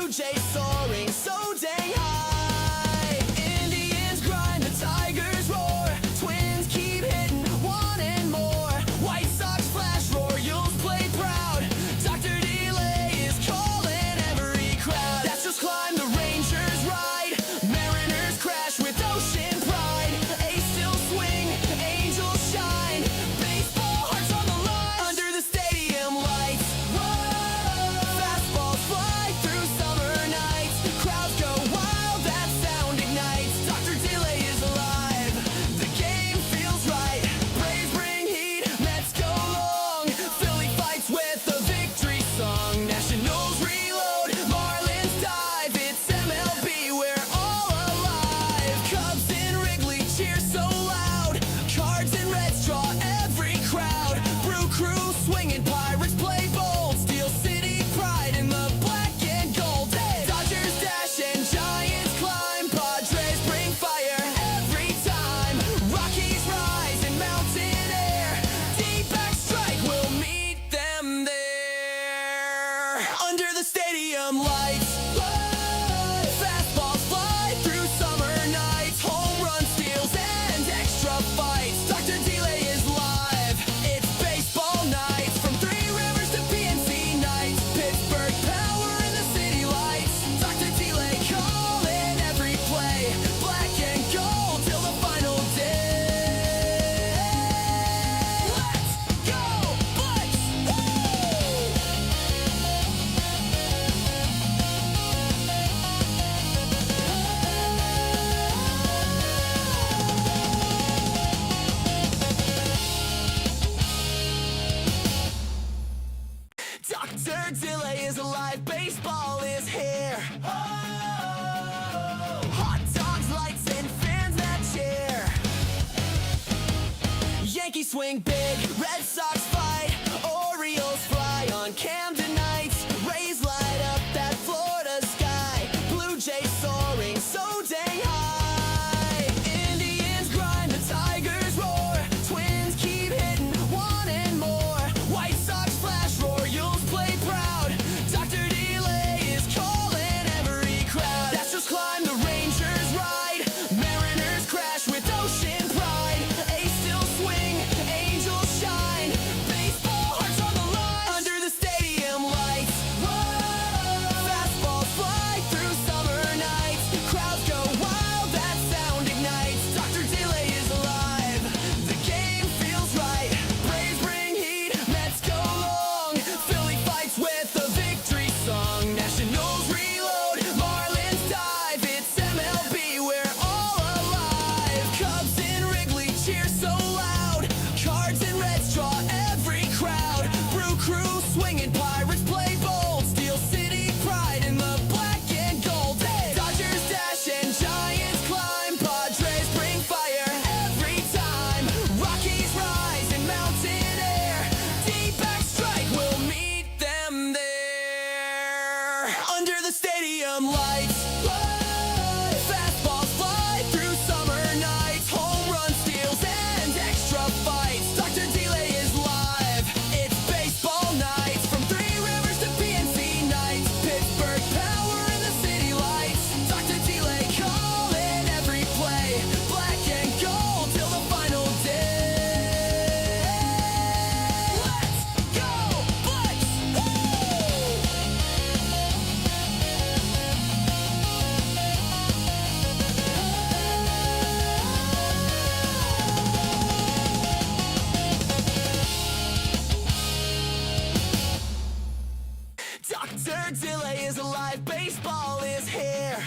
Blue Jays soaring so dang high. Indians grind, the Tigers roar. Twins keep hitting, wanting more. White Sox flash, Royals play proud. Dr. Delay is calling every crowd. Astros climb, the Rangers ride. Mariners crash with ocean pride. A's still swing, Angels shine. Baseball hearts on the line under the stadium lights. Whoa! Fastballs fly through summer nights. Crowds go wild, that sound ignites. Dr. Delay is alive. The game feels right. Braves bring heat, Mets go long. Philly fights with a victory song. Nationals reload, Marlins dive. It's MLB, we're all alive. Cubs in Wrigley cheer so loud. Cards and Reds draw every crowd. Brew crew swinging, Pirates play bold. Steel City pride in the black and gold. Dodgers dash and Giants climb. Padres bring fire every time. Rockies rise in mountain air. D-back strike, we'll meet them there under the stadium lights. Fastballs fly through summer nights. Home run steals and extra fights. Dr. Delay is live. It's baseball nights from Three Rivers to PNC nights. Pittsburgh power in the city lights. Dr. Delay calling every play. Black and gold till the final day. Let's go, Bucks! Dr. Delay is alive, baseball is here. Hot dogs, lights, and fans that cheer. Yankees swing big, Red Sox fight. Orioles fly on Camden nights. Rays light up that Florida sky. Blue Jays soaring so dang high. Indians grind, the Tigers roar. Twins keep hitting, wanting more. White Sox flash, Royals play proud. Dr. Delay is calling every crowd. Astros climb, the Rangers ride. Mariners crash with ocean pride. A's still swing, Angels shine. Baseball hearts on the line under the stadium lights. Fastballs fly through summer nights. Crowds go wild, that sound ignites. Dr. Delay is alive. The game feels right. Braves bring heat, Mets go long. Philly fights with a victory song. Nationals reload, Marlins dive. It's MLB, we're all alive. Cubs in Wrigley cheer so loud. Cards and Reds draw every crowd. Brew crew swinging, Pirates play bold. Steel City pride in the black and gold. Dodgers dash and Giants climb. Padres bring fire every time. Rockies rise in mountain air. D-back strike, we'll meet them there under the stadium lights. Fastballs fly through summer nights. Home run steals and extra fights. Dr. Delay is live. It's baseball nights from Three Rivers to PNC nights. Pittsburgh power in the city lights. Dr. Delay calling every play. Black and gold till the final day. Let's go, Bucks! Dr. Delay is alive, baseball is here.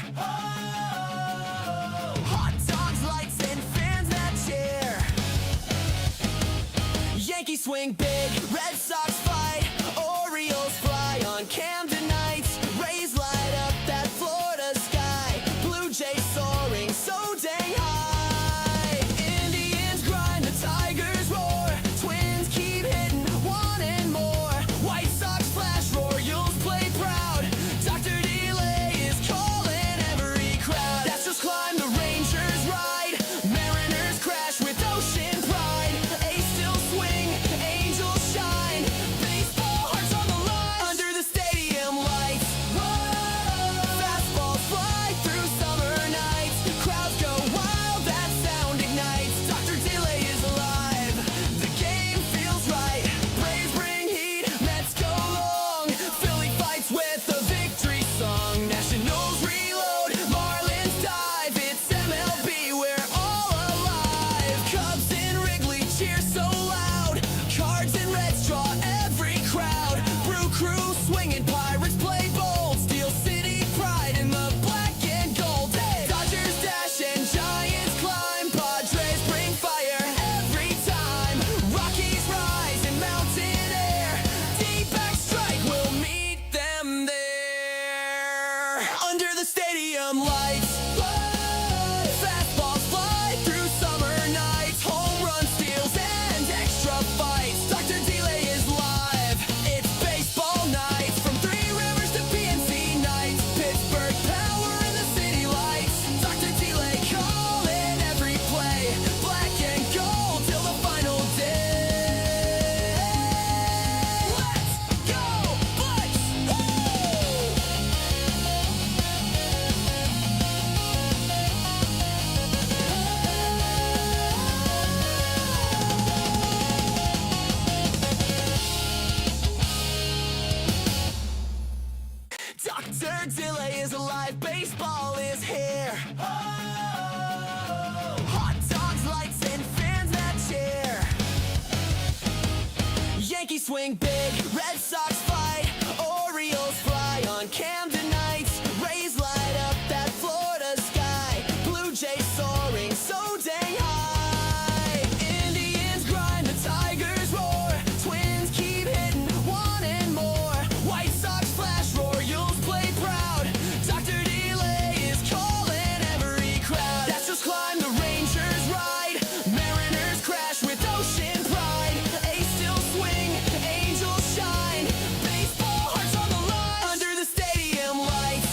Hot dogs, lights, and fans that cheer. Yankees swing big, Red Sox fight. Orioles fly on Camden nights. Rays light up that Florida sky. Blue Jays soaring so dang high. Indians grind, the Tigers roar. Twins keep hitting, wanting more. White Sox flash, Royals play proud. Dr. Delay is calling every crowd. Astros climb, the Rangers ride. Mariners crash with ocean pride. A's still swing, Angels shine. Baseball swinging, Pirates play bold. Steel City pride in the black and gold. Hey! Dodgers dash and Giants climb. Padres bring fire every time. Rockies rise in mountain air. D-back strike will meet them there. Under the stadium lights, fastballs fly through summer nights. Home run steals and extra fights. Dr. Delay is live. It's baseball nights from Three Rivers to PNC nights. Pittsburgh power in the city lights. Dr. Delay calling every play. Black and gold till the final day. Let's go, Bucks! Woo! Dr. Delay is alive, baseball is here. Hot dogs, lights, and fans that cheer. Yankees swing big, Red Sox fight, Orioles fly on Camden nights. Rays light up that Florida sky, Blue Jays soaring so dang high. Indians grind, the Tigers roar, Twins keep hitting, wanting more. White Sox flash, Royals play proud. Dr. Delay is calling every crowd. Astros climb, the Rangers ride, Mariners crash with ocean pride. A's still swing, Angels shine, baseball hearts on the line. Under the stadium lights,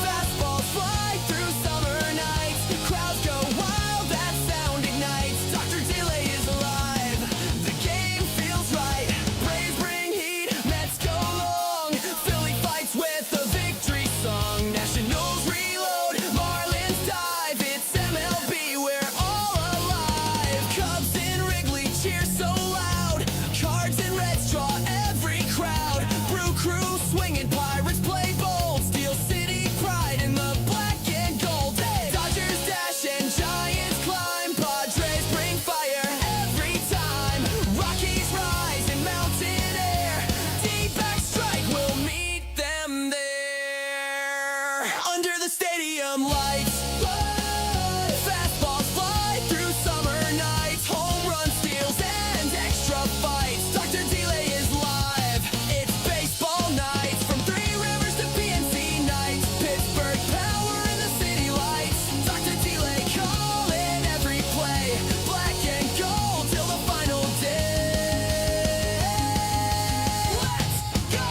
fastballs fly through summer nights. Crowds go wild, that sound ignites. Dr. Delay is alive, the game feels right. Braves bring heat, Mets go long. Philly fights with a victory song. Nationals reload, Marlins dive. It's MLB, we're all alive. Cubs in Wrigley cheer so loud. Cards and Reds draw every crowd. Brew crew swinging, Pirates play bold. Steel City pride in the black and gold. Hey! Dodgers dash and Giants climb. Padres bring fire every time. Rockies rise in mountain air. D-back strike will meet them there. Under the stadium lights, fastballs fly through summer nights. Home run steals and extra fights. Dr. Delay is live. It's baseball nights from Three Rivers to PNC nights. Pittsburgh power in the city lights. Dr. Delay calling every play. Black and gold till the final day. Let's go,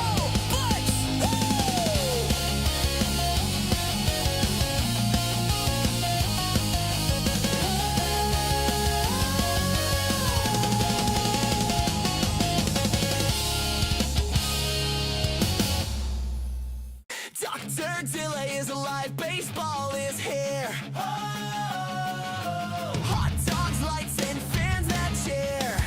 Bucks! Woo! Dr. Delay is alive, baseball is here. Hot dogs, lights, and fans that cheer.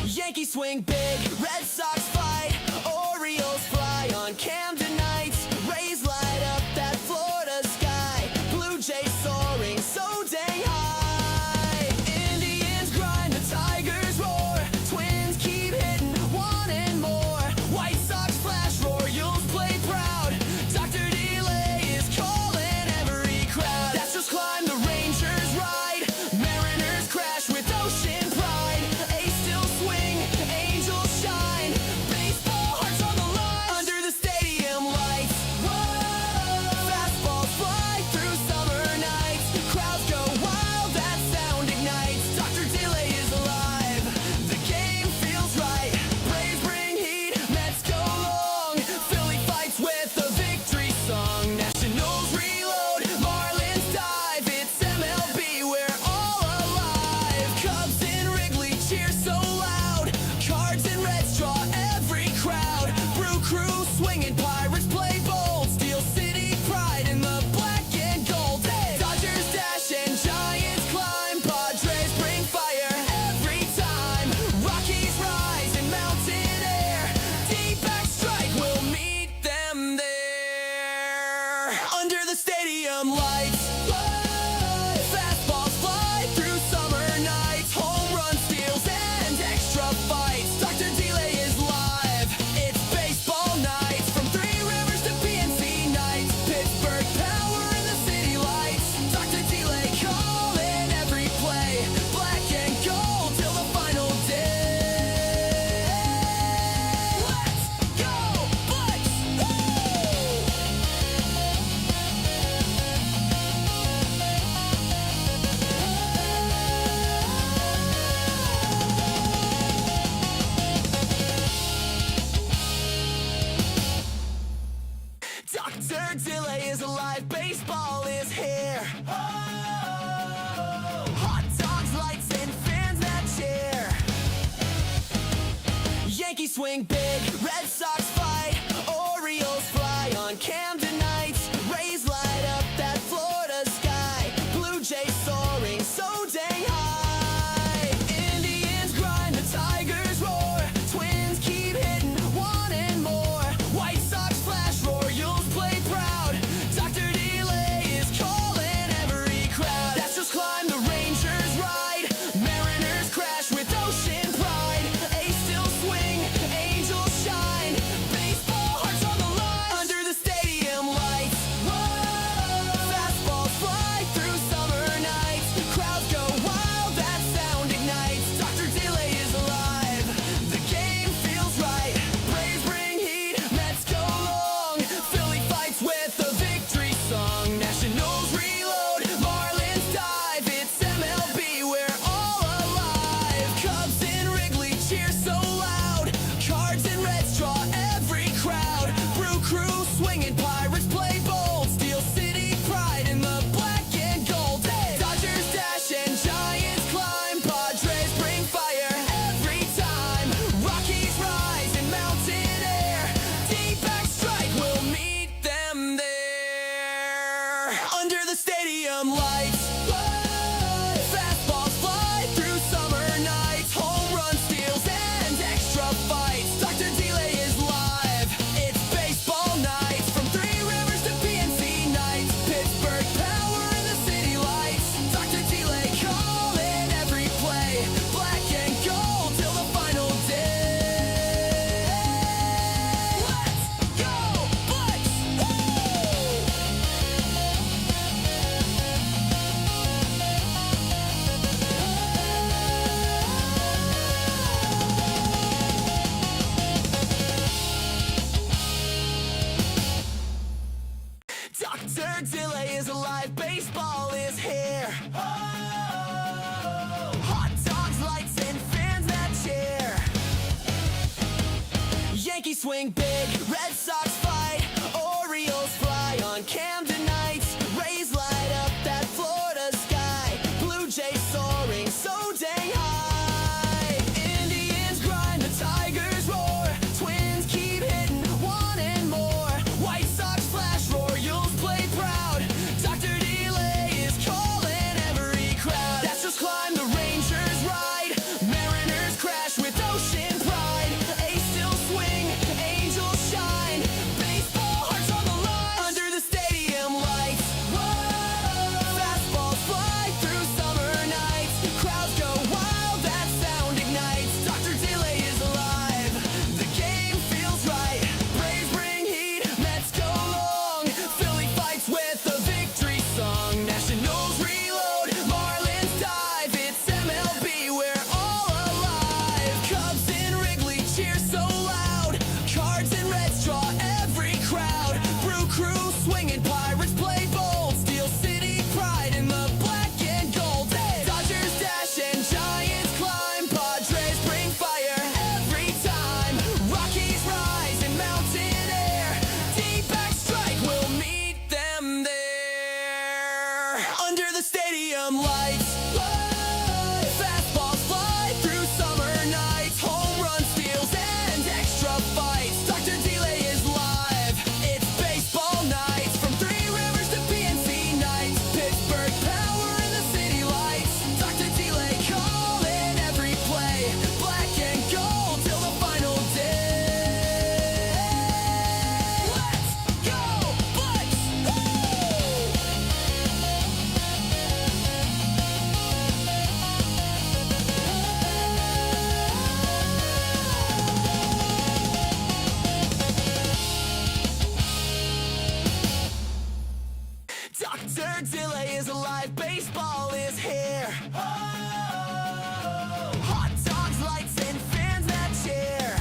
Yankees swing big, Red Sox fight, Orioles fly on Camden nights. Rays light up that Florida sky, Blue Jays soaring so dang high. Indians grind, the Tigers roar, Twins keep hitting, wanting more. White Sox flash, Royals play proud. Dr. Delay is calling every crowd. Astros climb, the Rangers ride, Mariners crash with ocean pride. A's still swing, Angels shine, Yankees swing big, Red Sox fight, Orioles fly on Camden nights, Rays light up that Florida sky, Blue Jays soaring so dang high, Indians grind, the Tigers roar, Twins keep hitting, wanting more, White Sox flash, Royals play proud, Dr. Delay is calling every crowd, Astros climb, the Rangers ride, Mariners crash with ocean pride, A's still swing, Angels shine, baseball hearts on the line, under the stadium lights, whoa, fastballs fly through summer nights, crowds go wild, that sound ignites, Dr. Delay is alive, the game feels right, Braves bring heat, Mets go long, Philly fights with a victory song, Nationals reload, Marlins dive, it's MLB, we're all alive, Cubs in Wrigley cheer so loud, Cards and Reds draw every crowd, Brew Crew swinging, Pirates play bold, Steel City pride in the black and gold, Dodgers dash and Giants climb, Padres bring fire every time, Rockies rise in mountain air, D-back strike, we'll meet them there, under the stadium lights, fastballs fly through summer nights, home run steals and extra fights, Dr. Delay is live, it's baseball nights, from Three Rivers to PNC nights, Pittsburgh power in the city lights, Dr. Delay calling every play, black and gold till the final day, let's go Bucks, Dr. Delay is alive, baseball is here. Oh, hot dogs, lights, and fans that cheer. Yankees swing big, Red Sox fight, Orioles fly on Camden nights, Rays light up that Florida sky, Blue Jays soaring so dang high, Indians grind, the Tigers roar, Twins keep hitting, wanting more, White Sox flash, Royals play proud, Dr. Delay is calling every crowd, Astros climb, the Rangers ride, Mariners crash with ocean pride, A's still swing, Angels shine, baseball hearts on the line, under the stadium lights, whoa, fastballs fly through summer nights, crowds go wild, that sound ignites, Dr. Delay is alive, the game feels right, Braves bring heat, Mets go long, Philly fights with a victory song, Nationals reload, Marlins dive, it's MLB, we're all alive, Cubs in Wrigley cheer so loud, Cards and Reds draw every crowd, Brew Crew swinging, Pirates play bold, Steel City pride in the black and gold, Dodgers dash and Giants climb, Padres bring fire every time, Rockies rise in mountain air, D-back strike, we'll meet them there, under the stadium lights, fastballs fly through summer nights, home run steals and extra fights, Dr. Delay is live, it's baseball nights, from Three Rivers to PNC nights, Pittsburgh power in the city lights, Dr. Delay calling every play, black and gold till the final day, let's go Bucks, Dr. Delay is alive, baseball is here. Oh, hot dogs, lights, and fans that cheer.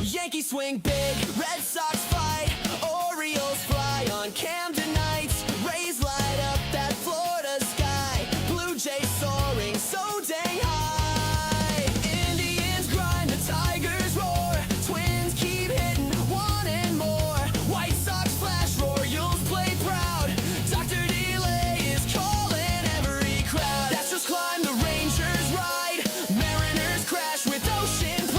Yankees swing big, Red Sox fight, Orioles fly on Camden nights, Rays light up that Florida sky, Blue Jays soaring so dang high, Indians grind, the Tigers roar, Twins keep hitting, wanting more, White Sox flash, Royals play proud, Dr. Delay is calling every crowd, Astros climb, the Rangers ride, Mariners crash with ocean pride,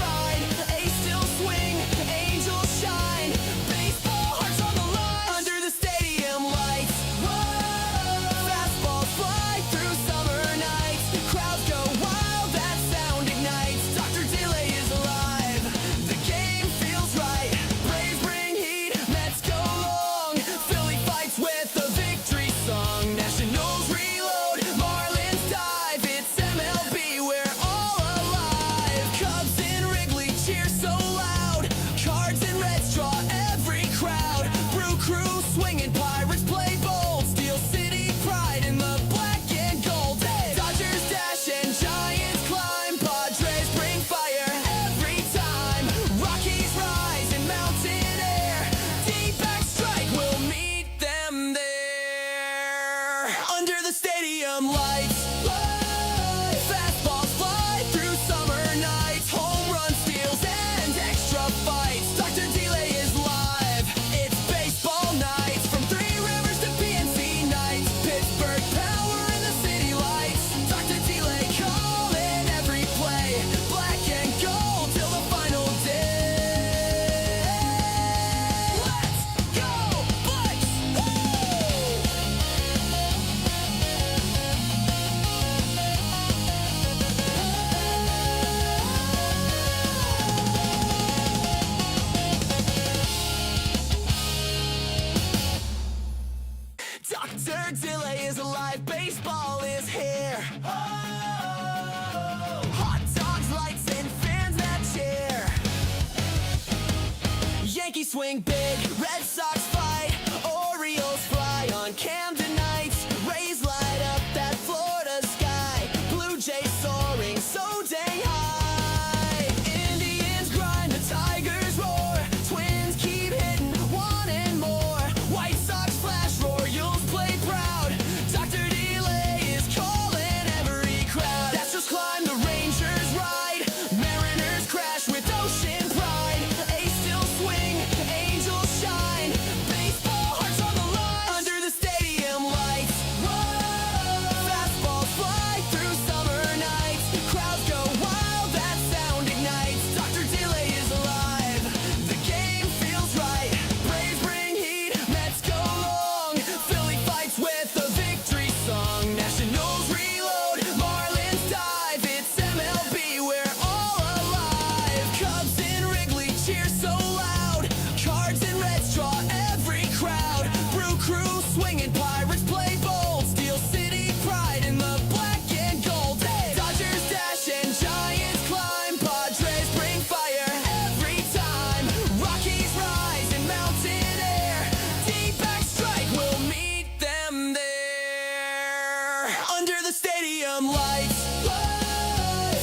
swing big, Red Sox fight, Orioles fly on Camden nights, Rays light up that Florida sky, Blue Jays soaring so dang high, Indians grind, the Tigers roar, Twins keep hitting, wanting more, White Sox flash, Royals play proud, Dr. Delay is calling every crowd, Astros climb, the Rangers ride, Mariners crash with ocean pride, A's still swing, Angels shine, baseball hearts on the line, under the stadium lights, whoa, fastballs fly through summer nights, crowds go wild, that sound ignites, Dr. Delay is alive, the game feels right, Braves bring heat, Mets go long, Philly fights with a victory song, Nationals reload, Marlins dive, it's MLB, we're all alive, Cubs in Wrigley cheer so loud, Cards and Reds draw every crowd, Brew Crew swinging, Pirates play bold, Steel City pride in the black and gold, Dodgers dash and Giants climb, Padres bring fire every time, Rockies rise in mountain air, D-back strike, we'll meet them there, under the stadium lights,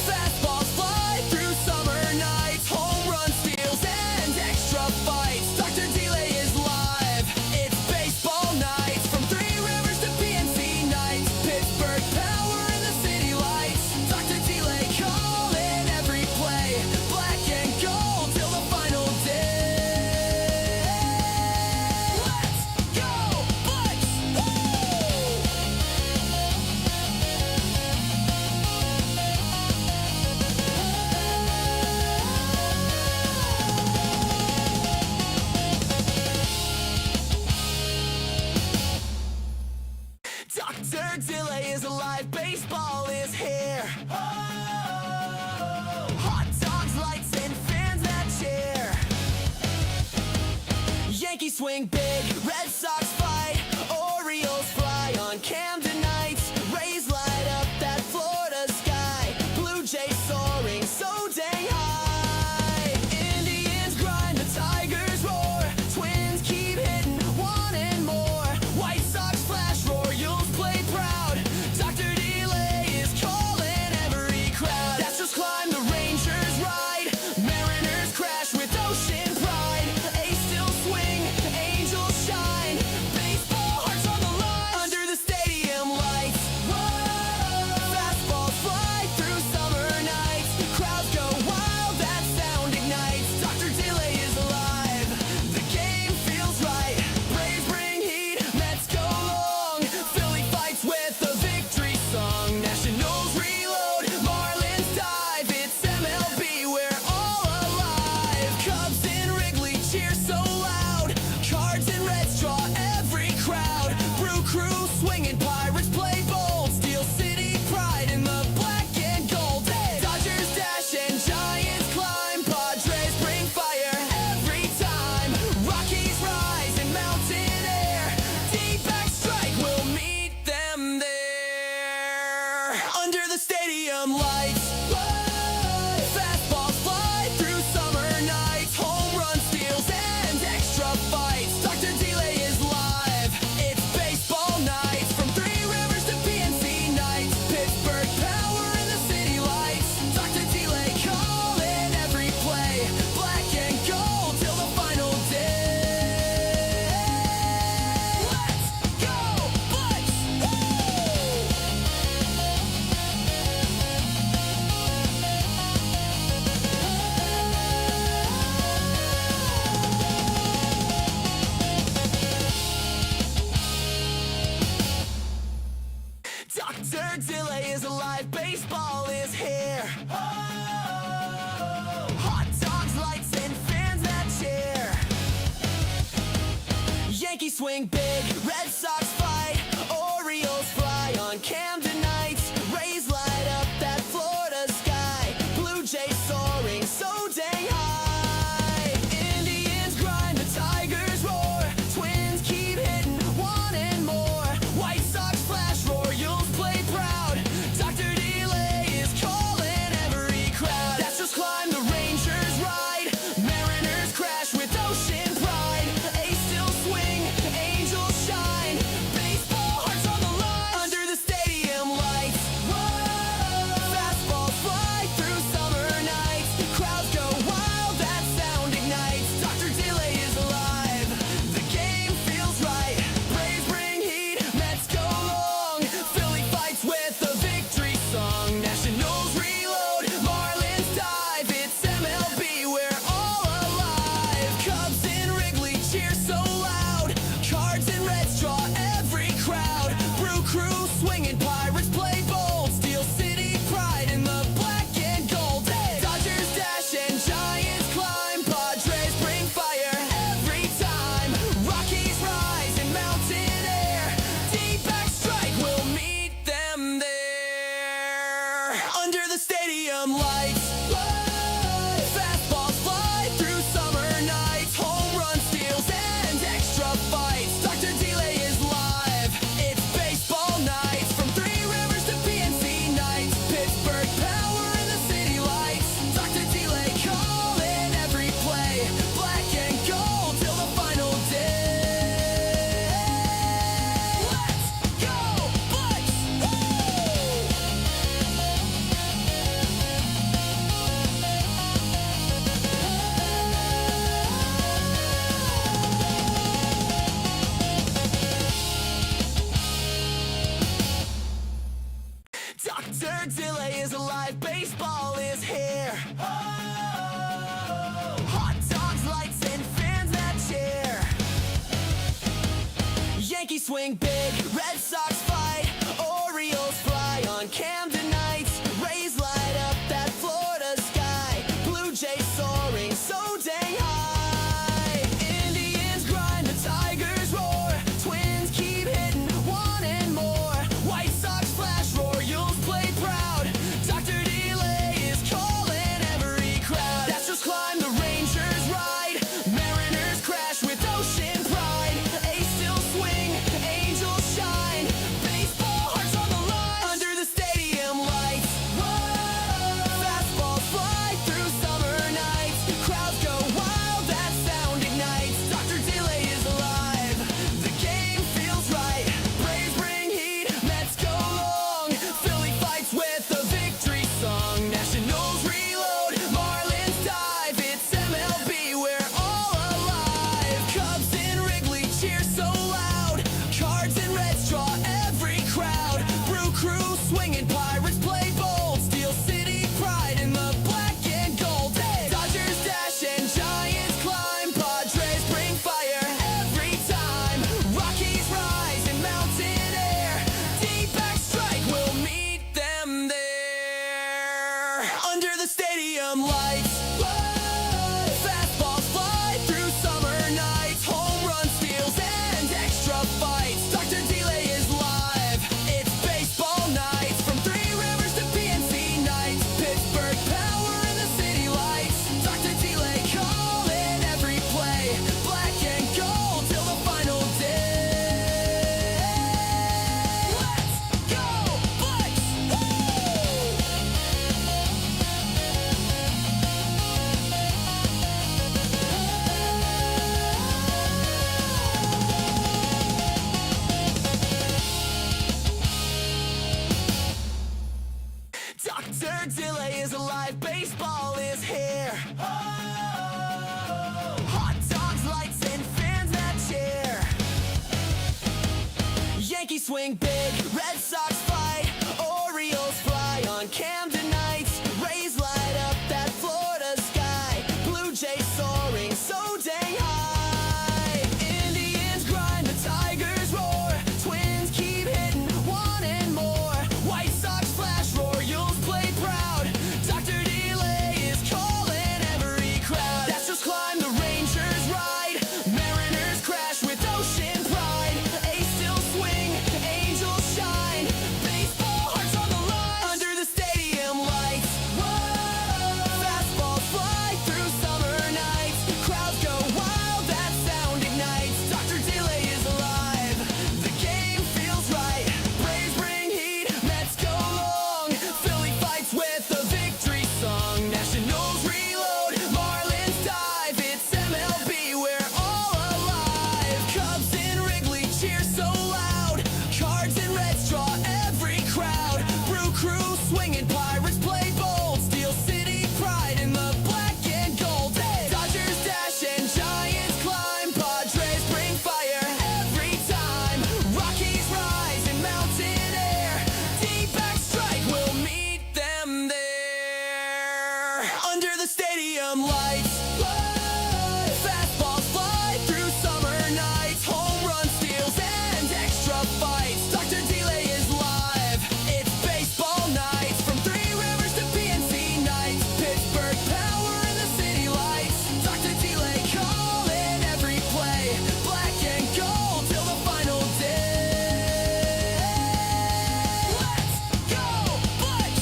fastballs fly through summer nights, home run steals and extra fights, Dr. Delay is live, it's baseball nights, from Three Rivers to PNC nights, Pittsburgh power in the city lights, Dr. Delay calling every play, black and gold till the final day, let's go Bucks, Dr. Delay is alive, baseball is here. Oh, hot dogs, lights, and fans that cheer. Yankees swing big, Red Sox fight, Orioles fly on Camden nights, Rays light up that Florida sky, Blue Jays soaring so dang high, Indians grind, the Tigers roar, Twins keep hitting, wanting more, White Sox flash, Royals play proud, Dr. Delay is calling every crowd, Astros climb, the Rangers ride, Mariners crash with ocean pride, A's still swing, Angels shine, baseball hearts on the line, under the stadium lights, whoa, fastballs fly through summer nights, crowds go wild, that sound ignites, Dr. Delay is alive, the game feels right, Braves bring heat, Mets go long, Philly fights with a victory song, Nationals reload, Marlins dive, it's MLB, we're all alive, Cubs in Wrigley cheer so loud, Cards and Reds draw every crowd, Brew Crew swinging, Pirates play bold, Steel City pride in the black and gold, Dodgers dash and Giants climb, Padres bring fire every time, Rockies rise in mountain air, D-back strike, we'll meet them there, under the stadium lights, fastballs fly through summer nights, home run steals and extra fights, Dr. Delay is live, it's baseball nights, from Three Rivers to PNC nights, Pittsburgh power in the city lights, Dr. Delay calling every play, black and gold till the final day, let's go Bucks, Dr. Delay is alive, baseball is here. Oh, hot dogs, lights, and fans that cheer. Yankees swing big, Red Sox fight, Orioles fly on Camden nights, Rays light up that Florida sky, Blue Jays soaring so dang high, Indians grind, the Tigers roar, Twins keep hitting, wanting more, White Sox flash, Royals play proud, Dr. Delay is calling every crowd, Astros climb, the Rangers ride, Mariners crash with ocean pride, the stadium lights. Fastballs fly through summer nights. Home run steals and extra fights. Dr. Delay is live. It's baseball nights. From Three Rivers to PNC nights. Pittsburgh power in the city lights. Dr. Delay calling every play. Black and gold till the final day. Let's go, Bucks! Dr. Delay is alive, baseball is here. Hot dogs, lights, and fans that cheer. Yankees swing big, Red Sox fight, Orioles fly on Camden nights. Rays light up that Florida sky, Blue Jays soaring so dang high. Indians grind, the Tigers roar, Twins keep hitting, wanting more. White Sox flash, Royals play proud. Dr. Delay is calling every crowd. That's just climb, the Rangers ride, Mariners crash with ocean pride. A's still swing, Angels shine, baseball hearts on the line. Under the stadium lights, fastballs fly through summer nights. Crowds go wild, that sound ignites. Dr. Delay is alive, the game feels right. Braves bring heat, Mets go long. Philly fights with the victory song. Nationals reload, Marlins dive. It's MLB, we're all alive. Cubs in Wrigley cheer so loud. Cards and Reds draw every crowd. Brew crew swinging, Pirates play bold. Steel City pride in the black and gold. Dodgers dash and Giants climb. Padres bring fire every time. Rockies rise in mountain air. D-back strike, we'll meet them there. Under the stadium lights, fastballs fly through summer nights. Home run steals and extra fights. Dr. Delay is live. It's baseball nights. From Three Rivers to PNC nights. Pittsburgh power in the city lights. Dr. Delay calling every play. Black and gold till the final day. Let's go, Bucks! Dr. Delay is alive, baseball is here. Hot dogs, lights, and fans that cheer. Yankees swing big, Red Sox fight, Orioles fly on Camden nights. Rays light up that Florida sky, Blue Jays soaring so dang high. Indians grind, the Tigers roar, Twins keep hitting, wanting more. White Sox flash, Royals play proud. Dr. Delay is calling every crowd. That's just climb, the Rangers ride, Mariners crash with ocean pride. A's still swing, Angels shine, baseball hearts on the line. Under the stadium lights, fastballs fly through summer nights. Crowds go wild, that sound ignites. Dr. Delay is alive, the game feels right. Braves bring heat, Mets go long. Philly fights with the victory song. Nationals reload, Marlins dive. It's MLB, we're all alive. Cubs in Wrigley cheer so loud. Cards and Reds draw every crowd. Brew crew swinging, Pirates play bold. Steel City pride in the black and gold. Dodgers dash and Giants climb. Padres bring fire every time. Rockies rise in mountain air. D-back strike, we'll meet them there. Under the stadium lights, fastballs fly through summer nights. Home run steals and extra fights. Dr. Delay is live. It's baseball nights. From Three Rivers to PNC nights. Pittsburgh power in the city lights. Dr. Delay calling every play. Black and gold till the final day. Let's go, Bucks!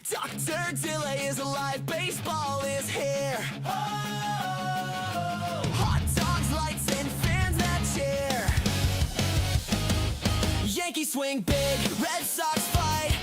Dr. Delay is alive, baseball is here. Oh! Hot dogs, lights, and fans that cheer. Yankees swing big, Red Sox fight,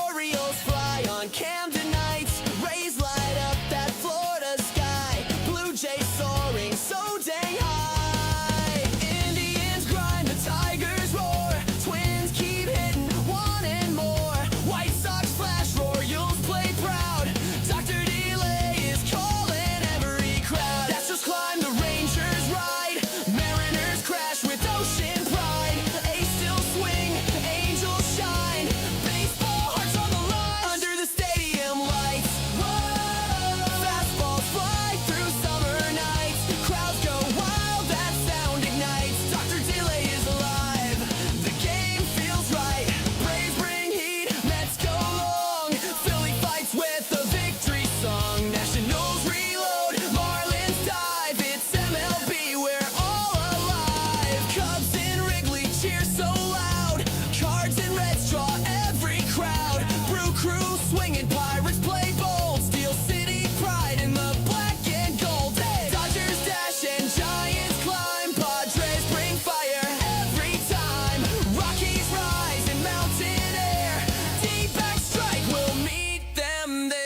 Orioles fly on Camden nights. Rays light up that Florida sky, Blue Jays soaring so dang high. Indians grind, the Tigers roar, Twins keep hitting, wanting more. White Sox flash, Royals play proud, Dr. Delay is calling every crowd. That's just climb, the Rangers ride, Mariners crash with ocean pride. A's still swing, Angels shine, baseball hearts on the line. Under the stadium lights, whoa, fastballs fly through summer nights. Crowds go wild, that sound ignites. Dr. Delay is alive, the game feels right. Braves bring heat, Mets go long, Philly fights with the victory song. Nationals reload, Marlins dive, it's MLB, we're all alive. Cubs in Wrigley cheer so loud, Cards and Reds draw every crowd. Brew crew swinging, Pirates play bold, Steel City pride in the black and gold. Hey! Dodgers dash and Giants climb, Padres bring fire every time. Rockies rise in mountain air, D-back strike, we'll meet them there.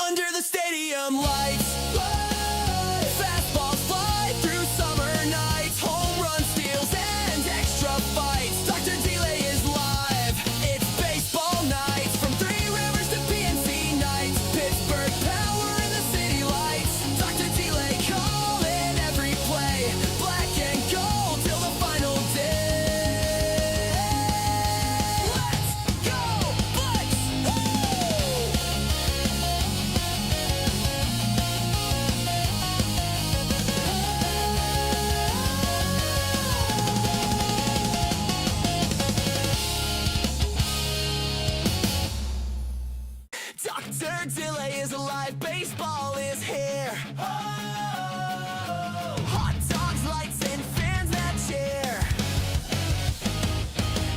Under the stadium lights, whoa, fastballs fly through summer nights. Home run steals and extra fights. Dr. Delay is live, it's baseball nights. From Three Rivers to PNC nights, Pittsburgh power in the city lights. Dr. Delay calling every play, black and gold till the final day. Let's go, Bucks! Dr. Delay is alive, baseball is here. Oh! Hot dogs, lights, and fans that cheer.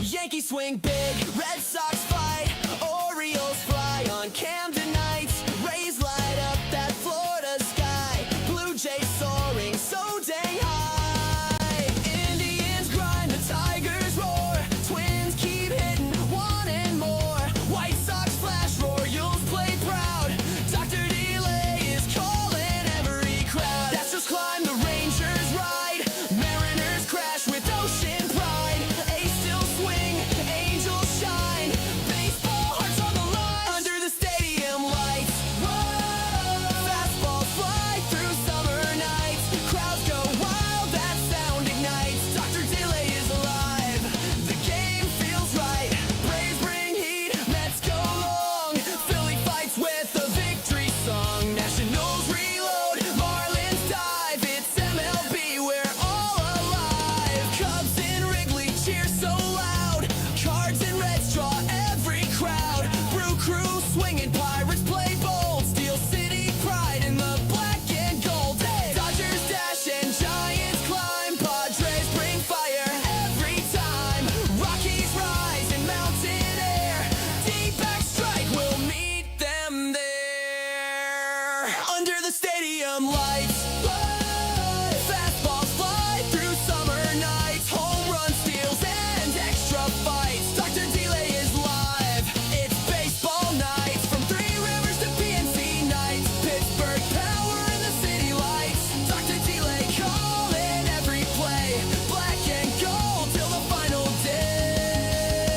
Yankees swing big, Red Sox fight, Orioles fly on Camden nights. Rays light up that Florida sky, Blue Jays soaring so dang high. Indians grind, the Tigers roar, Twins keep hitting, wanting more. White Sox flash, Royals play proud, Dr. Delay is calling every crowd. That's just climb, the Rangers ride, Mariners crash with ocean pride. A's still swing, Angels shine, baseball hearts on the line. Under the stadium lights, whoa, fastballs fly through summer nights. Crowds go wild, that sound ignites. Dr. Delay is alive, the game feels right. Braves bring heat, Mets go long, Philly fights with the victory song. Nationals reload, Marlins dive, it's MLB, we're all alive. Cubs in Wrigley cheer so loud, Cards and Reds draw every crowd. Brew crew swinging, Pirates play bold, Steel City pride in the black and gold. Hey! Dodgers dash and Giants climb, Padres bring fire every time. Rockies rise in mountain air, D-back strike, we'll meet them there. Under the stadium lights, whoa, fastballs fly through summer nights. Home run steals and extra fights. Dr. Delay is live, it's baseball nights. From Three Rivers to PNC nights, Pittsburgh power in the city lights. Dr. Delay calling every play, black and gold till the final day.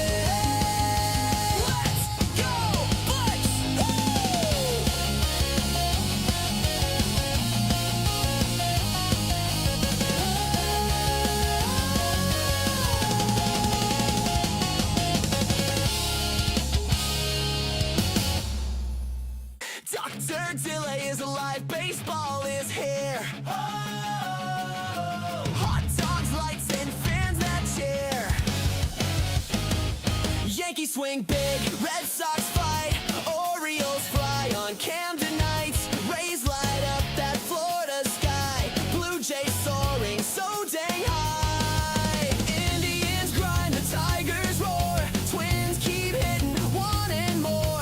Let's go, Bucks! Dr. Delay is alive, baseball is here. Oh! Hot dogs, lights, and fans that cheer. Yankees swing big, Red Sox fight, Orioles fly on Camden nights. Rays light up that Florida sky, Blue Jays soaring so dang high. Indians grind, the Tigers roar, Twins keep hitting, wanting more.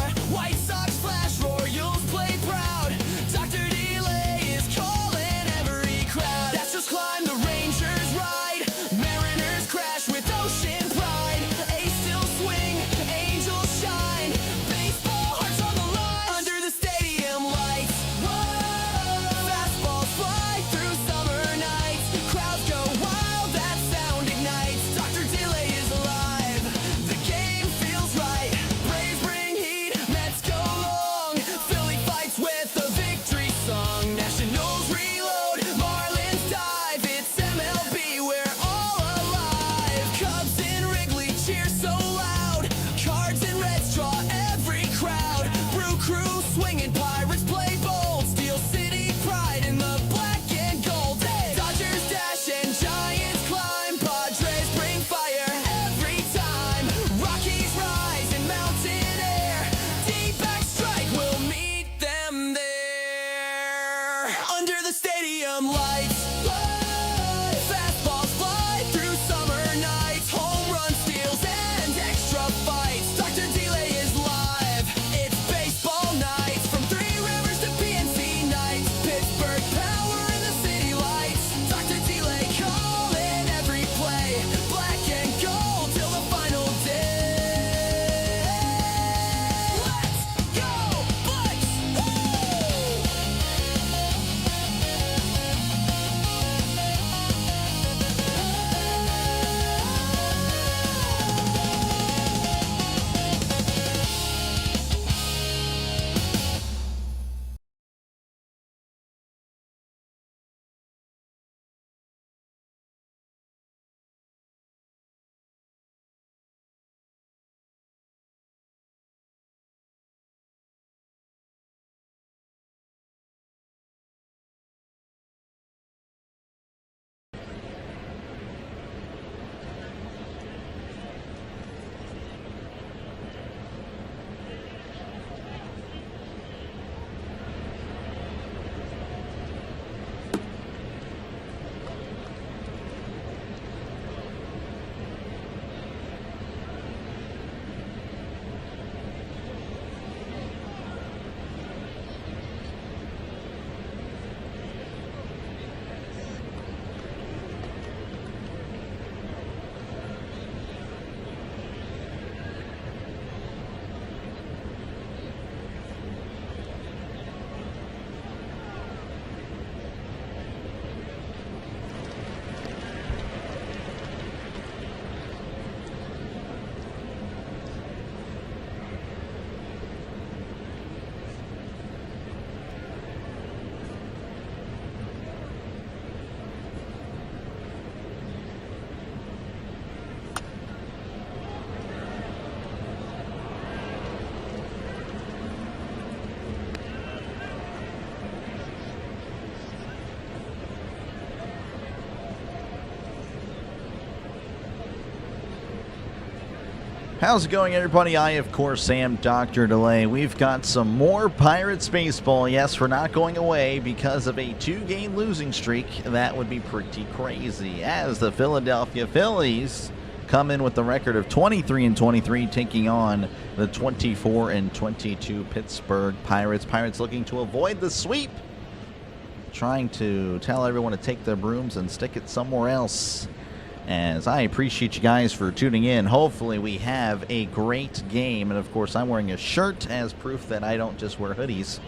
D-back strike will meet them there. Under the stadium lights, fastballs fly through summer nights. Home run steals and extra fights. Dr. Delay is live. It's baseball nights from Three Rivers to PNC nights. Pittsburgh power in the city lights. Dr. Delay calling every play. Black and gold till the final day. Let's go, Bucks! How's it going, everybody? I, of course, am Dr. Delay. We've got some more Pirates baseball. Yes, we're not going away because of a 2-game losing streak. That would be pretty crazy, as the Philadelphia Phillies come in with the record of 23-23, taking on the 24-22 Pittsburgh Pirates. Pirates looking to avoid the sweep, trying to tell everyone to take their brooms and stick it somewhere else. As I appreciate you guys for tuning in. Hopefully we have a great game. And of course I'm wearing a shirt as proof that I don't just wear hoodies.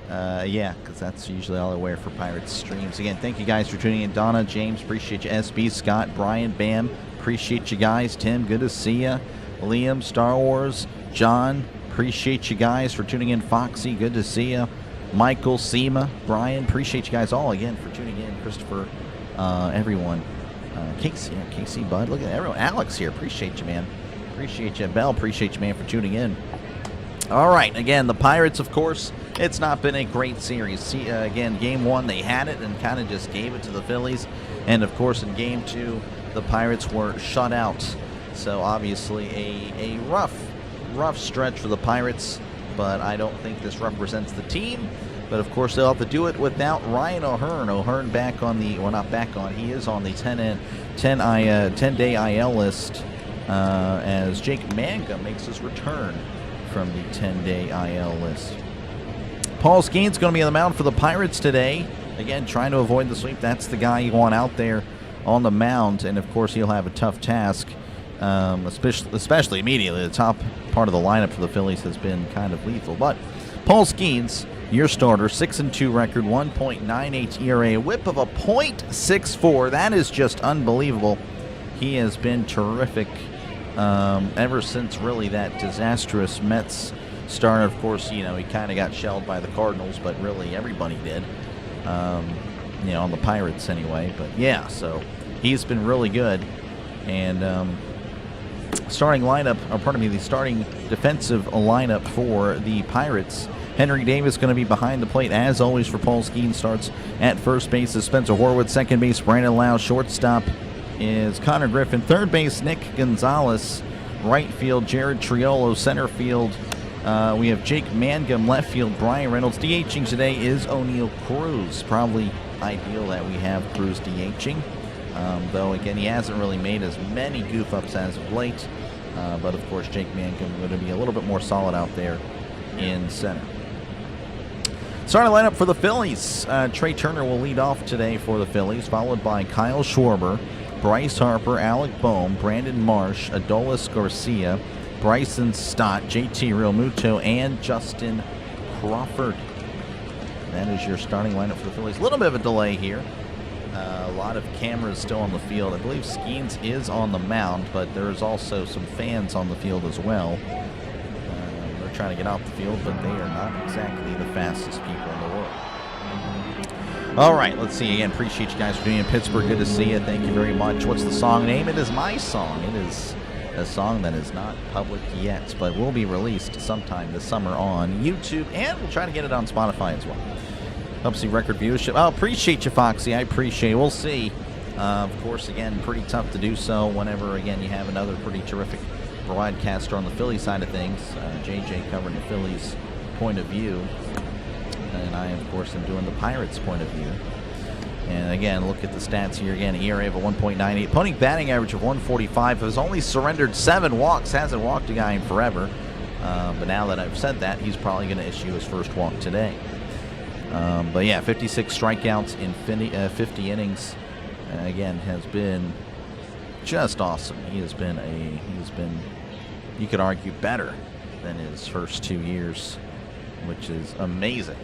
Yeah, because that's usually all I wear for Pirates streams. Again, thank you guys for tuning in. Donna, James, appreciate you. SB, Scott, Brian, Bam, appreciate you guys. Tim, good to see you. Liam, Star Wars, John, appreciate you guys for tuning in. Foxy, good to see you. Michael, Seema, Brian, appreciate you guys all again for tuning in. Christopher, everyone. Casey, yeah, Casey, Bud, look at everyone. Alex here, appreciate you, man. Appreciate you. Bell, appreciate you, man, for tuning in. All right, again, the Pirates, of course, it's not been a great series. See, again, Game 1, they had it and kind of just gave it to the Phillies. And, of course, in Game 2, the Pirates were shut out. So, obviously, a rough stretch for the Pirates. But I don't think this represents the team. But, of course, they'll have to do it without Ryan O'Hearn. O'Hearn back on the, well, not back on, he is on the 10-day IL list as Jake Manga makes his return from the 10-day IL list. Paul Skenes going to be on the mound for the Pirates today. Again, trying to avoid the sweep. That's the guy you want out there on the mound. And, of course, he'll have a tough task, especially immediately. The top part of the lineup for the Phillies has been kind of lethal. But Paul Skenes, your starter, 6-2 record, 1.98 ERA, a whip of a .64. That is just unbelievable. He has been terrific ever since really that disastrous Mets start. Of course, you know, he kind of got shelled by the Cardinals, but really everybody did. You know, on the Pirates anyway. But yeah, so he's been really good. And starting lineup, or pardon me, the starting defensive lineup for the Pirates. Henry Davis going to be behind the plate, as always, for Paul Skenes. Starts at first base is Spencer Horwitz. Second base, Brandon Lau. Shortstop is Connor Griffin. Third base, Nick Gonzalez. Right field, Jared Triolo. Center field, We have Jake Mangum, left field. Brian Reynolds. DHing today is O'Neal Cruz. Probably ideal that we have Cruz DHing. Though, again, he hasn't really made as many goof-ups as of late. But, of course, Jake Mangum going to be a little bit more solid out there in center. Starting lineup for the Phillies. Trey Turner will lead off today for the Phillies, followed by Kyle Schwarber, Bryce Harper, Alec Bohm, Brandon Marsh, Adolis Garcia, Bryson Stott, JT Realmuto, and Justin Crawford. That is your starting lineup for the Phillies. A little bit of a delay here. A lot of cameras still on the field. I believe Skenes is on the mound, but there's also some fans on the field as well. They're trying to get off the field, but they are not exactly the fastest people in the world. All right, let's see. Again, appreciate you guys for being in Pittsburgh. Good to see you. Thank you very much. What's the song name? It is my song. It is a song that is not public yet, but will be released sometime this summer on YouTube, and we'll try to get it on Spotify as well. Help see record viewership. Oh, appreciate you, Foxy. I appreciate it. We'll see. Of course, again, pretty tough to do so whenever, again, you have another pretty terrific broadcaster on the Phillies side of things. JJ covering the Phillies point of view. And I, of course, am doing the Pirates point of view. And again, look at the stats here. Again, ERA of a 1.98. Opponent batting average of 145. Has only surrendered 7 walks. Hasn't walked a guy in forever. But now that I've said that, he's probably going to issue his first walk today. But yeah, 56 strikeouts in 50 innings. Again, has been just awesome. He has been, you could argue, better than his first 2 years, which is amazing.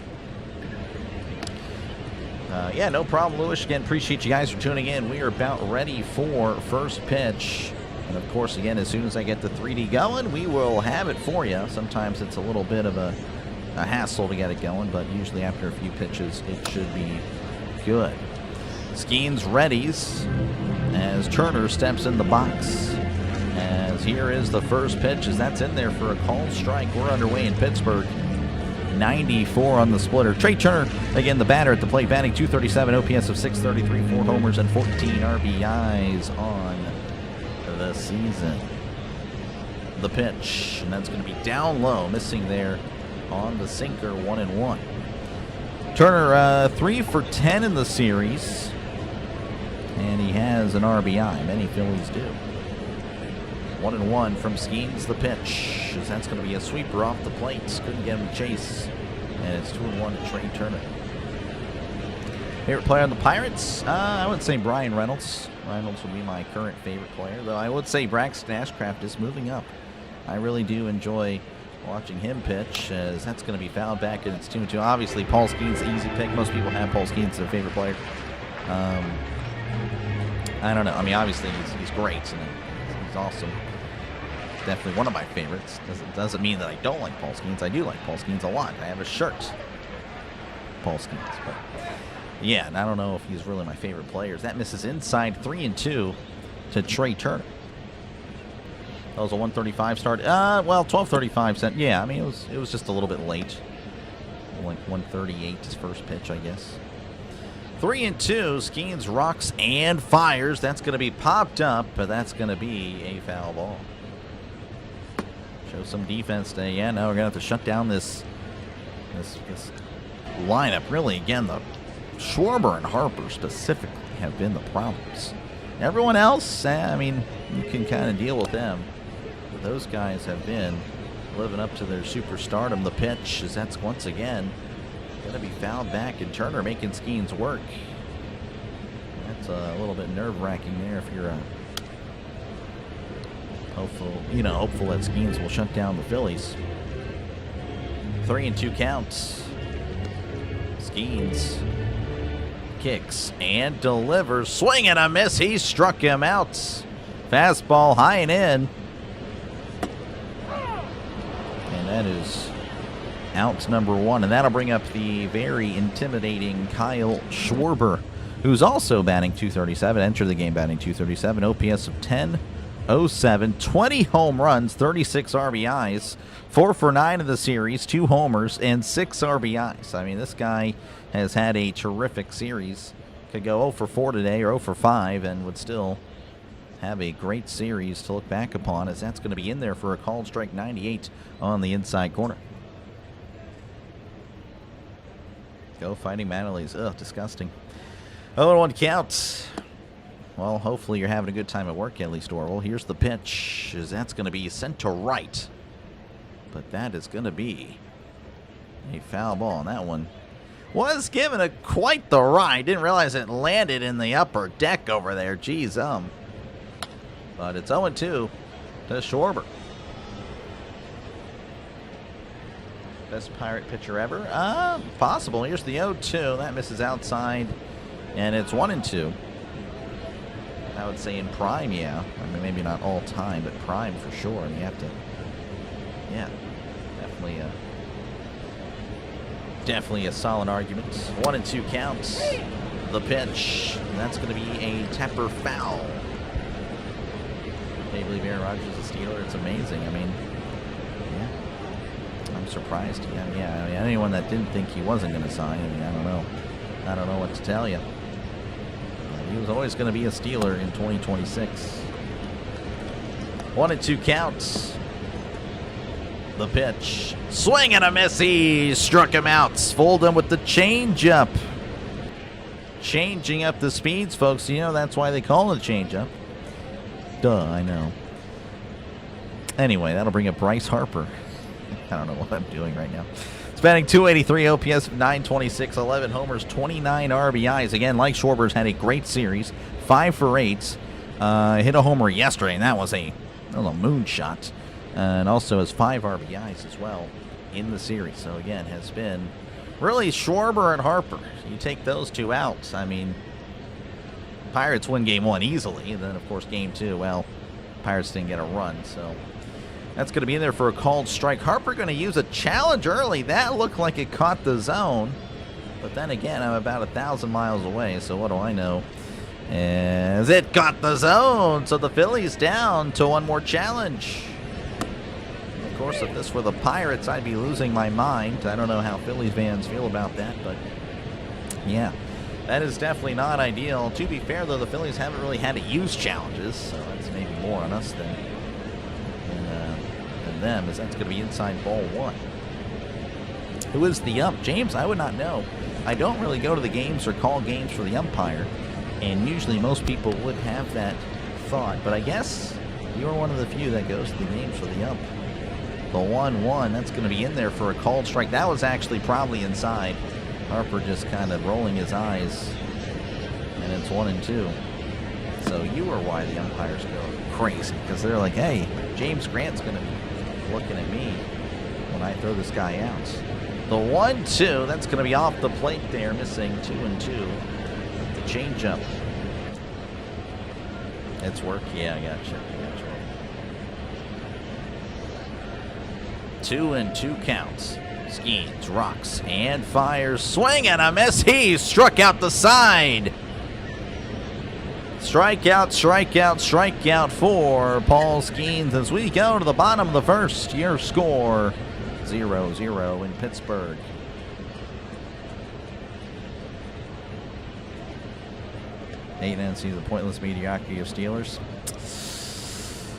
Yeah, no problem, Lewis. Again, appreciate you guys for tuning in. We are about ready for first pitch. And, of course, again, as soon as I get the 3D going, we will have it for you. Sometimes it's a little bit of a hassle to get it going, but usually after a few pitches, it should be good. Skenes readies as Turner steps in the box. As here is the first pitch, as that's in there for a called strike. We're underway in Pittsburgh. 94 on the splitter. Trey Turner, again, the batter at the plate, batting .237, OPS of 633, 4 homers and 14 RBIs on the season. The pitch, and that's going to be down low, missing there on the sinker, 1-1. Turner 3 for 10 in the series, and he has an RBI. Many Phillies do. 1-1 from Skenes. The pitch, as that's going to be a sweeper off the plate. Couldn't get him to chase, and it's 2-1 to Trey Turner. Favorite player on the Pirates? I would say Brian Reynolds. Reynolds would be my current favorite player, though I would say Braxton Ashcraft is moving up. I really do enjoy watching him pitch, as that's going to be fouled back, and it's 2-2. Obviously, Paul Skenes, easy pick. Most people have Paul Skenes as their favorite player. I don't know. I mean, obviously, he's great, and he's awesome. Definitely one of my favorites. Doesn't mean that I don't like Paul Skenes. I do like Paul Skenes a lot. I have a shirt, Paul Skenes. But yeah, and I don't know if he's really my favorite players. That misses inside, 3-2 to Trey Turner. That was a 135 start. Well, 12:35 cent. Yeah, I mean it was just a little bit late. Like 138 his first pitch, I guess. 3-2. Skenes rocks and fires. That's going to be popped up, but that's going to be a foul ball. Show some defense today. Yeah, now we're going to have to shut down this lineup. Really, again, the Schwarber and Harper specifically have been the problems. Everyone else, I mean, you can kind of deal with them. But those guys have been living up to their superstardom. The pitch, as that's once again going to be fouled back, and Turner making Skenes work. That's a little bit nerve-wracking there if you're hopeful that Skenes will shut down the Phillies. 3-2 counts. Skenes kicks and delivers. Swing and a miss. He struck him out. Fastball high and in. And that is out number 1. And that'll bring up the very intimidating Kyle Schwarber, who's also batting .237. Entered the game batting .237. OPS of 10.07. 20 home runs, 36 RBIs. 4 for 9 in the series, 2 homers, and 6 RBIs. I mean, this guy has had a terrific series. Could go 0 for 4 today or 0 for 5 and would still have a great series to look back upon, as that's going to be in there for a called strike 98 on the inside corner. Go Fighting Manly's. Ugh, disgusting. 0-1 count. Well, hopefully you're having a good time at work, at least, Orwell. Here's the pitch, as that's going to be sent to right. But that is going to be a foul ball, and that one was given quite the ride. Didn't realize it landed in the upper deck over there. Geez, but it's 0-2 to Schwarber. Best Pirate pitcher ever? Possible. Here's the 0-2. That misses outside, and it's 1-2. I would say in prime, yeah. I mean, maybe not all time, but prime for sure. And you have to, yeah, definitely a solid argument. 1-2 counts. The pitch. And that's going to be a Tepper foul. Can you believe Aaron Rodgers is a Steeler? It's amazing. I mean, yeah, I'm surprised. Yeah. I mean, anyone that didn't think he wasn't going to sign, I mean, I don't know. I don't know what to tell you. He was always going to be a Steeler in 2026. 1-2 counts. The pitch. Swing and a miss. He struck him out. Fooled him with the changeup. Changing up the speeds, folks. You know that's why they call it a changeup. Duh, I know. Anyway, that'll bring up Bryce Harper. I don't know what I'm doing right now. It's batting .283, OPS 926, 11 homers, 29 RBIs. Again, like Schwarber's had a great series, 5 for 8. Hit a homer yesterday, and that was a moonshot. And also has 5 RBIs as well in the series. So again, has been really Schwarber and Harper. You take those two out, I mean, Pirates win game 1 easily. And then, of course, game 2, well, Pirates didn't get a run, so that's going to be in there for a called strike. Harper going to use a challenge early. That looked like it caught the zone. But then again, I'm about 1,000 miles away, so what do I know? As it got the zone, so the Phillies down to 1 more challenge. Of course, if this were the Pirates, I'd be losing my mind. I don't know how Phillies fans feel about that, but yeah, that is definitely not ideal. To be fair, though, the Phillies haven't really had to use challenges, so that's maybe more on us than them, as that's going to be inside ball 1. Who is the ump? James, I would not know. I don't really go to the games or call games for the umpire, and usually most people would have that thought, but I guess you're one of the few that goes to the games for the ump. The 1-1, that's going to be in there for a called strike. That was actually probably inside. Harper just kind of rolling his eyes, and it's 1-2. So you are why the umpires go crazy, because they're like, hey, James Grant's going to be looking at me when I throw this guy out. The 1-2, that's going to be off the plate there, missing 2-2. The changeup. It's work. Yeah, I gotcha. 2-2 counts. Skenes rocks and fires. Swing and a miss. He struck out the side. Strikeout, strikeout, strikeout for Paul Skenes as we go to the bottom of the first. Your score 0-0 in Pittsburgh. Nate Nancy, the pointless mediocrity of Steelers.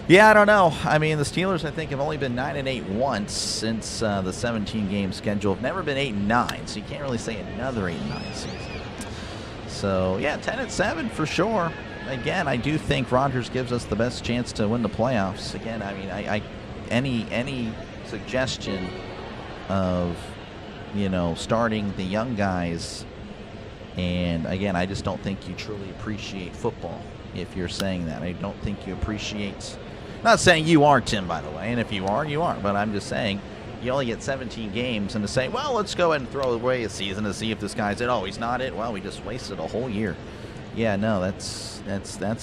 Yeah, I don't know. I mean, the Steelers, I think, have only been 9-8 once since the 17-game schedule. Have never been 8-9, so you can't really say another 8-9 season. So, yeah, 10-7 for sure. Again, I do think Rodgers gives us the best chance to win the playoffs. Again, I mean, any suggestion of, starting the young guys, and again, I just don't think you truly appreciate football if you're saying that. I don't think you appreciate. Not saying you are, Tim, by the way, and if you are, you are. But I'm just saying you only get 17 games, and to say, well, let's go ahead and throw away a season to see if this guy's it. Oh, he's not it. Well, we just wasted a whole year. Yeah, no, that's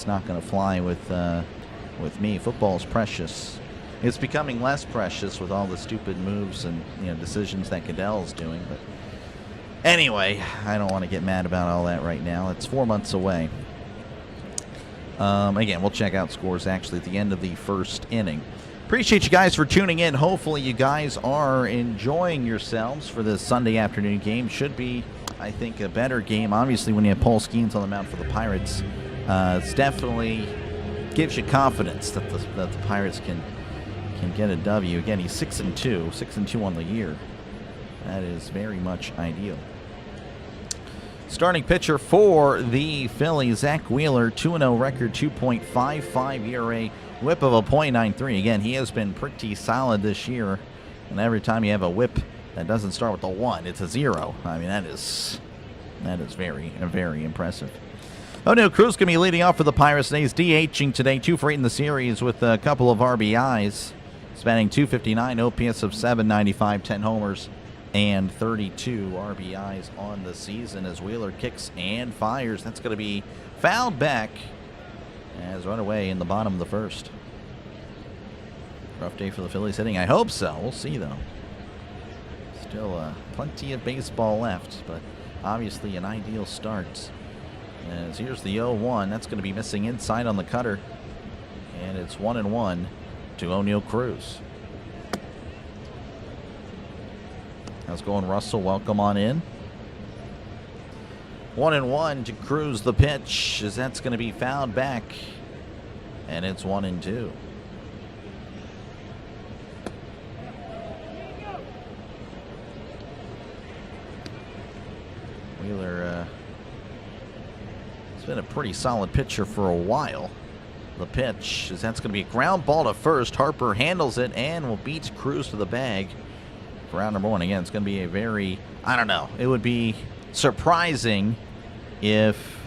not going to fly with me. Football is precious. It's becoming less precious with all the stupid moves and decisions that Goodell's doing. But anyway, I don't want to get mad about all that right now. It's 4 months away. Again, we'll check out scores actually at the end of the first inning. Appreciate you guys for tuning in. Hopefully you guys are enjoying yourselves for this Sunday afternoon game. Should be, I think, a better game. Obviously, when you have Paul Skenes on the mound for the Pirates, it's definitely gives you confidence that the Pirates can get a W. Again, he's 6-2, 6-2 on the year. That is very much ideal. Starting pitcher for the Phillies, Zach Wheeler, 2-0 record, 2.55 ERA, whip of a .93. Again, he has been pretty solid this year, and every time you have a whip that doesn't start with a 1, it's a 0. I mean, that is very, very impressive. O'Neal Cruz going to be leading off for the Pirates today. He's DHing today, 2 for 8 in the series with a couple of RBIs, spanning .259, OPS of .795, 10 homers, and 32 RBIs on the season as Wheeler kicks and fires. That's going to be fouled back as run away in the bottom of the first. Rough day for the Phillies hitting. I hope so. We'll see, though. Still plenty of baseball left, but obviously an ideal start. As here's the 0-1. That's going to be missing inside on the cutter. And it's 1-1 to O'Neal Cruz. How's it going, Russell? Welcome on in. 1-1 to Cruz, the pitch, as that's going to be fouled back. And it's 1-2. Wheeler has been a pretty solid pitcher for a while. The pitch, as that's going to be a ground ball to first. Harper handles it and will beat Cruz to the bag for round number 1. Again, it's going to be a very, I don't know, it would be surprising if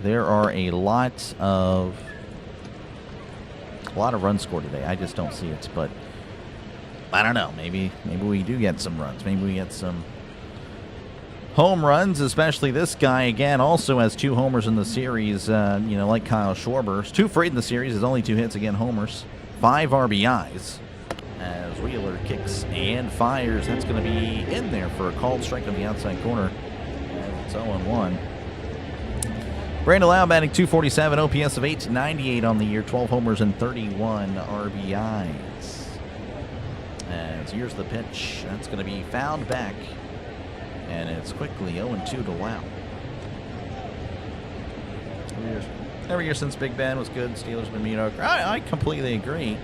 there are a lot of runs scored today. I just don't see it, but I don't know. Maybe we do get some runs. Maybe we get some home runs, especially this guy. Again, also has 2 homers in the series, like Kyle Schwarber. 2 for 8 in the series, his only 2 hits, again, homers. 5 RBIs. As Wheeler kicks and fires. That's going to be in there for a called strike on the outside corner. And it's 0-1. Brandon Lau batting .247, OPS of .898 on the year, 12 homers and 31 RBIs. As here's the pitch. That's going to be fouled back. And it's quickly 0-2 to Lau. Every year since Big Ben was good, Steelers have been mediocre. I completely agree.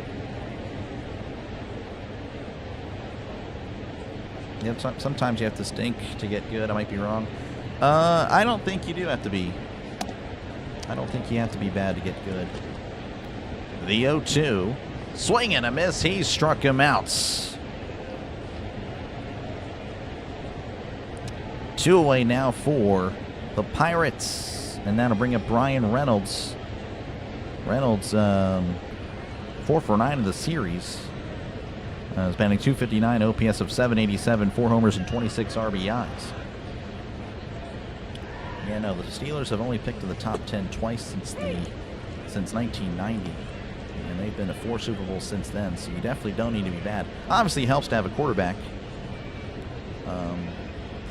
Yep, sometimes you have to stink to get good. I might be wrong. I don't think you do have to be. I don't think you have to be bad to get good. The 0-2. Swing and a miss. He struck him out. 2 away now for the Pirates. And that'll bring up Brian Reynolds. Reynolds, 4 for 9 in the series. He's batting .259, OPS of .787, 4 homers and 26 RBIs. Yeah, no, the Steelers have only picked to the top 10 twice since 1990, and they've been to 4 Super Bowls since then. So you definitely don't need to be bad. Obviously, it helps to have a quarterback,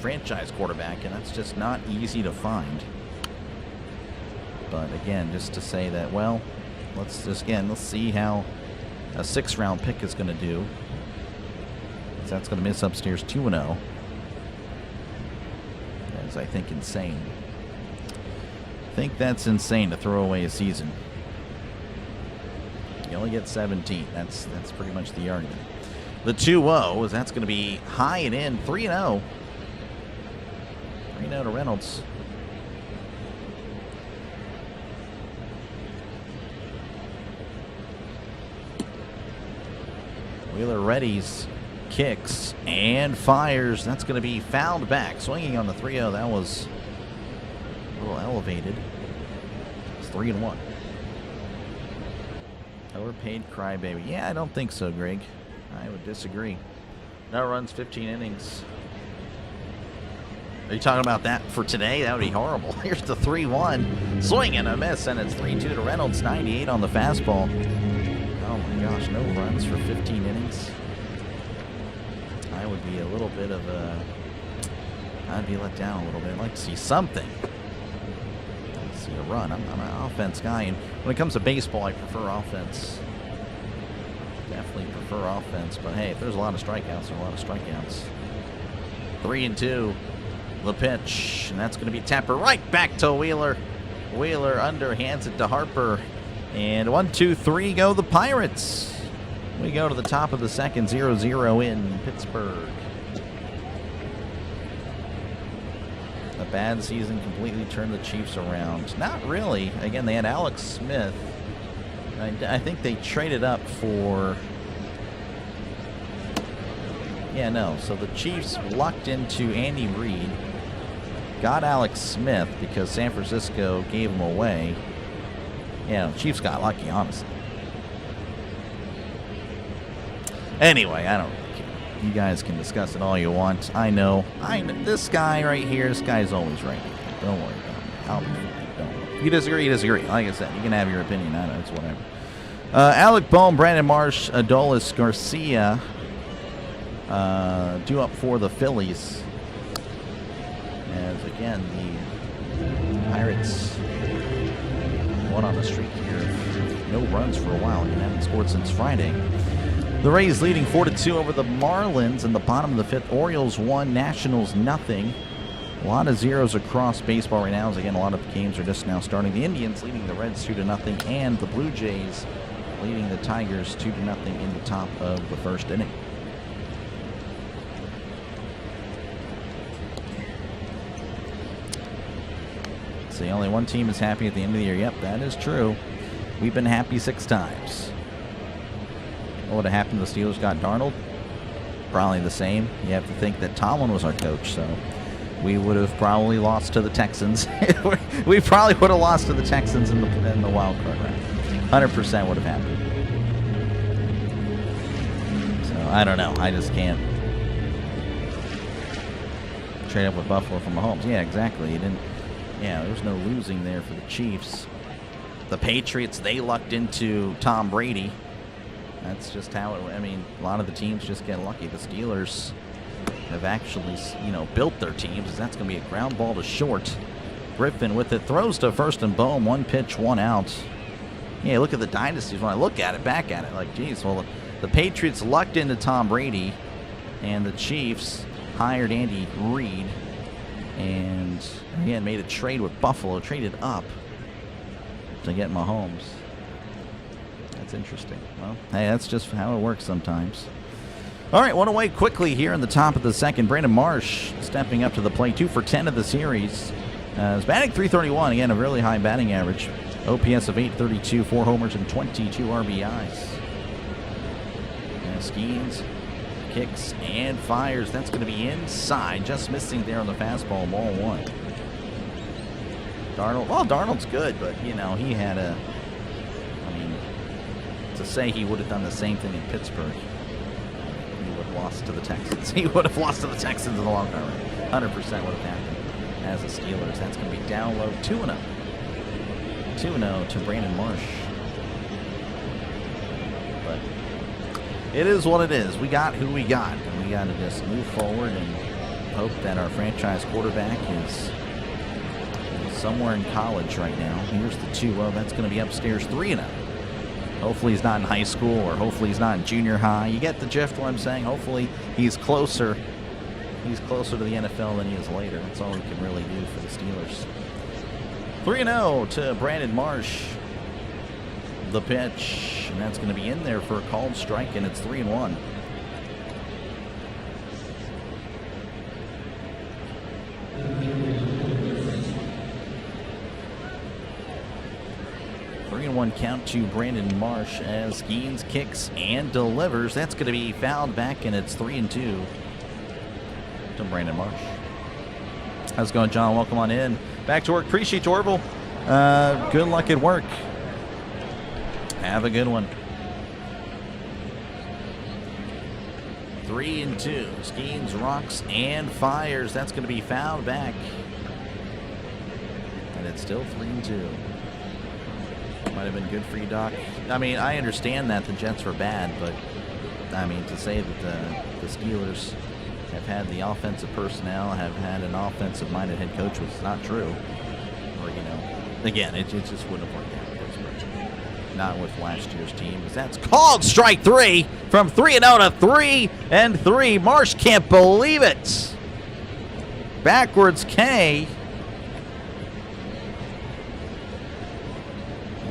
franchise quarterback, and that's just not easy to find. But again, just to say that, well, let's see how a 6th-round pick is going to do. That's going to miss upstairs 2-0. That's, I think, insane. I think that's insane to throw away a season. You only get 17. That's pretty much the argument. The 2-0 is that's going to be high and in. 3-0. 3-0 to Reynolds. Wheeler readies, kicks, and fires. That's going to be fouled back. Swinging on the 3-0. That was a little elevated. It's 3-1. Overpaid crybaby. Yeah, I don't think so, Greg. I would disagree. No runs, 15 innings. Are you talking about that for today? That would be horrible. Here's the 3-1. Swing and a miss, and it's 3-2 to Reynolds. 98 on the fastball. Oh my gosh, no runs for 15 innings. I would be a little bit of a... I'd be let down a little bit. I'd like to see something. I'd like to see a run. I'm an offense guy, and when it comes to baseball, I prefer offense. Definitely prefer offense, but hey, if there's a lot of strikeouts, there are a lot of strikeouts. 3-2. The pitch, and that's going to be tapped right back to Wheeler. Wheeler underhands it to Harper, And 1, 2, 3 go the Pirates. We go to the top of the second, 0-0 in Pittsburgh. A bad season completely turned the Chiefs around. Not really. Again, they had Alex Smith. I think they traded up for... Yeah, no. So the Chiefs lucked into Andy Reid. Got Alex Smith because San Francisco gave him away. Yeah, Chiefs got lucky, honestly. Anyway, I don't really care. You guys can discuss it all you want. I know. This guy right here, this guy's always right. Don't worry about me. I'll be fine. Don't worry. If you disagree, you disagree. Like I said, you can have your opinion. I know, it's whatever. Alec Bohm, Brandon Marsh, Adolis Garcia due up for the Phillies. As, again, the Pirates won on the streak here. No runs for a while. You haven't scored since Friday. The Rays leading 4-2 over the Marlins in the bottom of the fifth. Orioles 1, Nationals nothing. A lot of zeros across baseball right now. As again, a lot of games are just now starting. The Indians leading the Reds 2-0, and the Blue Jays leading the Tigers 2-0 in the top of the first inning. See, only one team is happy at the end of the year. Yep, that is true. We've been happy 6 times. What would have happened if the Steelers got Darnold? Probably the same. You have to think that Tomlin was our coach, so we would have probably lost to the Texans. We probably would have lost to the Texans in the wild card round. 100% would have happened. So I don't know. I just can't trade up with Buffalo for Mahomes. Yeah, exactly. He didn't. Yeah, there was no losing there for the Chiefs. The Patriots, they lucked into Tom Brady. That's just how it, I mean, a lot of the teams just get lucky. The Steelers have actually, built their teams. That's going to be a ground ball to short. Griffin with it, throws to first and Bohm. 1 pitch, 1 out. Yeah, look at the dynasties. When I look at it, back at it, like, geez, well, the Patriots lucked into Tom Brady, and the Chiefs hired Andy Reid. And, again, made a trade with Buffalo, traded up to get Mahomes. That's interesting. Well, hey, that's just how it works sometimes. All right, one away quickly here in the top of the second. Brandon Marsh stepping up to the plate, 2 for 10 of the series. He's batting .331, again, a really high batting average. OPS of .832, 4 homers and 22 RBIs. And Skenes kicks and fires. That's going to be inside. Just missing there on the fastball. Ball 1. Darnold. Well, Darnold's good, but, he had a... I mean, to say he would have done the same thing in Pittsburgh, he would have lost to the Texans. He would have lost to the Texans in the long run. 100% would have happened as the Steelers. That's going to be down low. 2-0. 2-0 to Brandon Marsh. But it is what it is. We got who we got. And we got to just move forward and hope that our franchise quarterback is somewhere in college right now. Here's the 2-0. That's going to be upstairs 3-0. Hopefully he's not in high school, or hopefully he's not in junior high. You get the gist what I'm saying. Hopefully he's closer. He's closer to the NFL than he is later. That's all we can really do for the Steelers. 3-0 to Brandon Marsh. The pitch, and that's going to be in there for a called strike, and it's 3-1. One count to Brandon Marsh as Skenes kicks and delivers. That's going to be fouled back, and it's 3-2 to Brandon Marsh. How's it going, John? Welcome on in. Back to work. Appreciate you, Orville. Good luck at work. Have a good one. 3-2. Skenes rocks and fires. That's going to be fouled back, and it's still 3-2. Might have been good for you, Doc. I mean, I understand that the Jets were bad, but I mean, to say that the Steelers have had the offensive personnel, have had an offensive-minded head coach was not true. Or, again, it just wouldn't have worked out with Pittsburgh. Not with last year's team. That's called strike 3 from 3-0 to 3-3. Marsh can't believe it. Backwards K.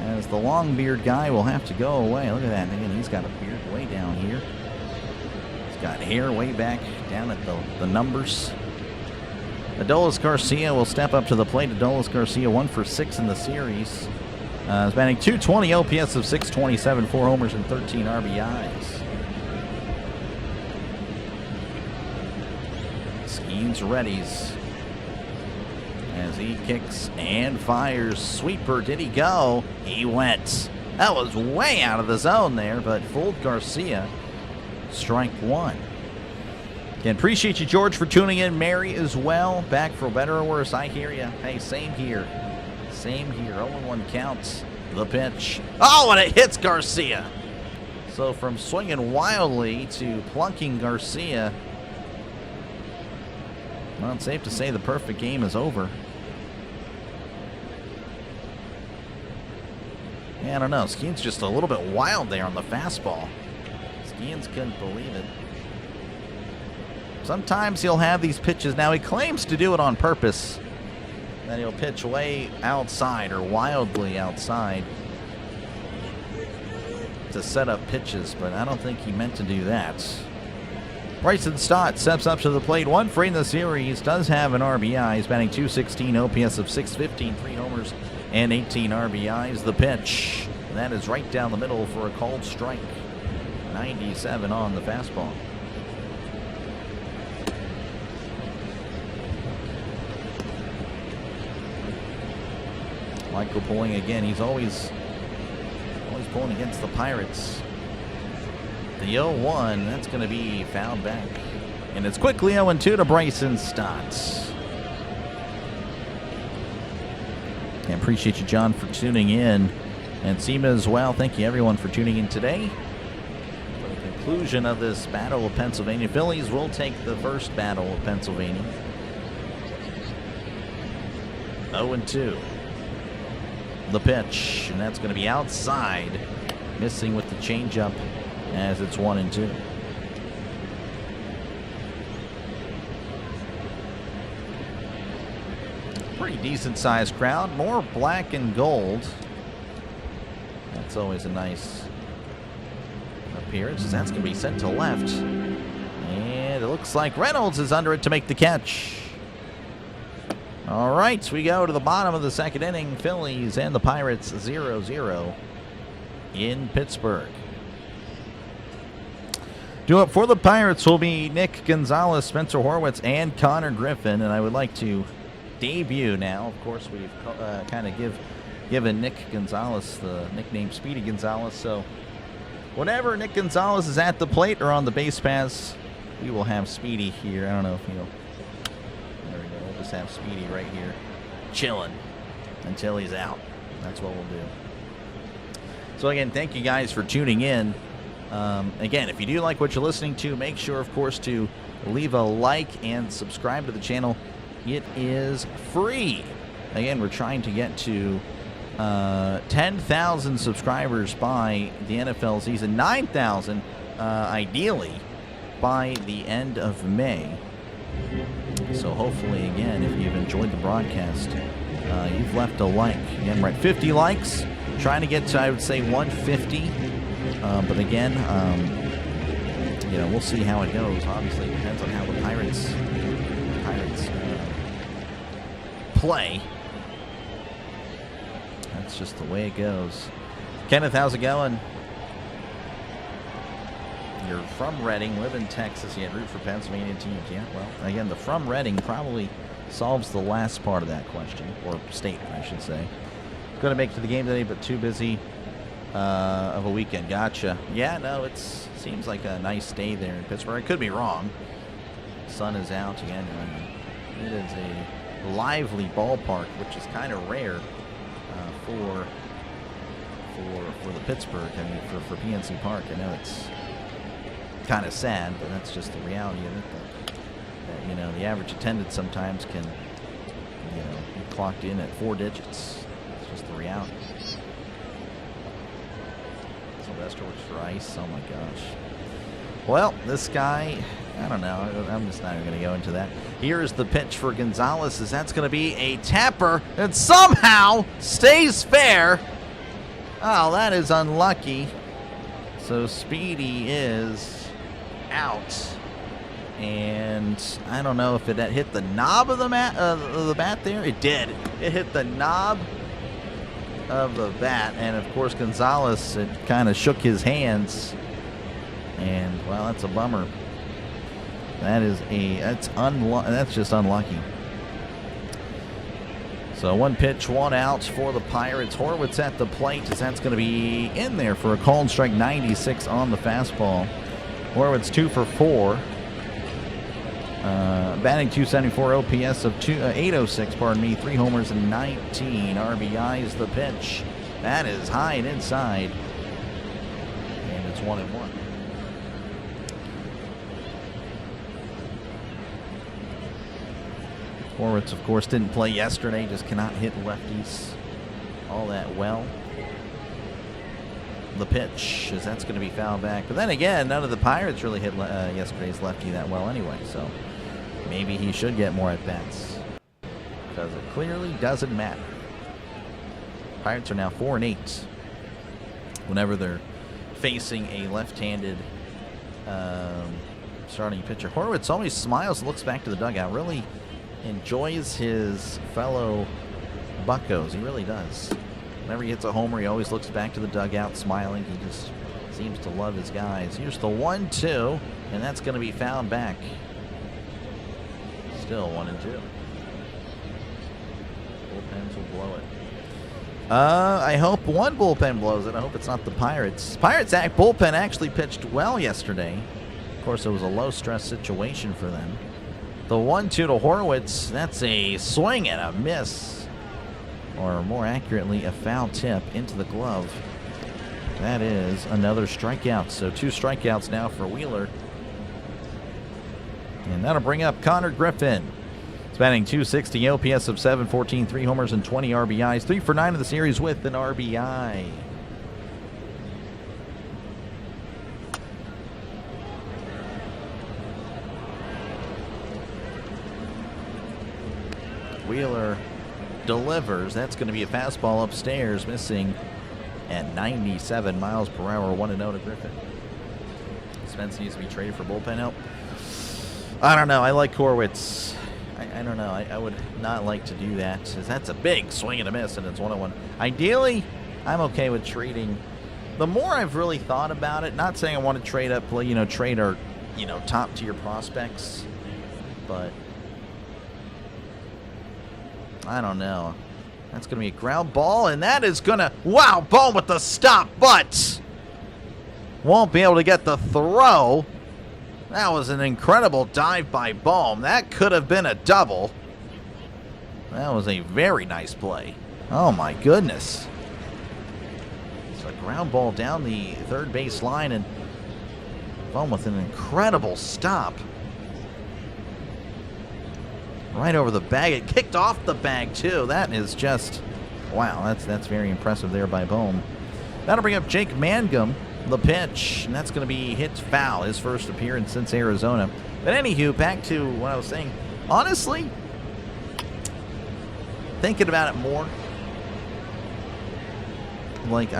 As the long beard guy will have to go away. Look at that. Again, he's got a beard way down here. He's got hair way back down at the numbers. Adolis Garcia will step up to the plate. Adolis Garcia 1 for 6 in the series. He's batting .220, OPS of 627, 4 homers and 13 RBIs. Skenes readies as he kicks and fires. Sweeper, did he go? He went. That was way out of the zone there, but fooled Garcia. Strike 1. Again, appreciate you, George, for tuning in. Mary as well. Back for better or worse. I hear you. Hey, same here. Same here. 0-1 counts. The pitch. Oh, and it hits Garcia. So from swinging wildly to plunking Garcia, well, it's safe to say the perfect game is over. Yeah, I don't know. Skenes just a little bit wild there on the fastball. Skenes couldn't believe it. Sometimes he'll have these pitches. Now, he claims to do it on purpose. That he'll pitch way outside or wildly outside to set up pitches, but I don't think he meant to do that. Bryson Stott steps up to the plate. 1 for 8 in the series. Does have an RBI. He's batting .216, OPS of 615, 3 homers and 18 RBIs. The pitch. And that is right down the middle for a called strike. 97 on the fastball. Michael pulling again. He's always pulling against the Pirates. The 0-1, that's going to be fouled back. And it's quickly 0-2 to Bryson Stott. And appreciate you, John, for tuning in. And Seema as well. Thank you, everyone, for tuning in today. For the conclusion of this Battle of Pennsylvania, Phillies will take the first Battle of Pennsylvania. 0-2. The pitch, and that's going to be outside, missing with the changeup as it's 1-2. Pretty decent sized crowd, more black and gold. That's always a nice appearance. That's going to be sent to left, and it looks like Reynolds is under it to make the catch. All right, we go to the bottom of the second inning. Phillies and the Pirates 0-0 in Pittsburgh. Due up for the Pirates will be Nick Gonzalez, Spencer Horwitz, and Connor Griffin. And I would like to debut now. Of course, we've kind of given Nick Gonzalez the nickname Speedy Gonzalez. So whenever Nick Gonzalez is at the plate or on the base paths, we will have Speedy here. I don't know if he'll... have Speedy right here chilling until he's out. That's what we'll do. So again, thank you guys for tuning in. Again, if you do like what you're listening to, make sure, of course, to leave a like and subscribe to the channel. It is free. Again, we're trying to get to 10,000 subscribers by the NFL season, 9,000 ideally by the end of May. So hopefully, again, if you've enjoyed the broadcast, you've left a like. Again, we're at 50 likes. Trying to get to, I would say, 150. But again, you know, we'll see how it goes. Obviously, it depends on how the Pirates play. That's just the way it goes. Kenneth, how's it going? You're from Reading, live in Texas, yet root for Pennsylvania teams. Yeah, well, again, the from Reading probably solves the last part of that question, or statement, I should say. Going to make it to the game today, but too busy of a weekend. Gotcha. Yeah, no, it seems like a nice day there in Pittsburgh. I could be wrong. Sun is out again. It is a lively ballpark, which is kind of rare for the Pittsburgh. I mean, for PNC Park. I know it's kind of sad, but that's just the reality of it. That, you know, the average attendance sometimes can, you know, be clocked in at 4 digits. It's just the reality. Sylvester works for Ice. Oh my gosh. Well, this guy, I don't know. I'm just not even going to go into that. Here is the pitch for Gonzalez, as that's going to be a tapper and somehow stays fair. Oh, that is unlucky. So Speedy is out. And I don't know if it hit the knob of the bat there. It did. It hit the knob of the bat, and of course Gonzalez, it kind of shook his hands, and well, that's a bummer. That's just unlucky. So 1 pitch, 1 out for the Pirates. Horwitz at the plate, as that's going to be in there for a called strike. 96 on the fastball. Horwitz 2 for 4. Batting .274, OPS of 806, pardon me, 3 homers and 19 RBIs. The pitch, that is high and inside, and it's 1-1. Horwitz, of course, didn't play yesterday, just cannot hit lefties all that well. The pitch, as that's going to be fouled back. But then again, none of the Pirates really hit yesterday's lefty that well anyway, so maybe he should get more at-bats, because it clearly doesn't matter. Pirates are now 4-8 whenever they're facing a left-handed starting pitcher. Horwitz always smiles and looks back to the dugout, really enjoys his fellow buccos. He really does. Whenever he hits a homer, he always looks back to the dugout smiling. He just seems to love his guys. Here's the 1-2, and that's going to be fouled back. Still 1-2. Bullpens will blow it. I hope one bullpen blows it. I hope it's not the Pirates. Bullpen actually pitched well yesterday. Of course, it was a low-stress situation for them. The 1-2 to Horwitz, that's a swing and a miss. Or more accurately, a foul tip into the glove. That is another strikeout. So 2 strikeouts now for Wheeler. And that'll bring up Connor Griffin. He's batting .260, OPS of 714, 3 homers and 20 RBIs. 3 for 9 of the series with an RBI. Wheeler delivers. That's going to be a fastball upstairs, missing at 97 miles per hour. 1-0 to Griffin. Spence needs to be traded for bullpen help. I don't know. I like Horwitz. I don't know. I would not like to do that, because that's a big swing and a miss, and it's 1-1. Ideally, I'm okay with trading. The more I've really thought about it, not saying I want to trade up, trade our, top tier prospects, but I don't know. That's going to be a ground ball, and that is going to, wow, Bohm with the stop, but won't be able to get the throw. That was an incredible dive by Bohm. That could have been a double. That was a very nice play. Oh my goodness. It's a ground ball down the third base line, and Bohm with an incredible stop. Right over the bag. It kicked off the bag too. That is just, wow, that's very impressive there by Bohm. That'll bring up Jake Mangum. The pitch, and that's going to be hit foul, his first appearance since Arizona. But anywho, back to what I was saying. Honestly, thinking about it more, like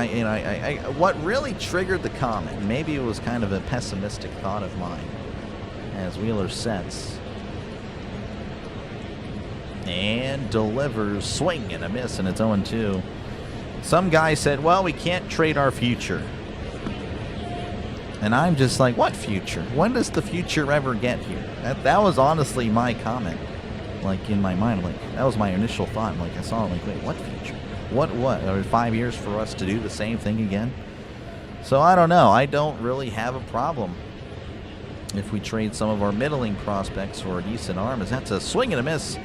what really triggered the comment, maybe it was kind of a pessimistic thought of mine, as Wheeler sets and delivers, swing and a miss, and it's 0-2. Some guy said, well, we can't trade our future. And I'm just like, what future? When does the future ever get here? That was honestly my comment. Like, in my mind, like, that was my initial thought. Like, I saw it, like, wait, what future? What? Are 5 years for us to do the same thing again? So, I don't know. I don't really have a problem if we trade some of our middling prospects for a decent arm, as that's a swing and a miss.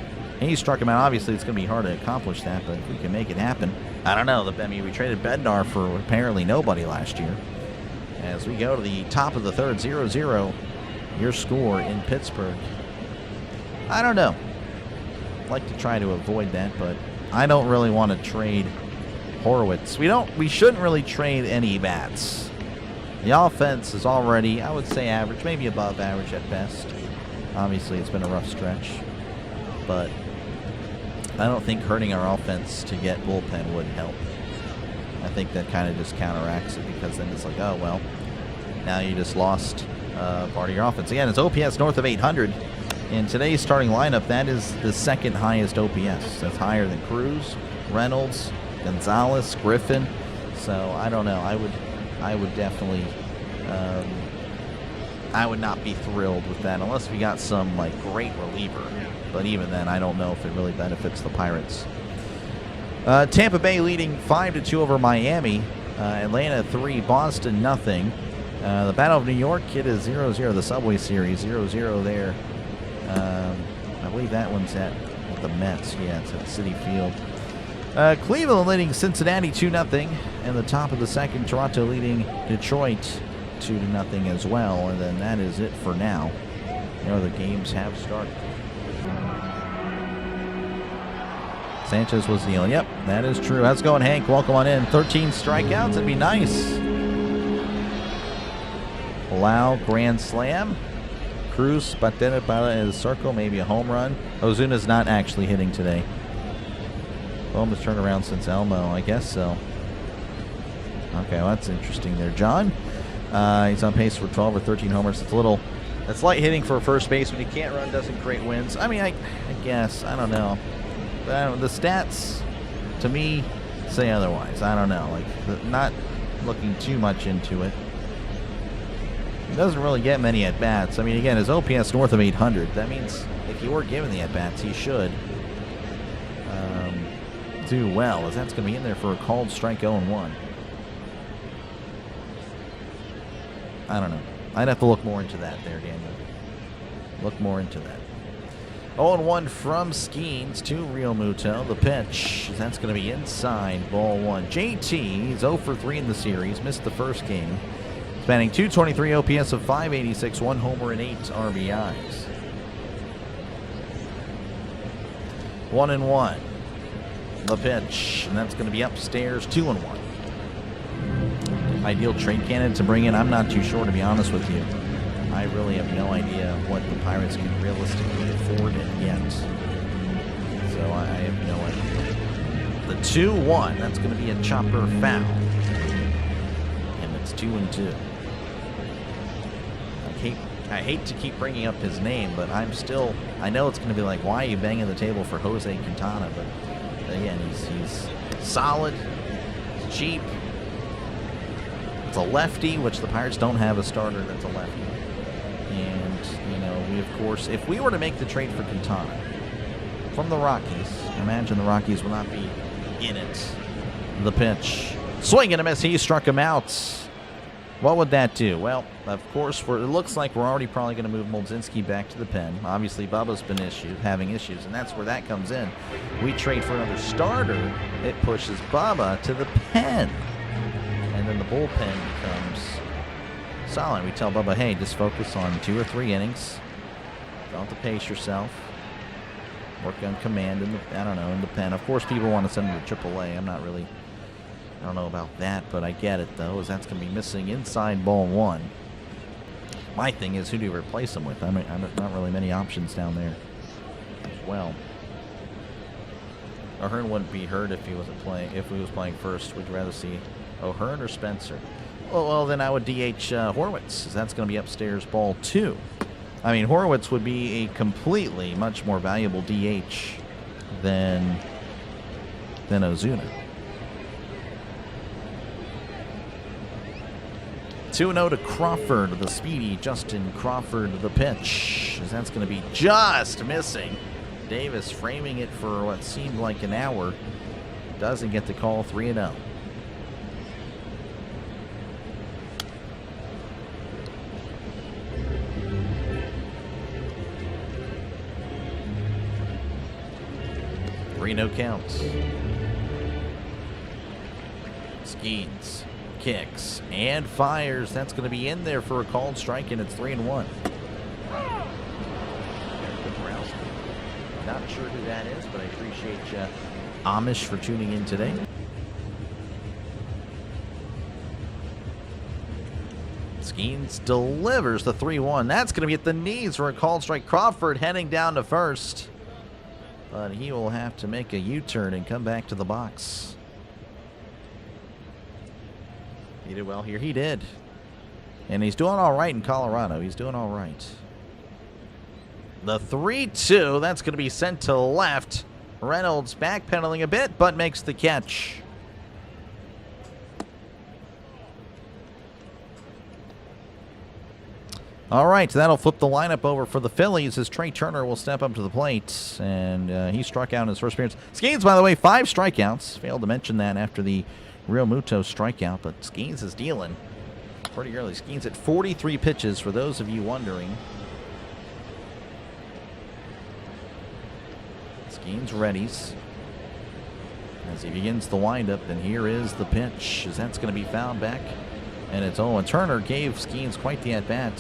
And he struck him out. Obviously, it's going to be hard to accomplish that, but if we can make it happen. I don't know. We traded Bednar for apparently nobody last year. As we go to the top of the third, 0-0, your score in Pittsburgh. I don't know. I'd like to try to avoid that, but I don't really want to trade Horwitz. We shouldn't really trade any bats. The offense is already, I would say, average, maybe above average at best. Obviously, it's been a rough stretch, but I don't think hurting our offense to get bullpen would help. I think that kind of just counteracts it, because then it's like, oh, well, now you just lost part of your offense. Again, it's OPS north of 800. In today's starting lineup, that is the second highest OPS. That's higher than Cruz, Reynolds, Gonzalez, Griffin. So I don't know. I would definitely, I would not be thrilled with that unless we got some like great reliever. But even then, I don't know if it really benefits the Pirates. Tampa Bay leading 5-2 over Miami. Atlanta 3, Boston nothing. The Battle of New York, it is 0-0. The Subway Series 0-0 there. I believe that one's at the Mets. Yeah, it's at Citi Field. Cleveland leading Cincinnati 2-0. And the top of the second, Toronto leading Detroit 2-0 as well. And then that is it for now. You know, the games have started. Sanchez was dealing. Yep, that is true. How's it going, Hank? Welcome on in. 13 strikeouts. It'd be nice. Allow grand slam. Cruz, batted by in the circle, maybe a home run. Ozuna's not actually hitting today. Bohm has turned around since Elmo, I guess so. Okay, well, that's interesting there. John, he's on pace for 12 or 13 homers. It's light hitting for a first baseman. He can't run, doesn't create wins. I mean, I guess, I don't know. But the stats, to me, say otherwise. I don't know. Like, not looking too much into it. He doesn't really get many at-bats. I mean, again, his OPS north of 800. That means if you were given the at-bats, he should do well, as that's going to be in there for a called strike 0-1. I don't know. I'd have to look more into that there, Daniel. Look more into that. 0-1 from Skenes to Real Muto. The pitch, that's going to be inside, ball one. JT, he's 0 for 3 in the series. Missed the first game. Spanning 223 OPS of 586, 1 homer and 8 RBIs. 1-1. The pitch, and that's going to be upstairs, 2-1. Ideal trade candidate to bring in, I'm not too sure, to be honest with you. I really have no idea what the Pirates can realistically afford and get. So I have no idea. The 2-1, that's going to be a chopper foul. And it's 2-2. I hate to keep bringing up his name, but I know it's going to be like, why are you banging the table for Jose Quintana? But again, he's solid, he's cheap. It's a lefty, which the Pirates don't have a starter that's a lefty. And, you know, we, of course, if we were to make the trade for Quintana from the Rockies, imagine the Rockies will not be in it. The pitch. Swing and a miss. He struck him out. What would that do? Well, of course, it looks like we're already probably going to move Molzinski back to the pen. Obviously, Bubba's been having issues, and that's where that comes in. We trade for another starter. It pushes Bubba to the pen. And then the bullpen becomes solid. We tell Bubba, hey, just focus on 2 or 3 innings. Don't have to pace yourself. Work on command in the pen. Of course, people want to send him to AAA. I don't know about that, but I get it, though, as that's going to be missing inside ball one. My thing is, who do you replace him with? I mean, not really many options down there as well. O'Hearn wouldn't be hurt if he was playing first. Would you rather see O'Hearn or Spencer? Well, then I would DH Horwitz, as that's going to be upstairs ball 2. I mean, Horwitz would be a completely much more valuable DH than Ozuna. 2-0 to Crawford, the speedy Justin Crawford, the pitch. As that's going to be just missing. Davis framing it for what seemed like an hour. Doesn't get the call, 3-0. No counts. Skenes kicks and fires. That's going to be in there for a called strike, and it's 3-1. Not sure who that is, but I appreciate you, Amish, for tuning in today. Skenes delivers the 3-1. That's going to be at the knees for a called strike. Crawford heading down to first. But he will have to make a U-turn and come back to the box. He did well here. He did. And he's doing all right in Colorado. He's doing all right. The 3-2. That's going to be sent to left. Reynolds backpedaling a bit, but makes the catch. All right, that'll flip the lineup over for the Phillies as Trey Turner will step up to the plate. And he struck out in his first appearance. Skenes, by the way, 5 strikeouts. Failed to mention that after the Real Muto strikeout, but Skenes is dealing pretty early. Skenes at 43 pitches, for those of you wondering. Skenes readies as he begins the windup, and here is the pitch, as that's going to be fouled back. And it's and Turner gave Skenes quite the at-bat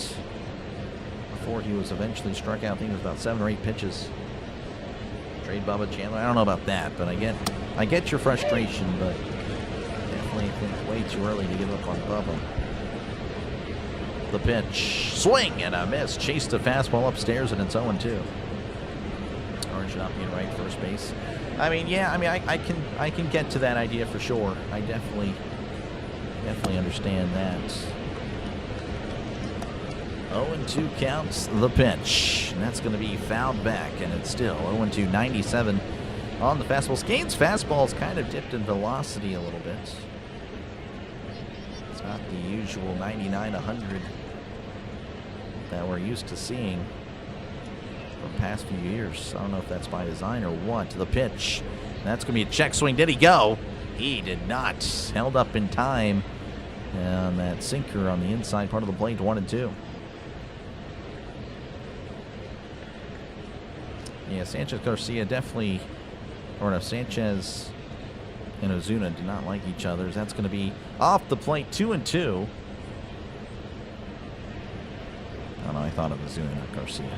before he was eventually struck out. I think it was about 7 or 8 pitches. Trade Bubba Chandler. I don't know about that, but I get your frustration, but definitely think way too early to give up on Bubba. The pitch, swing and a miss. Chased a fastball upstairs, and it's 0-2. Orange not being right first base. I mean, yeah. I mean, I can get to that idea for sure. I definitely understand that. 0-2 counts the pitch, and that's going to be fouled back, and it's still 0-2, 97 on the fastball. Skenes' fastball's kind of dipped in velocity a little bit. It's not the usual 99, 100 that we're used to seeing from past few years. I don't know if that's by design or what. The pitch, that's going to be a check swing. Did he go? He did not. Held up in time. And that sinker on the inside part of the plate, 1-2. Yeah, Sanchez Garcia definitely, or no, Sanchez and Ozuna do not like each other. That's going to be off the plate, 2-2. Oh no, I thought of Ozuna, not Garcia.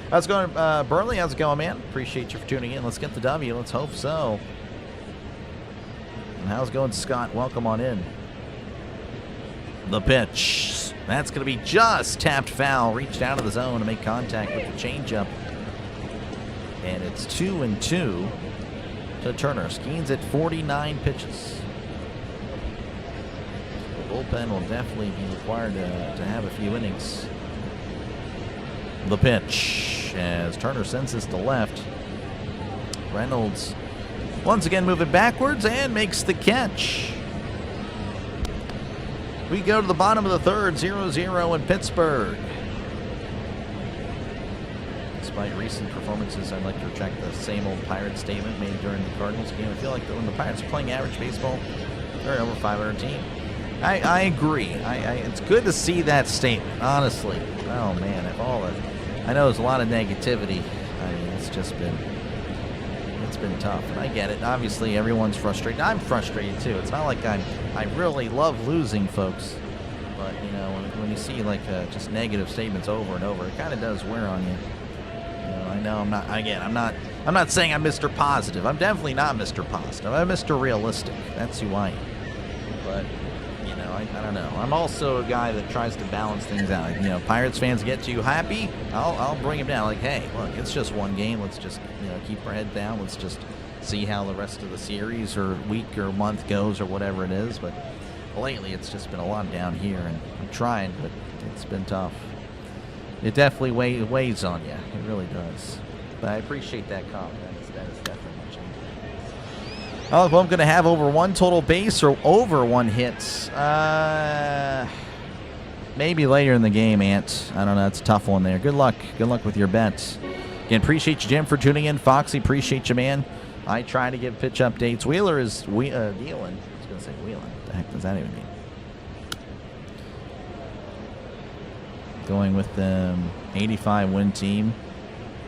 How's it going, Burley? How's it going, man? Appreciate you for tuning in. Let's get the W. Let's hope so. And how's it going, Scott? Welcome on in. The pitch. That's going to be just tapped foul. Reached out of the zone to make contact with the changeup. And it's 2-2 to Turner. Skenes at 49 pitches. The bullpen will definitely be required to have a few innings. The pitch as Turner sends this to left. Reynolds once again moving backwards and makes the catch. We go to the bottom of the third, 0-0 in Pittsburgh. Despite recent performances, I'd like to reject the same old Pirates statement made during the Cardinals game. I feel like when the Pirates are playing average baseball, they're over 500 team. I agree. It's good to see that statement, honestly. Oh man, if all the, I know there's a lot of negativity. I mean, it's been tough, and I get it. Obviously, everyone's frustrated. I'm frustrated too. It's not like I really love losing, folks, but you know, when you see like just negative statements over and over, it kind of does wear on you. I know I'm not. Again, I'm not saying I'm Mr. Positive. I'm definitely not Mr. Positive. I'm Mr. Realistic. That's who I am. But you know, I don't know. I'm also a guy that tries to balance things out. You know, Pirates fans get too happy, I'll bring them down. Like, hey, look, it's just one game. Let's just keep our head down. Let's just see how the rest of the series or week or month goes or whatever it is. But lately, it's just been a lot down here, and I'm trying, but it's been tough. It definitely weighs on you. It really does. But I appreciate that comment. That is definitely much needed. Oh, well, I'm going to have over one total base or over one hits. Maybe later in the game, Ant. I don't know. It's a tough one there. Good luck. Good luck with your bets. Again, appreciate you, Jim, for tuning in. Foxy, appreciate you, man. I try to give pitch updates. Wheeler is dealing. I was going to say wheeling. What the heck does that even mean? Going with them, 85 win team.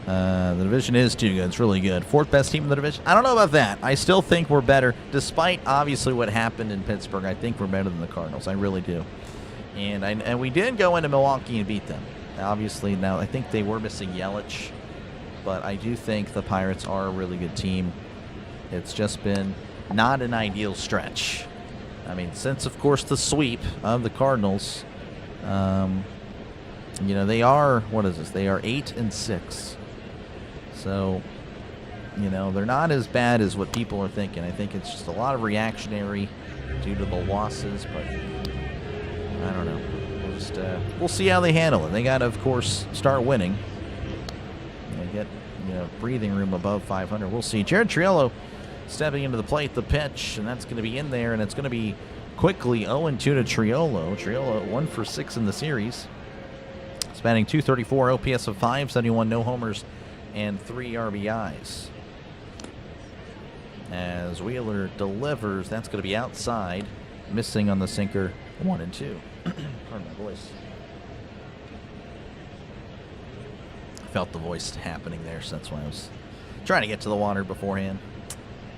The division is too good. It's really good. 4th best team in the division. I don't know about that. I still think we're better, despite obviously what happened in Pittsburgh. I think we're better than the Cardinals. I really do. And we did go into Milwaukee and beat them. Obviously, now I think they were missing Yelich, but I do think the Pirates are a really good team. It's just been not an ideal stretch. I mean, since of course the sweep of the Cardinals. They are, what is this? They are 8-6. So, they're not as bad as what people are thinking. I think it's just a lot of reactionary due to the losses, but I don't know. We'll see how they handle it. They got to, of course, start winning. They get breathing room above 500. We'll see. Jared Triolo stepping into the plate, the pitch, and that's going to be in there, and it's going to be quickly 0-2 to Triolo. Triolo 1 for 6 in the series. He's batting .234, OPS of 571, no homers, and 3 RBIs. As Wheeler delivers, that's going to be outside, missing on the sinker, 1-2. Pardon my voice. Felt the voice happening there, so that's why I was trying to get to the water beforehand.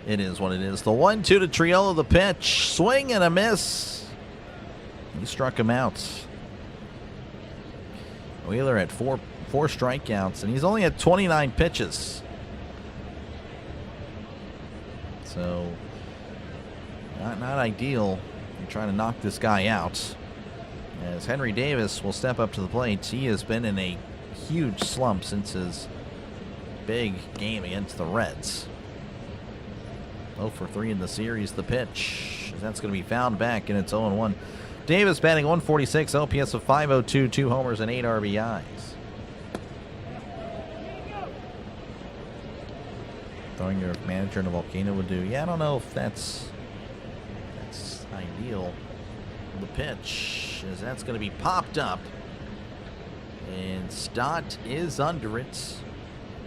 It is what it is. The 1-2 to Triolo, the pitch. Swing and a miss. He struck him out. Wheeler at four strikeouts, and he's only at 29 pitches. So, not ideal. You're trying to knock this guy out. As Henry Davis will step up to the plate. He has been in a huge slump since his big game against the Reds. 0 for 3 in the series. The pitch. That's going to be fouled back, and it's 0-1. Davis batting .146, OPS of 502, 2 homers, and 8 RBIs. Throwing your manager in a volcano would do. Yeah, I don't know if that's ideal. The pitch, as that's going to be popped up. And Stott is under it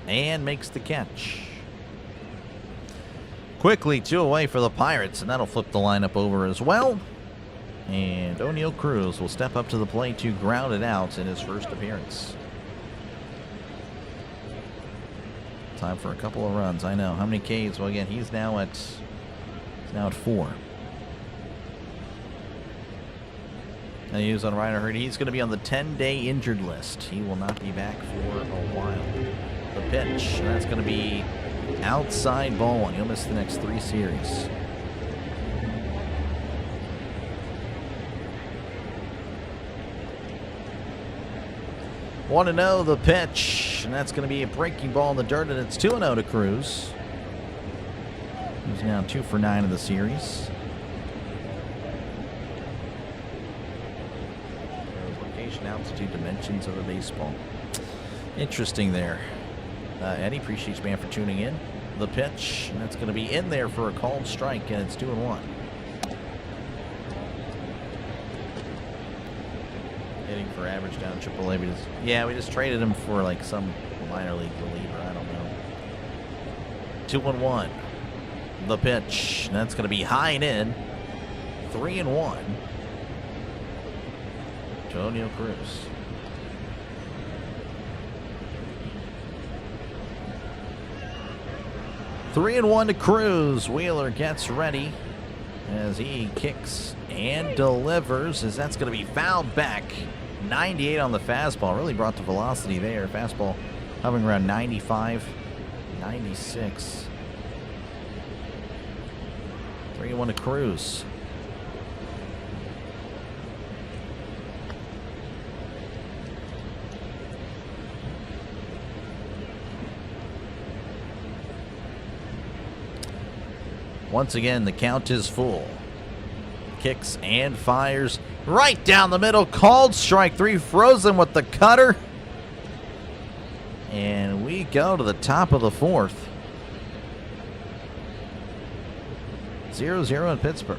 and makes the catch. Quickly 2 away for the Pirates, and that'll flip the lineup over as well. And O'Neal Cruz will step up to the plate to ground it out in his first appearance. Time for a couple of runs. I know. How many Ks? Well, again, he's now at 4. And he was on Ryder Hurd. He's going to be on the 10-day injured list. He will not be back for a while. The pitch, and that's going to be outside ball 1. He'll miss the next 3 series. Want to know the pitch, and that's going to be a breaking ball in the dirt, and it's 2-0 to Cruz. He's now 2 for 9 in the series. Location, altitude, dimensions of the baseball. Interesting there. Eddie, appreciate you, man, for tuning in. The pitch, and that's going to be in there for a called strike, and it's 2-1. Hitting for average down AAA. We just traded him for like some minor league reliever. I don't know. 2-1. The pitch, and that's going to be high and in. 3-1. To O'Neal Cruz. Three and 1 to Cruz. Wheeler gets ready as he kicks and delivers, as that's going to be fouled back. 98 on the fastball. Really brought the velocity there. Fastball hovering around 95, 96. 3-1 to Cruz. Once again, the count is full. Kicks and fires right down the middle. Called strike 3. Frozen with the cutter. And we go to the top of the 4th. 0-0 in Pittsburgh.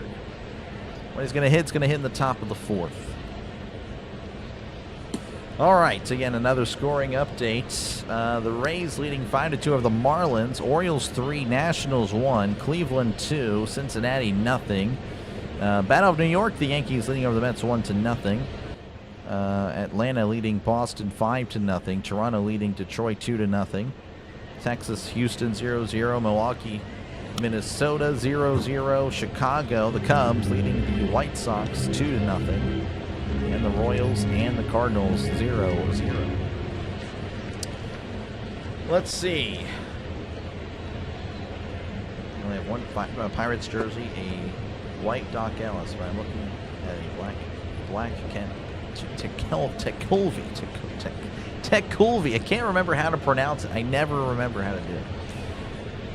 What he's going to hit is going to hit in the top of the 4th. All right, again, another scoring update. The Rays leading 5-2 over the Marlins. Orioles 3, Nationals 1, Cleveland 2, Cincinnati nothing. Battle of New York, the Yankees leading over the Mets 1-0. Atlanta leading Boston 5-0. Toronto leading Detroit 2-0. Texas, Houston 0-0. Milwaukee, Minnesota 0-0. Chicago, the Cubs leading the White Sox 2-0. And the Royals and the Cardinals 0-0. Let's see. We only have one Pirates jersey, a white Doc Ellis, but I'm looking at a black Tekulve. I can't remember how to pronounce it. I never remember how to do it.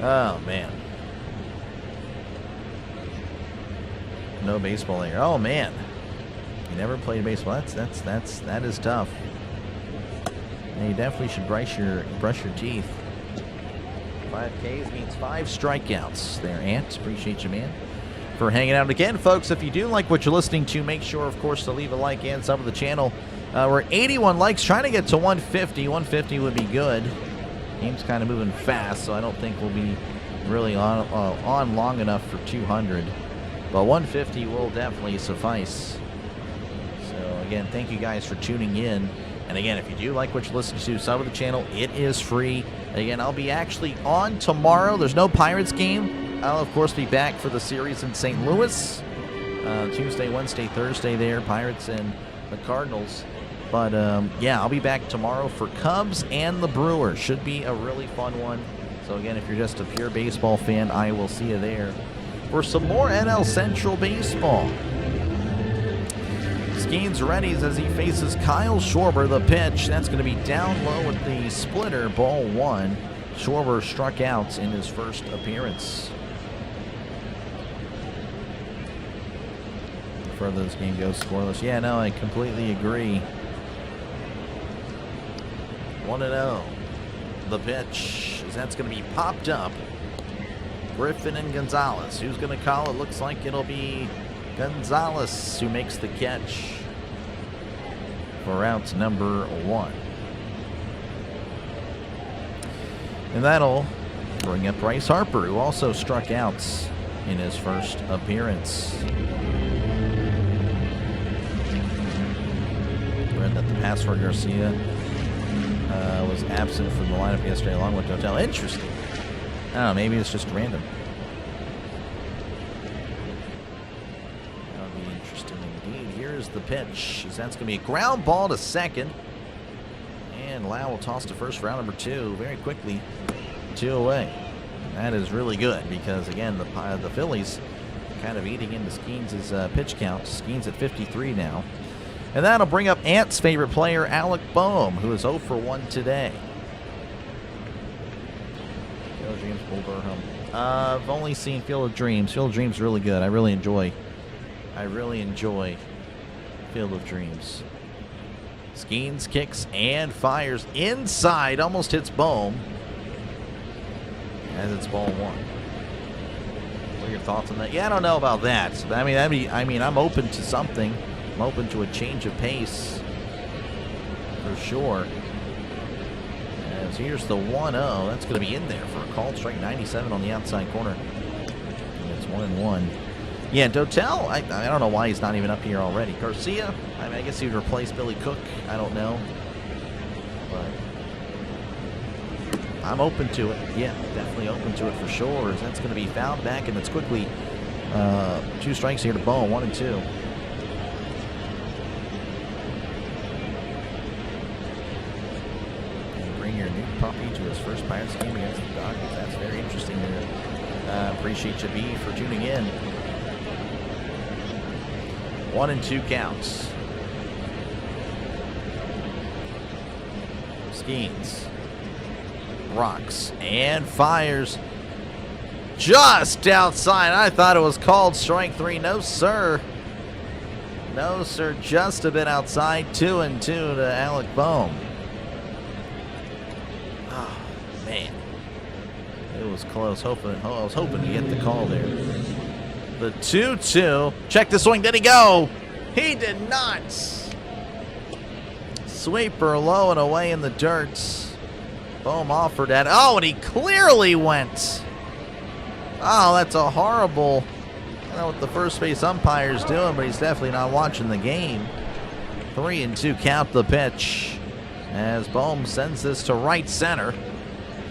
Oh, man. No baseball there. Oh, man. You never played baseball. That is tough. And you definitely should brush your teeth. 5 Ks means 5 strikeouts there, Ant. Appreciate you, man, for hanging out. Again, folks, if you do like what you're listening to, make sure, of course, to leave a like and sub to the channel. We're at 81 likes, trying to get to 150. 150 would be good. Game's kind of moving fast, so I don't think we'll be really on long enough for 200. But 150 will definitely suffice. So, again, thank you guys for tuning in. And, again, if you do like what you're listening to, sub to the channel. It is free. Again, I'll be actually on tomorrow. There's no Pirates game. I'll, of course, be back for the series in St. Louis. Tuesday, Wednesday, Thursday there. Pirates and the Cardinals. But, yeah, I'll be back tomorrow for Cubs and the Brewers. Should be a really fun one. So, again, if you're just a pure baseball fan, I will see you there for some more NL Central baseball. Skenes readies as he faces Kyle Schwarber. The pitch, that's going to be down low with the splitter, ball 1. Schwarber struck out in his first appearance. The further this game goes, scoreless. Yeah, no, I completely agree. 1-0. The pitch, that's going to be popped up. Griffin and Gonzalez. Who's going to call it? Looks like it'll be Gonzalez who makes the catch for out number 1. And that'll bring up Bryce Harper, who also struck out in his first appearance. Read that the password Garcia was absent from the lineup yesterday along with Dotel. Interesting. I don't know, maybe it's just random. That'll be interesting indeed. Here's the pitch. That's going to be a ground ball to second. And Lau will toss to first for round number 2 very quickly. 2 away. That is really good because, again, the Phillies kind of eating into Skenes' pitch count. Skenes at 53 now. And that'll bring up Ant's favorite player, Alec Boehm, who is 0 for 1 today. Field of Dreams, Bull Durham. I've only seen Field of Dreams. Field of Dreams is really good. I really enjoy Field of Dreams. Skenes kicks and fires inside. Almost hits Boehm. As it's ball 1. What are your thoughts on that? Yeah, I don't know about that. I mean, I'm open to something. I'm open to a change of pace for sure. As here's the 1-0. That's going to be in there for a called strike. 97 on the outside corner. And it's 1-1. Yeah, Dotel, I don't know why he's not even up here already. Garcia, I guess he would replace Billy Cook. I don't know. But I'm open to it. Yeah, definitely open to it for sure. As that's going to be fouled back, and it's quickly 2 strikes here to Boehm. 1-2. Puppy to his first Pirates game against the Dodgers. That's very interesting there. Appreciate you, B, for tuning in. 1-2 counts. Skenes rocks and fires just outside. I thought it was called strike 3. No, sir. No, sir. Just a bit outside. 2-2 to Alec Boehm. Man, it was close. I was hoping to get the call there. The 2-2. Check the swing. Did he go? He did not. Sweeper low and away in the dirt. Boehm offered that. Oh, and he clearly went. Oh, that's a horrible. I don't know what the first base umpire's doing, but he's definitely not watching the game. 3-2 count the pitch as Boehm sends this to right center.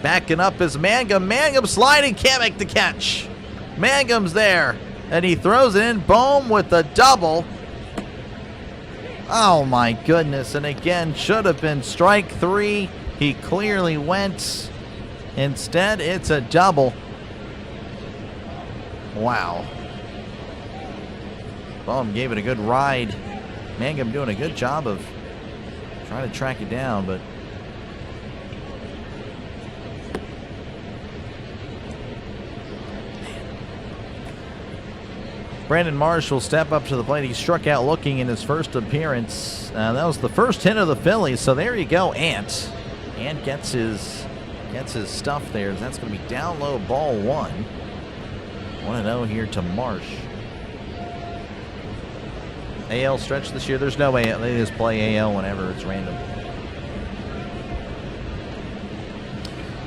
Backing up is Mangum. Mangum sliding, can't make the catch. Mangum's there, and he throws it in. Boehm with the double. Oh, my goodness. And again, should have been strike 3. He clearly went. Instead, it's a double. Wow. Boehm gave it a good ride. Mangum doing a good job of trying to track it down, but Brandon Marsh will step up to the plate. He struck out looking in his first appearance. That was the first hit of the Phillies, so there you go, Ant. Ant gets his stuff there. That's going to be down low, ball 1. 1-0 here to Marsh. AL stretch this year. There's no way they just play AL whenever it's random.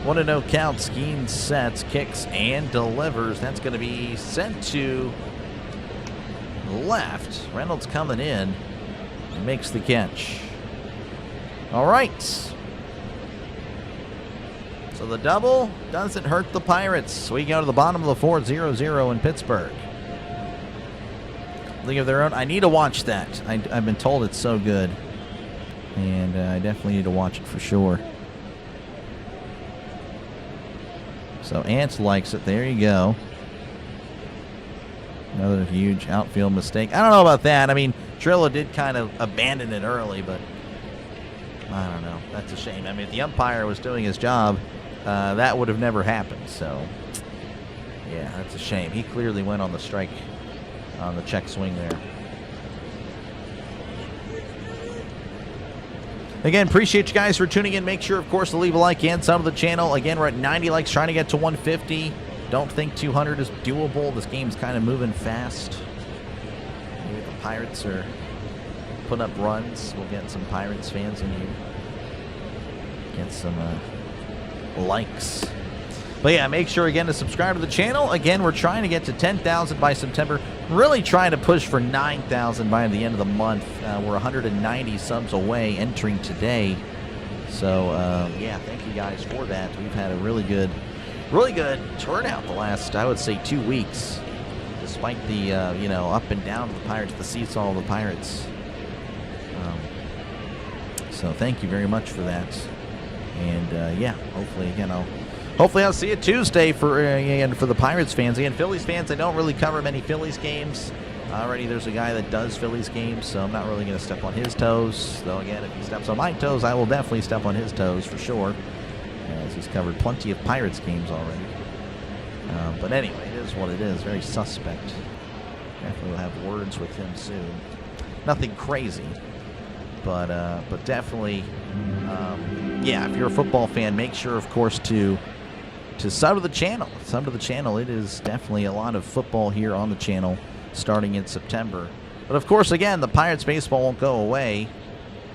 1-0 count. Skenes sets, kicks, and delivers. That's going to be sent to left. Reynolds coming in and makes the catch. All right. So the double doesn't hurt the Pirates. We go to the bottom of the 4th, 0-0 in Pittsburgh. League of Their Own. I need to watch that. I've been told it's so good. And I definitely need to watch it for sure. So Ant likes it. There you go. Another huge outfield mistake. I don't know about that. I mean, Trillo did kind of abandon it early, but I don't know. That's a shame. I mean, if the umpire was doing his job, that would have never happened. So, yeah, that's a shame. He clearly went on the strike on the check swing there. Again, appreciate you guys for tuning in. Make sure, of course, to leave a like and sub to the channel. Again, we're at 90 likes, trying to get to 150. Don't think 200 is doable. This game's kind of moving fast. Maybe the Pirates are putting up runs. We'll get some Pirates fans in here. Get some likes. But yeah, make sure again to subscribe to the channel. Again, we're trying to get to 10,000 by September. Really trying to push for 9,000 by the end of the month. We're 190 subs away entering today. So yeah, thank you guys for that. We've had a really good turnout the last, I would say, 2 weeks, despite the you know, up and down of the Pirates, the seesaw of the Pirates. So thank you very much for that. And yeah, hopefully I'll see you Tuesday for the Pirates fans. Again, Phillies fans, I don't really cover many Phillies games. Already there's a guy that does Phillies games, so I'm not really going to step on his toes. Though again, if he steps on my toes, I will definitely step on his toes for sure, as he's covered plenty of Pirates games already. But anyway, it is what it is. Very suspect. Definitely will have words with him soon. Nothing crazy, but definitely, yeah. If you're a football fan, make sure, of course, to sub to the channel. Sub to the channel. It is definitely a lot of football here on the channel starting in September. But of course, again, the Pirates baseball won't go away,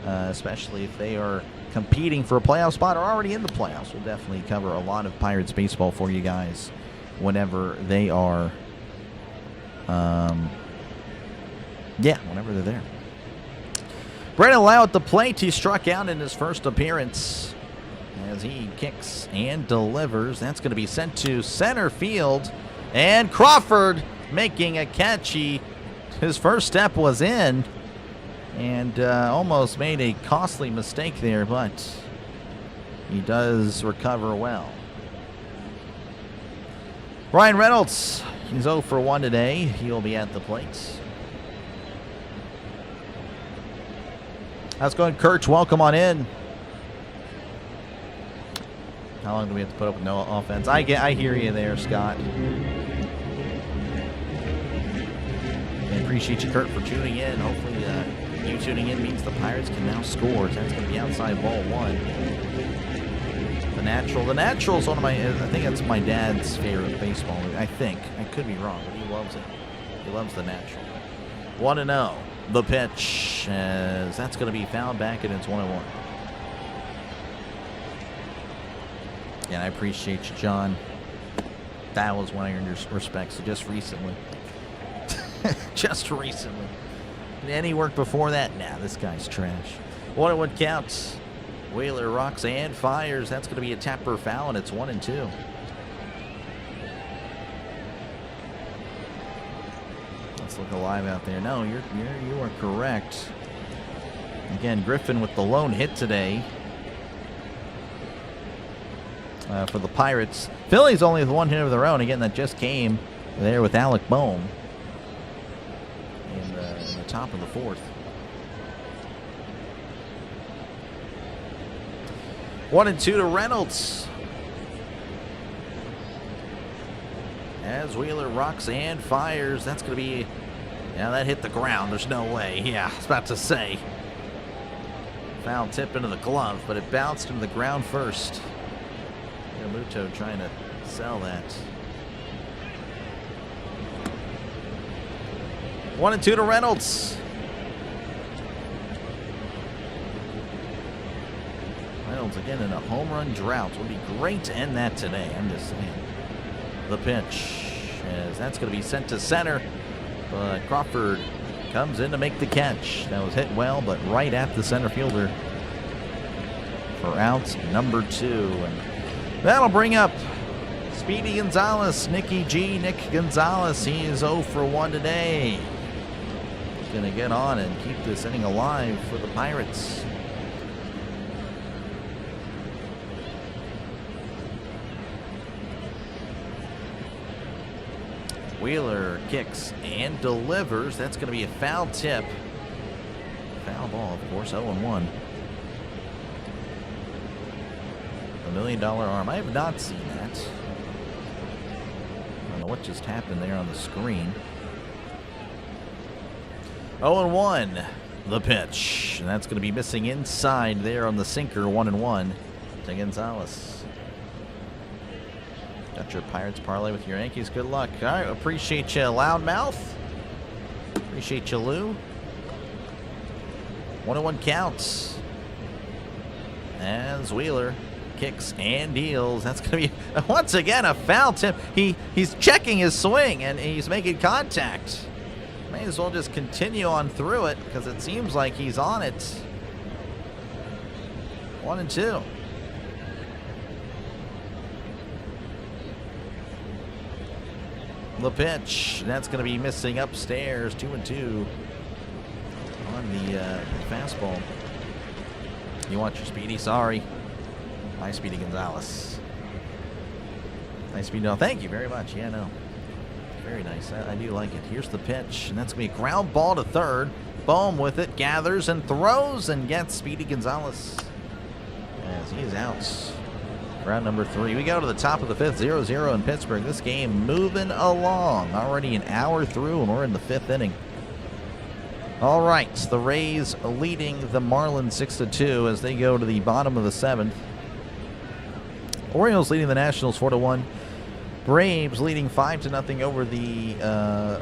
especially if they are competing for a playoff spot or already in the playoffs. We'll definitely cover a lot of Pirates baseball for you guys whenever they are, yeah, whenever they're there. Brandon Lau at the plate. He struck out in his first appearance as he kicks and delivers. That's going to be sent to center field. And Crawford making a catch. His first step was in and almost made a costly mistake there, but he does recover well. Ryan Reynolds, he's 0 for 1 today. He'll be at the plate. How's it going, Kirch? Welcome on in. How long do we have to put up with no offense? I hear you there, Scott. And appreciate you, Kurt, for tuning in. Hopefully you tuning in means the Pirates can now score. That's going to be outside ball 1. The Natural is one of my, I think that's my dad's favorite baseball movie. I think. I could be wrong, but he loves it. He loves The Natural. 1-0. The pitch, as that's going to be fouled back, and it's 1-1. And I appreciate you, John. That was one of your respects just recently. Just recently. Any work before that? Nah, this guy's trash. 1-1 counts. Wheeler rocks and fires. That's going to be a tapper foul, and it's 1-2. Let's look alive out there. No, you are correct. Again, Griffin with the lone hit today for the Pirates. Phillies only with 1 hit of their own. Again, that just came there with Alec Boehm in the top of the 4th. 1-2 to Reynolds. As Wheeler rocks and fires. That's going to be... Yeah, that hit the ground. There's no way. Yeah, I was about to say. Foul tip into the glove, but it bounced into the ground first. Yamamoto trying to sell that. 1-2 to Reynolds. Reynolds again in a home run drought. Would be great to end that today. I'm just saying. The pitch, as that's going to be sent to center, but Crawford comes in to make the catch. That was hit well, but right at the center fielder for out number 2. And that'll bring up Speedy Gonzalez, Nick Gonzalez. He is 0 for 1 today. He's going to get on and keep this inning alive for the Pirates. Wheeler kicks and delivers. That's going to be a foul tip. Foul ball, of course, 0-1. The $1 million arm. I have not seen that. I don't know what just happened there on the screen. 0-1. The pitch. And that's going to be missing inside there on the sinker. 1-1 to Gonzalez. Got your Pirates parlay with your Yankees. Good luck. All right, appreciate you, Loudmouth. Appreciate you, Lou. 1-1 counts. As Wheeler kicks and deals. That's going to be, once again, a foul tip. He's checking his swing, and he's making contact. May as well just continue on through it, because it seems like he's on it. 1-2. The pitch. That's going to be missing upstairs. 2-2 on the fastball. You want your Speedy? Sorry. Hi, Speedy Gonzalez. Nice Speedy. No, thank you very much. Yeah, no. Very nice. I do like it. Here's the pitch, and that's going to be a ground ball to third. Bohm with it. Gathers and throws and gets Speedy Gonzalez as he is out. Round number 3. We go to the top of the 5th, 0-0 in Pittsburgh. This game moving along. Already an hour through, and we're in the 5th inning. All right, the Rays leading the Marlins 6-2 as they go to the bottom of the 7th. Orioles leading the Nationals 4-1. Braves leading 5-0 over the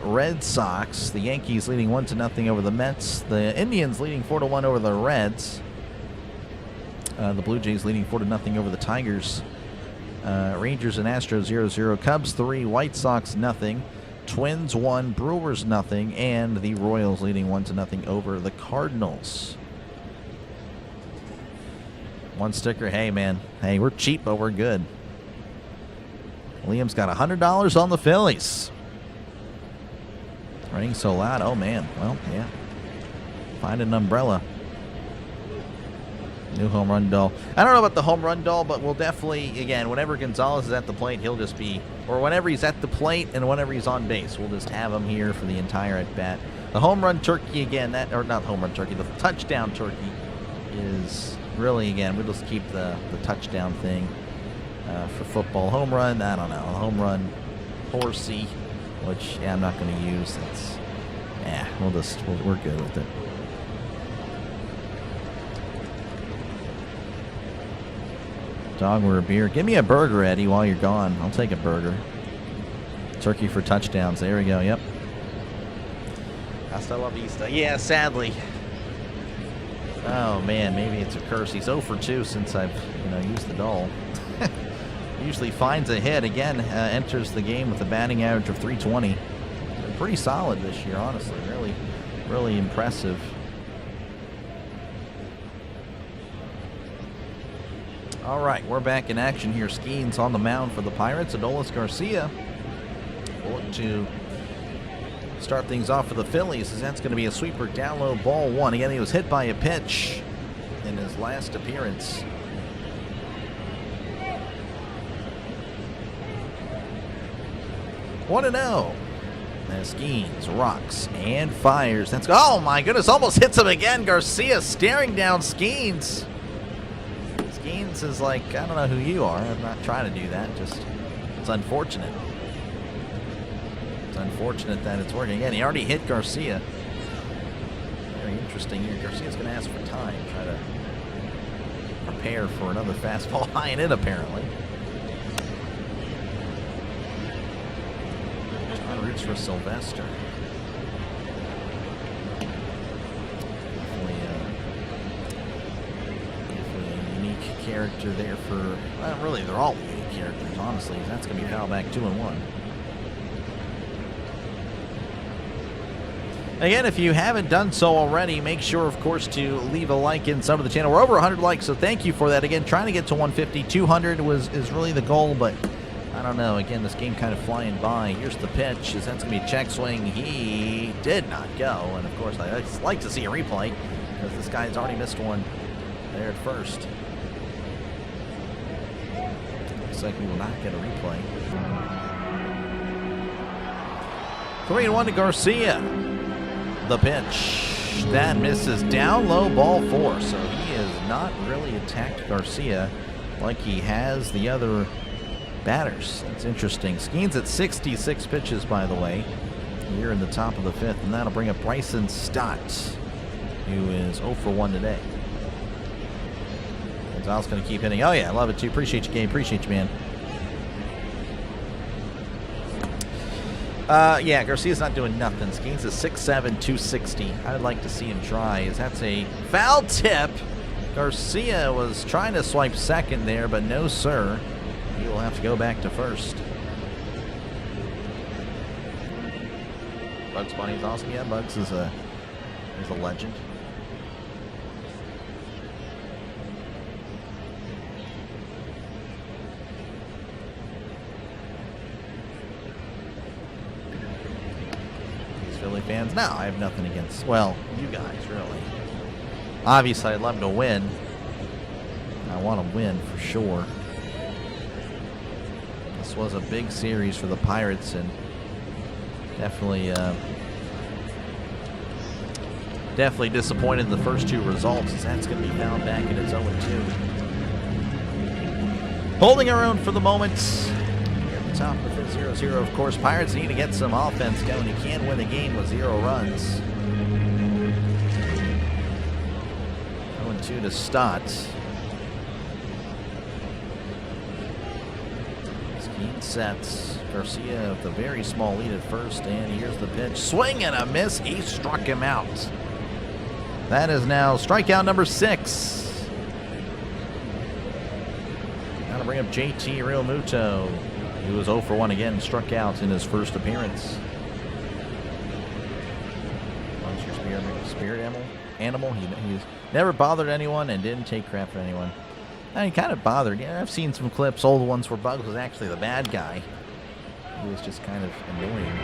Red Sox. The Yankees leading 1-0 over the Mets. The Indians leading 4-1 over the Reds. The Blue Jays leading 4-0 over the Tigers. Rangers and Astros 0-0. Cubs 3, White Sox nothing. Twins 1, Brewers nothing, and the Royals leading 1-0 over the Cardinals. One sticker. Hey man, hey, we're cheap but we're good. Liam's got $100 on the Phillies. Raining so loud. Oh man. Well, yeah. Find an umbrella. New home run doll. I don't know about the home run doll, but we'll definitely, again, whenever Gonzalez is at the plate, he'll just be, or whenever he's at the plate and whenever he's on base, we'll just have him here for the entire at-bat. The home run turkey, again, that, or not home run turkey, the touchdown turkey is really, again, we'll just keep the touchdown thing for football. Home run, I don't know. Home run horsey, which, yeah, I'm not going to use. That's, yeah, we're good with it. Dog or a beer. Give me a burger, Eddie, while you're gone. I'll take a burger. Turkey for touchdowns. There we go. Yep. Hasta la vista. Yeah, sadly. Oh, man. Maybe it's a curse. He's 0 for 2 since I've, used the doll. Usually finds a hit. Again, enters the game with a batting average of .320. Pretty solid this year, honestly. Really, really impressive. All right, we're back in action here. Skenes on the mound for the Pirates. Adolis Garcia will look to start things off for the Phillies, as that's going to be a sweeper down low, ball 1. Again, he was hit by a pitch in his last appearance. One and 0. As Skenes rocks and fires. That's, oh my goodness, almost hits him again. Garcia staring down Skenes. Skenes is like, I don't know who you are. I'm not trying to do that. Just, it's unfortunate. It's unfortunate that it's working. Again, he already hit Garcia. Very interesting here. Garcia's going to ask for time, try to prepare for another fastball high and in, apparently. John roots for Sylvester. Definitely a unique character there for, well, really, they're all unique characters, honestly. That's going to be foul back 2-1. Again, if you haven't done so already, make sure, of course, to leave a like in sub to the channel. We're over 100 likes, so thank you for that. Again, trying to get to 150. 200 is really the goal, but I don't know. Again, this game kind of flying by. Here's the pitch. That's going to be a check swing. He did not go, and, of course, I just like to see a replay because this guy's already missed one there at first. Looks like we will not get a replay. 3-1 to Garcia. The pitch. That misses down low, ball 4. So he has not really attacked Garcia like he has the other batters. That's interesting. Skenes at 66 pitches, by the way, here in the top of the 5th. And that'll bring up Bryson Stott, who is 0 for 1 today. Gonzalez going to keep hitting. Oh, yeah, I love it, too. Appreciate you, Gabe. Appreciate you, man. Yeah, Garcia's not doing nothing. Skenes is 6'7", 260. I would like to see him try, as that's a foul tip. Garcia was trying to swipe second there, but no, sir. He will have to go back to first. Bugs Bunny's awesome. Yeah, Bugs is a legend. Philly fans. No, I have nothing against, well, you guys, really. Obviously, I'd love to win. I want to win for sure. This was a big series for the Pirates, and definitely disappointed in the first 2 results, as that's going to be found back in its 0-2. Holding our own for the moment. Top of the 0-0, of course. Pirates need to get some offense going. You can't win a game with 0 runs. 0-2 to Stott. Skenes sets. Garcia with a very small lead at first, and here's the pitch. Swing and a miss. He struck him out. That is now strikeout number 6. Now to bring up JT Realmuto. He was 0 for 1 again, struck out in his first appearance. What's your spirit animal? He's never bothered anyone and didn't take crap from anyone. He kind of bothered. Yeah, I've seen some clips, old ones, where Bugs was actually the bad guy. He was just kind of annoying.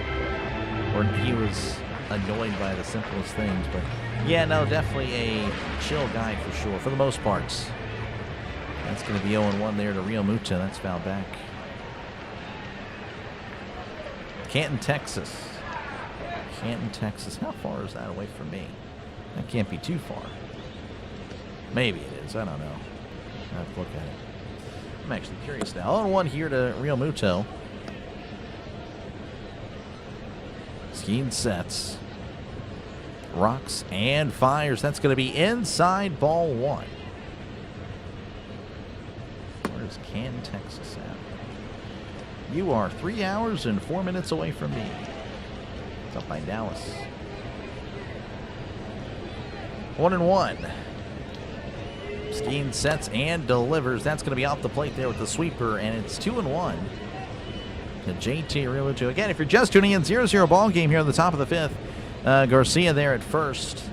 Or he was annoyed by the simplest things. But yeah, no, definitely a chill guy for sure, for the most part. That's going to be 0-1 there to Realmuto. That's foul back. Canton, Texas. Canton, Texas. How far is that away from me? That can't be too far. Maybe it is. I don't know. I have to look at it. I'm actually curious now. 0-1 here to Realmuto. Skenes sets. Rocks and fires. That's going to be inside, ball 1. Where's Canton, Texas at? You are 3 hours and 4 minutes away from me. It's up by Dallas. 1-1. Skenes sets and delivers. That's going to be off the plate there with the sweeper, and it's 2-1 to JT Realmuto. Again, if you're just tuning in, 0-0 ball game here on the top of the 5th. Garcia there at first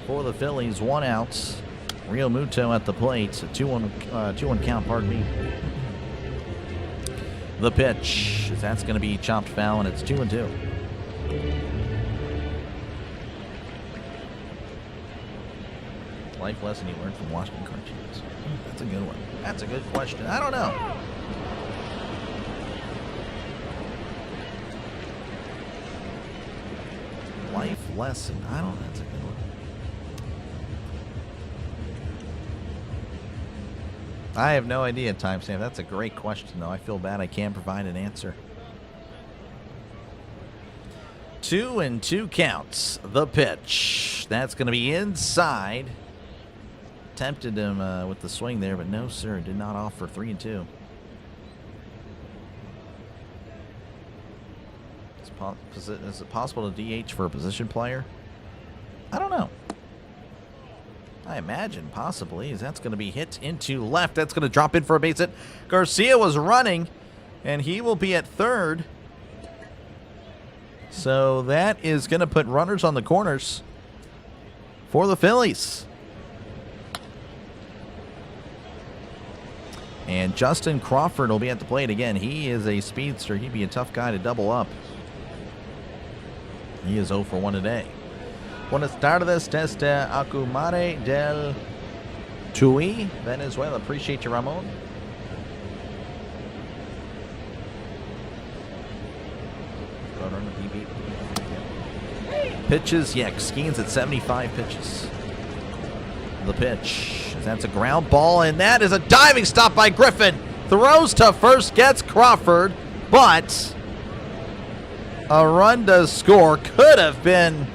for the Phillies. 1 out. Realmuto at the plate. A 2-1 count, pardon me. The pitch. That's going to be chopped foul, and it's 2-2. Life lesson you learned from watching cartoons. That's a good one. That's a good question. I don't know. Life lesson. I don't know. That's a good one. I have no idea, Timestamp. That's a great question, though. I feel bad I can't provide an answer. 2-2 counts. The pitch. That's going to be inside. Tempted him with the swing there, but no, sir. Did not offer 3-2. Is it possible to DH for a position player? I don't know. I imagine possibly, as that's going to be hit into left. That's going to drop in for a base hit. Garcia was running, and he will be at third. So that is going to put runners on the corners for the Phillies. And Justin Crawford will be at the plate again. He is a speedster. He'd be a tough guy to double up. He is 0 for 1 today. Buenas tardes desde Acumare del Chuy, Venezuela. Appreciate you, Ramon. Pitches, yeah, Skenes at 75 pitches. The pitch. That's a ground ball, and that is a diving stop by Griffin. Throws to first, gets Crawford, but a run does score. Could have been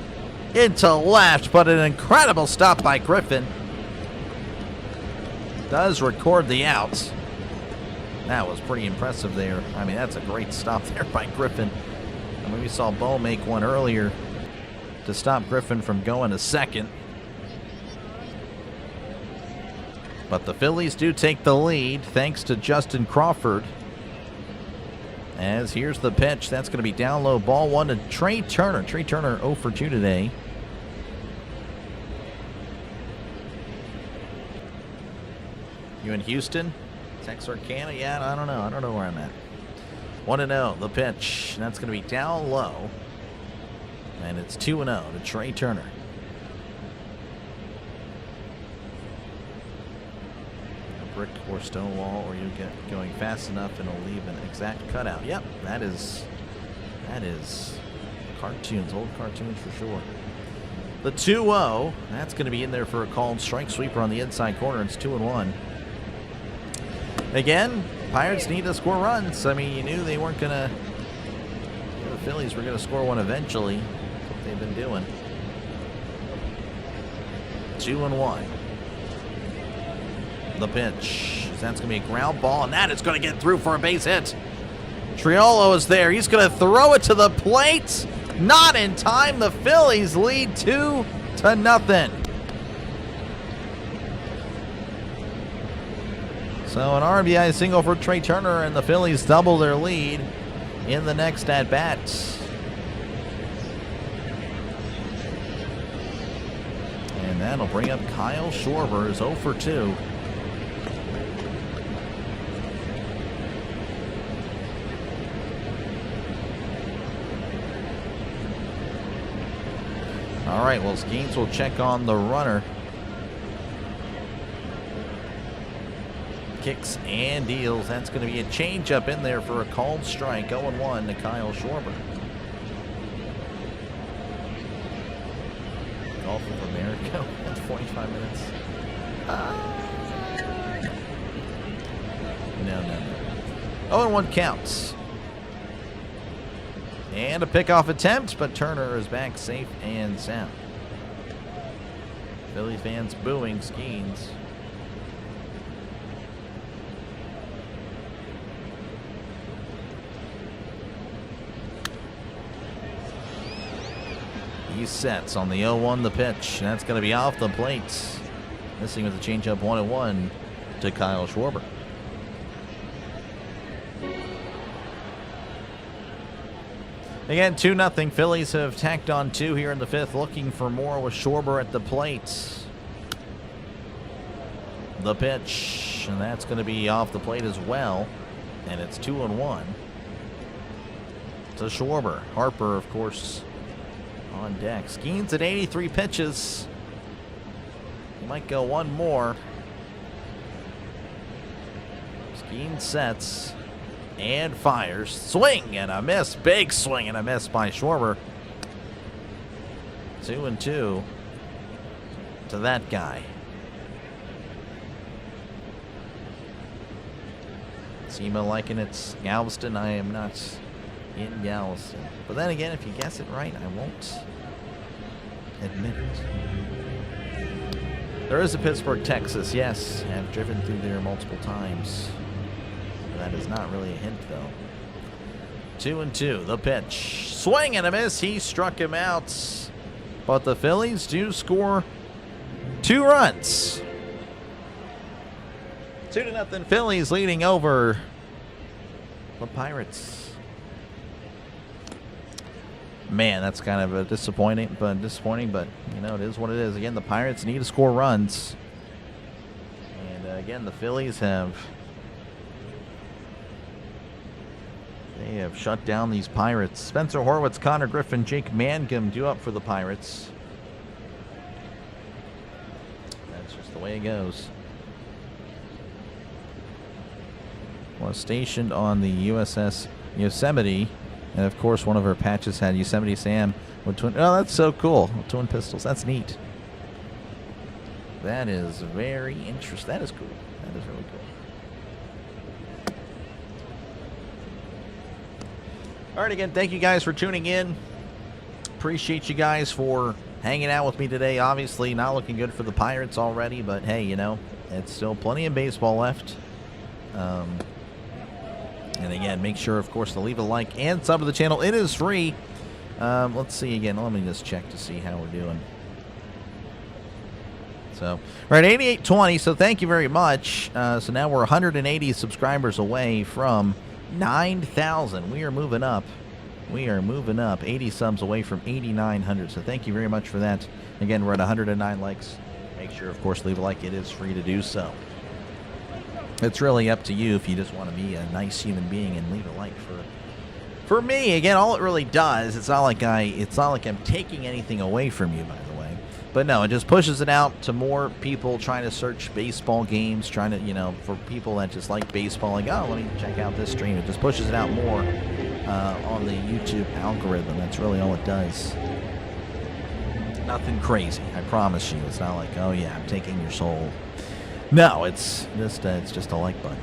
into left, but an incredible stop by Griffin. Does record the out. That was pretty impressive there. I mean, that's a great stop there by Griffin. I mean, we saw Bo make one earlier to stop Griffin from going to second. But the Phillies do take the lead thanks to Justin Crawford. As here's the pitch. That's going to be down low. Ball one to Trey Turner. Trey Turner 0 for 2 today. You in Houston? Texarkana? Yeah, I don't know. I don't know where I'm at. 1-0. The pitch. That's going to be down low. And it's 2-0 to Trey Turner. Brick or stone wall, or you get going fast enough and it'll leave an exact cutout. Yep, that is cartoons, old cartoons for sure. The 2-0, that's going to be in there for a called strike sweeper on the inside corner. It's 2-1. Again, Pirates need to score runs. I mean, you knew they weren't going to, the Phillies were going to score one eventually. That's what they've been doing. 2-1. The pitch. That's going to be a ground ball, and that is going to get through for a base hit. Triolo is there. He's going to throw it to the plate. Not in time. The Phillies lead 2-0. So an RBI single for Trey Turner, and the Phillies double their lead in the next at-bat. And that'll bring up Kyle Schwarber, 0 for 2. All right, well, Skenes will check on the runner. Kicks and deals. That's going to be a changeup in there for a called strike. 0-1 to Kyle Schwarber. Golf of America at 45 minutes. No. 0-1 counts. And a pickoff attempt, but Turner is back safe and sound. Philly fans booing Skenes. He sets on the 0-1 the pitch. That's going to be off the plate. Missing with the changeup 1-1 to Kyle Schwarber. Again, 2-0. Phillies have tacked on 2 here in the 5th, looking for more with Schwarber at the plate. The pitch, and that's going to be off the plate as well. And it's 2-1 to Schwarber. Harper, of course, on deck. Skenes at 83 pitches. He might go one more. Skenes sets and fires. Swing and a miss. Big swing and a miss by Schwarber. 2-2 to that guy. SEMA liking it's Galveston. I am not in Galveston. But then again, if you guess it right, I won't admit it. There is a Pittsburgh, Texas. Yes, I've driven through there multiple times. That is not really a hint, though. 2-2, the pitch. Swing and a miss. He struck him out. But the Phillies do score 2 runs. 2-0 Phillies leading over the Pirates. Man, that's kind of a disappointing, but you know, it is what it is. Again, the Pirates need to score runs. And again, the Phillies have shut down these Pirates. Spencer Horwitz, Connor Griffin, Jake Mangum due up for the Pirates. That's just the way it goes. Was stationed on the USS Yosemite, and of course one of her patches had Yosemite Sam with twin. Oh, that's so cool! Twin pistols. That's neat. That is very interesting. That is cool. That is really cool. All right, again, thank you guys for tuning in. Appreciate you guys for hanging out with me today. Obviously, not looking good for the Pirates already, but hey, you know, it's still plenty of baseball left. And again, make sure, of course, to leave a like and sub to the channel. It is free. Let's see again. Let me just check to see how we're doing. So, we're at 8820, so thank you very much. So now we're 180 subscribers away from 9,000. We are moving up. We are moving up. 80 subs away from 8,900. So thank you very much for that. Again, we're at 109 likes. Make sure, of course, leave a like. It is free to do so. It's really up to you if you just want to be a nice human being and leave a like for me. Again, all it really does, it's not like I'm taking anything away from you, by the way. But no, it just pushes it out to more people trying to search baseball games, trying to, you know, for people that just like baseball, like, oh, let me check out this stream. It just pushes it out more on the YouTube algorithm. That's really all it does. Nothing crazy, I promise you. It's not like, oh yeah, I'm taking your soul. No, it's just a like button.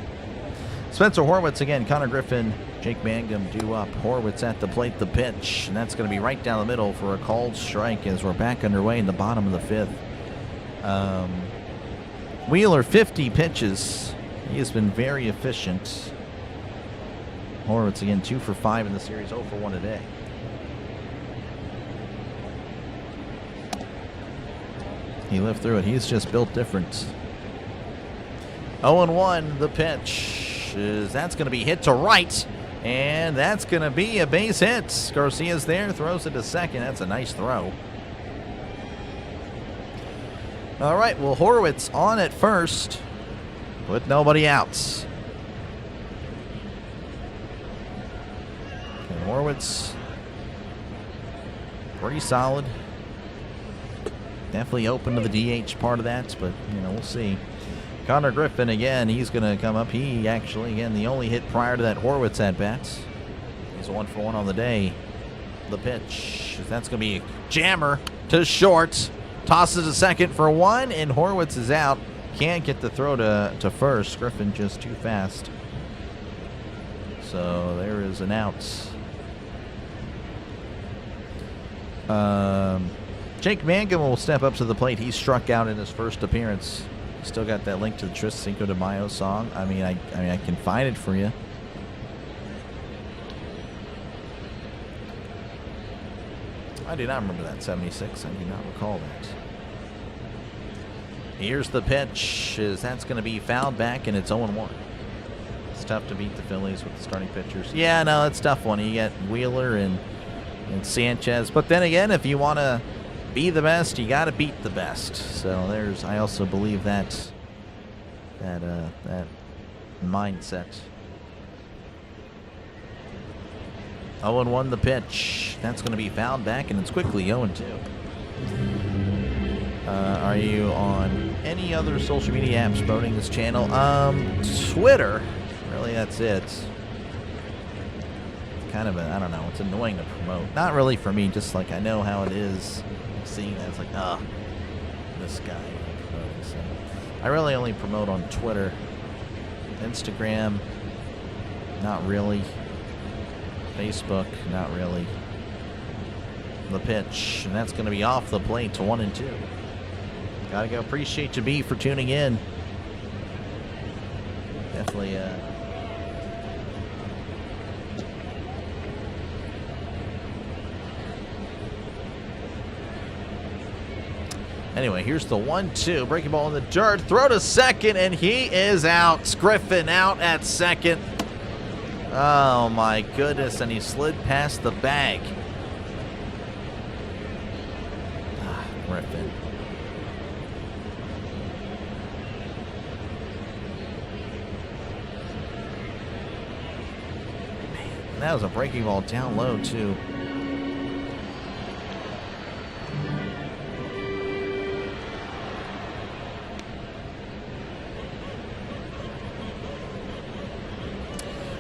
Spencer Horwitz again, Connor Griffin, Jake Mangum due up. Horwitz at the plate, the pitch, and that's going to be right down the middle for a called strike as we're back underway in the bottom of the 5th. Wheeler, 50 pitches. He has been very efficient. Horwitz again, 2 for 5 in the series, 0 for 1 today. He lived through it. He's just built different. 0-1, the pitch. That's going to be hit to right, and that's going to be a base hit. Garcia's there, throws it to second. That's a nice throw. All right, well, Horwitz on at first with nobody outs. And Horwitz, pretty solid. Definitely open to the DH part of that, but, you know, we'll see. Connor Griffin, again, he's going to come up. He actually, again, the only hit prior to that Horwitz at-bat. He's a 1 for 1 on the day. The pitch. That's going to be a jammer to short. Tosses to second for 1, and Horwitz is out. Can't get the throw to first. Griffin just too fast. So there is an out. Jake Mangum will step up to the plate. He struck out in his first appearance. Still got that link to the Tris Cinco de Mayo song. I mean, I can find it for you. I do not remember that 76. I do not recall that. Here's the pitch. That's going to be fouled back, and it's 0-1. It's tough to beat the Phillies with the starting pitchers. Yeah, no, it's a tough one. You got Wheeler and Sanchez. But then again, if you want to be the best, you got to beat the best. So there's, I also believe that mindset. 0-1 the pitch. That's going to be fouled back, and it's quickly 0-2. Are you on any other social media apps promoting this channel? Twitter. Really, that's it. Kind of I don't know. It's annoying to promote. Not really for me. Just like I know how it is. Seeing that, it's like, this guy. So I really only promote on Twitter. Instagram, not really. Facebook, not really. The pitch, and that's going to be off the plate to 1-2. Gotta go. Appreciate you, B, for tuning in. Definitely. Anyway, here's the 1-2. Breaking ball in the dirt. Throw to second, and he is out. Griffin out at second. Oh, my goodness. And he slid past the bag. Griffin. Man, that was a breaking ball down low, too.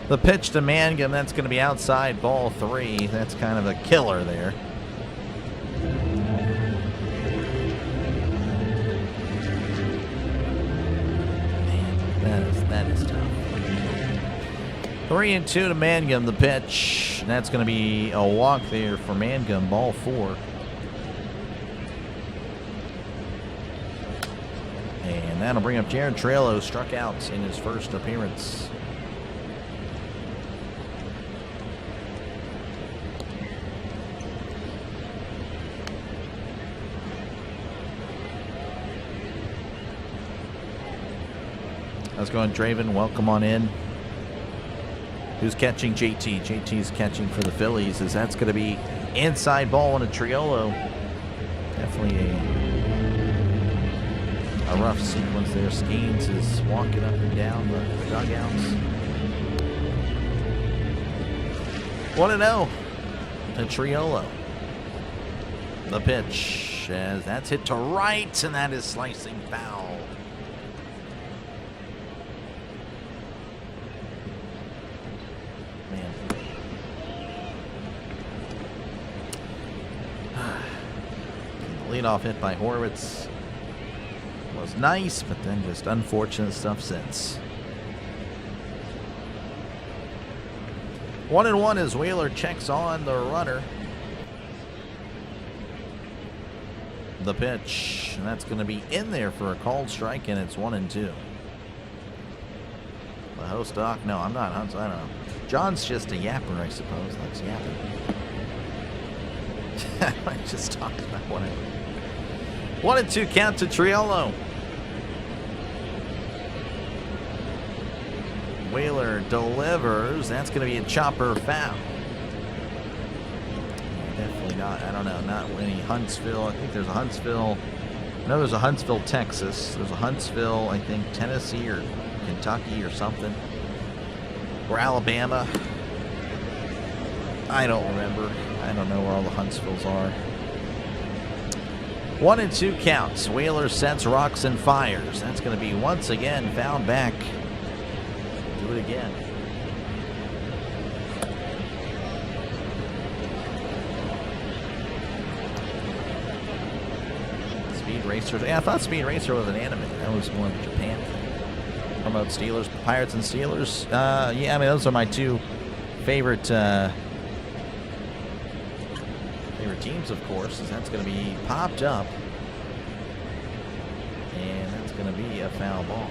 The pitch to Mangum, that's going to be outside ball 3. That's kind of a killer there. Man, that is tough. 3-2 to Mangum, the pitch. And that's going to be a walk there for Mangum, ball 4. And that'll bring up Jared Trello, struck out in his first appearance. How's it going, Draven? Welcome on in. Who's catching? JT. JT's catching for the Phillies, as that's going to be inside ball on a Triolo. Definitely a rough sequence there. Skenes is walking up and down the dugouts. 1-0 to Triolo. The pitch, as that's hit to right, and that is slicing foul. Leadoff hit by Horwitz was nice, but then just unfortunate stuff since. 1-1 as Wheeler checks on the runner. The pitch, and that's going to be in there for a called strike, and it's 1-2. The host doc, no, I'm not. I don't know. John's just a yapper, I suppose. Likes yapping. I just talked about whatever. 1-2 count to Triolo. Wheeler delivers. That's going to be a chopper foul. Definitely not. I don't know. Not any Huntsville. I think there's a Huntsville. No, there's a Huntsville, Texas. There's a Huntsville, I think, Tennessee or Kentucky or something. Or Alabama. I don't remember. I don't know where all the Huntsvilles are. 1-2 counts. Wheeler sets, rocks, and fires. That's going to be once again fouled back. Do it again. Speed Racer. Yeah, I thought Speed Racer was an anime. That was more of a Japan thing. Promote Steelers, Pirates, and Steelers. Yeah, I mean, those are my two favorite teams, of course, as that's going to be popped up, and that's going to be a foul ball.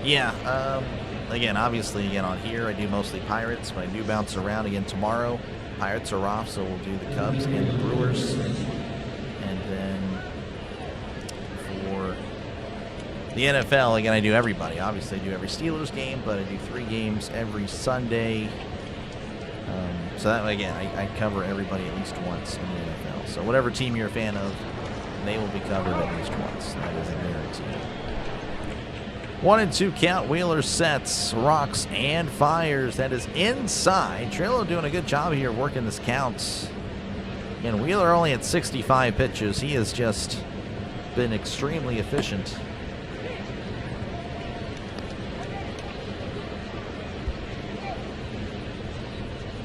Yeah, again, obviously, again, on here I do mostly Pirates, but I do bounce around again tomorrow. Pirates are off, so we'll do the Cubs and the Brewers, and then for the NFL, again, I do everybody. Obviously, I do every Steelers game, but I do 3 games every Sunday. So that way, again, I cover everybody at least once in the NFL. So whatever team you're a fan of, they will be covered at least once. That is a guarantee. 1-2 count. Wheeler sets, rocks, and fires. That is inside. Trello doing a good job here working this count. And Wheeler only at 65 pitches. He has just been extremely efficient.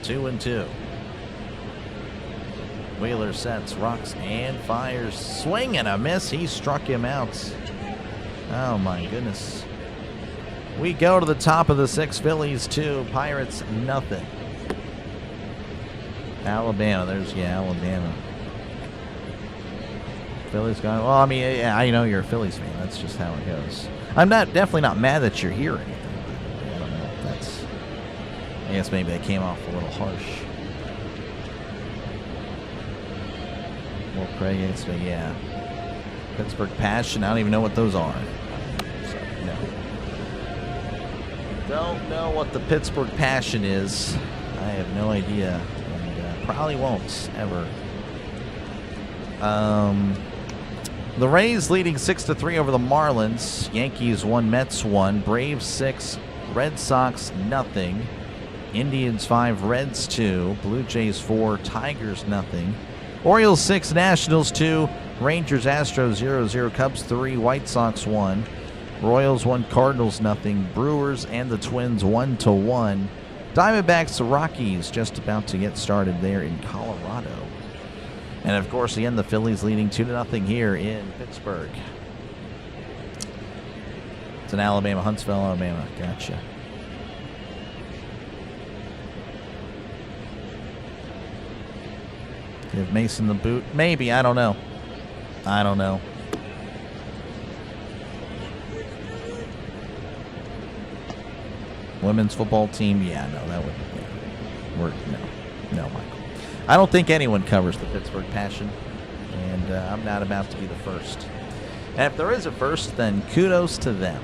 Two and 2. Wheeler sets, rocks, and fires. Swing and a miss. He struck him out. Oh, my goodness. We go to the top of the 6th. Phillies 2, Pirates nothing. Alabama. There's, Alabama. Phillies gone. Well, I mean, I know you're a Phillies fan. That's just how it goes. I'm definitely not mad that you're here or anything. I don't know. I guess maybe that came off a little harsh. Well, Craig, yeah. Pittsburgh Passion. I don't even know what those are. So, no. Don't know what the Pittsburgh Passion is. I have no idea, and probably won't ever. The Rays leading 6-3 over the Marlins. Yankees 1, Mets 1, Braves 6, Red Sox nothing. Indians 5, Reds 2, Blue Jays 4, Tigers nothing. Orioles 6, Nationals 2, Rangers Astros 0-0, Cubs 3, White Sox 1, Royals 1, Cardinals nothing. Brewers and the Twins 1-1. Diamondbacks, Rockies just about to get started there in Colorado. And of course, again, the Phillies leading 2-0 here in Pittsburgh. It's in Alabama, Huntsville, Alabama. Gotcha. Give Mason the boot? Maybe. I don't know. Women's football team? Yeah, no, that would. Yeah. No, Michael. I don't think anyone covers the Pittsburgh Passion, and I'm not about to be the first. And if there is a first, then kudos to them.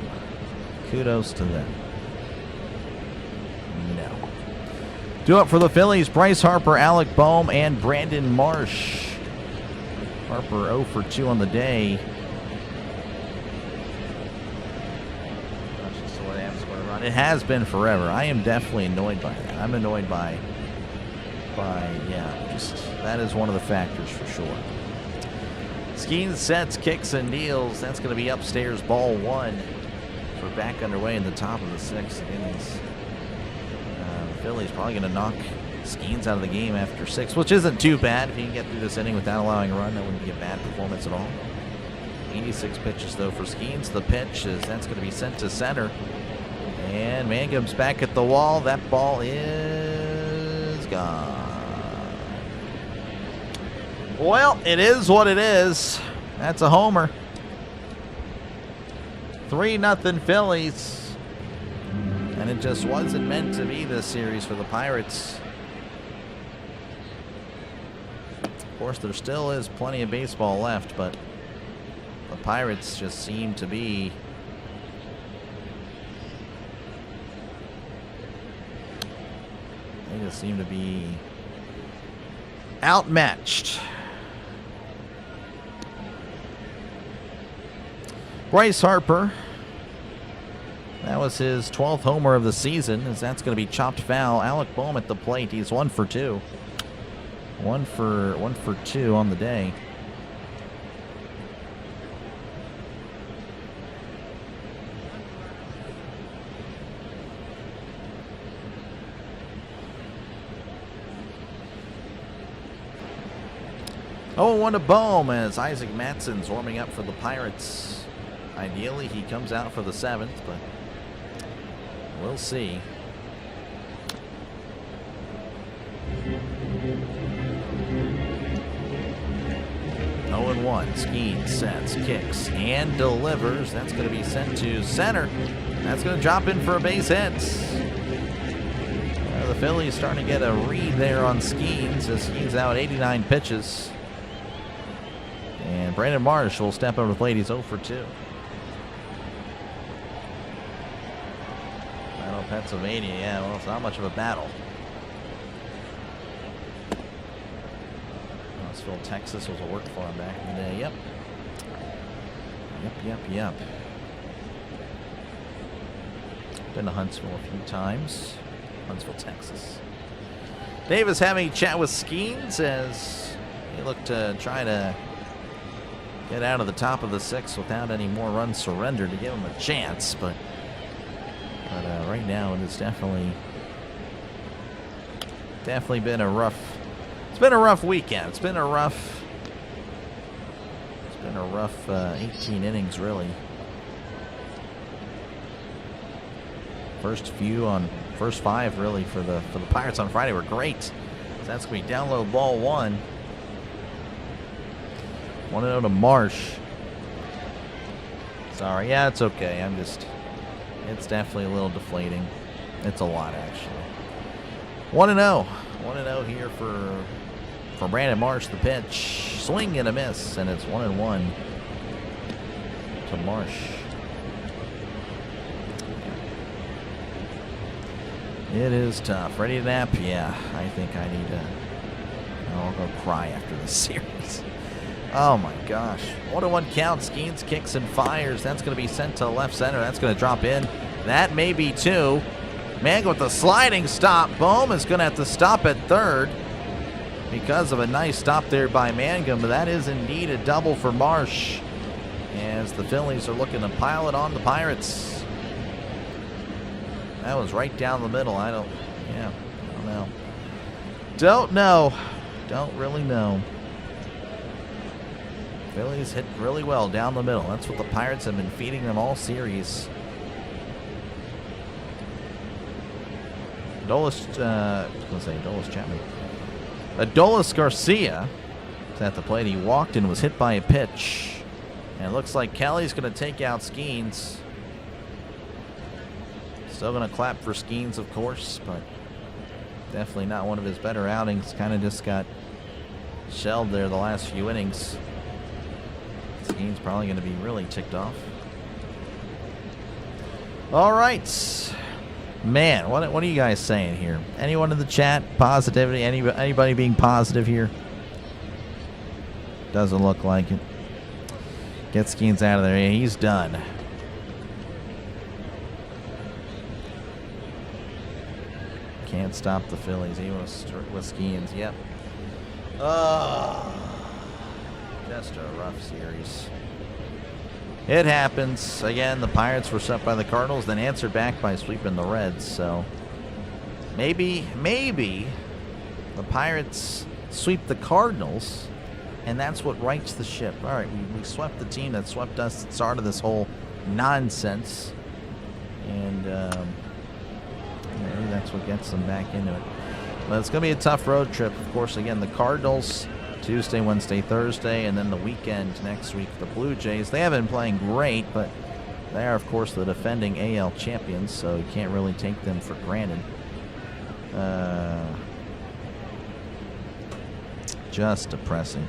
Kudos to them. No. Do it for the Phillies. Bryce Harper, Alec Boehm, and Brandon Marsh. Harper 0 for 2 on the day. It has been forever. I am definitely annoyed by that. I'm annoyed by just that is one of the factors for sure. Skenes sets, kicks, and deals. That's going to be upstairs, ball 1 for back underway in the top of the 6th innings. The Phillies probably going to knock Skenes out of the game after 6, which isn't too bad. If you can get through this inning without allowing a run, that wouldn't be a bad performance at all. 86 pitches, though, for Skenes. The pitch that's going to be sent to center. And Mangum's back at the wall. That ball is gone. Well, it is what it is. That's a homer. 3-0 Phillies. And it just wasn't meant to be this series for the Pirates. Of course, there still is plenty of baseball left, but the Pirates just seem to be outmatched. Bryce Harper, that was his 12th homer of the season, as that's going to be chopped foul. Alec Boehm at the plate. He's 1 for 2. 1 for 2 on the day. Oh, 1 to Boehm as Isaac Matson's warming up for the Pirates. Ideally, he comes out for the 7th, but we'll see. 0-1. Skenes sets, kicks, and delivers. That's going to be sent to center. That's going to drop in for a base hit. The Phillies starting to get a read there on Skenes as Skenes out 89 pitches. And Brandon Marsh will step over the plate. He's 0 for 2. Battle of Pennsylvania. Yeah, well, it's not much of a battle. Knoxville, Texas was a work farm back in the day. Yep. Been to Huntsville a few times. Huntsville, Texas. Davis having a chat with Skenes as he looked to try to get out of the top of the 6th without any more runs surrendered to give him a chance, but right now it has definitely been a rough. It's been a rough weekend. It's been a rough 18 innings really. First 5 really for the Pirates on Friday were great. That's going to be down low, ball one. 1-0 to Marsh. Sorry, yeah, it's okay. It's definitely a little deflating. It's a lot, actually. 1-0. 1-0 here for Brandon Marsh. The pitch, swing and a miss, and it's 1-1 to Marsh. It is tough. Ready to nap? Yeah, I think I need to. I'll go cry after this series. Oh my gosh. 1-1 count. Skenes kicks and fires. That's going to be sent to left center. That's going to drop in. That may be two. Mangum with the sliding stop. Bohm is going to have to stop at third because of a nice stop there by Mangum. But that is indeed a double for Marsh, as the Phillies are looking to pile it on the Pirates. That was right down the middle. I don't know. Don't really know. Phillies hit really well down the middle. That's what the Pirates have been feeding them all series. Adolis Garcia is at the plate. He walked and was hit by a pitch. And it looks like Kelly's going to take out Skenes. Still going to clap for Skenes, of course, but definitely not one of his better outings. Kind of just got shelled there the last few innings. Skenes probably going to be really ticked off. All right. Man, what are you guys saying here? Anyone in the chat? Positivity? Anybody being positive here? Doesn't look like it. Get Skenes out of there. Yeah, he's done. Can't stop the Phillies. He was with Skenes. Yep. Just a rough series. It happens. Again, the Pirates were swept by the Cardinals, then answered back by sweeping the Reds. So maybe the Pirates sweep the Cardinals, and that's what rights the ship. All right, we swept the team that swept us at the start of this whole nonsense, and maybe that's what gets them back into it. But it's going to be a tough road trip. Of course, again, the Cardinals Tuesday, Wednesday, Thursday, and then the weekend next week, the Blue Jays. They haven't been playing great, but they are, of course, the defending AL champions, so you can't really take them for granted. Just depressing.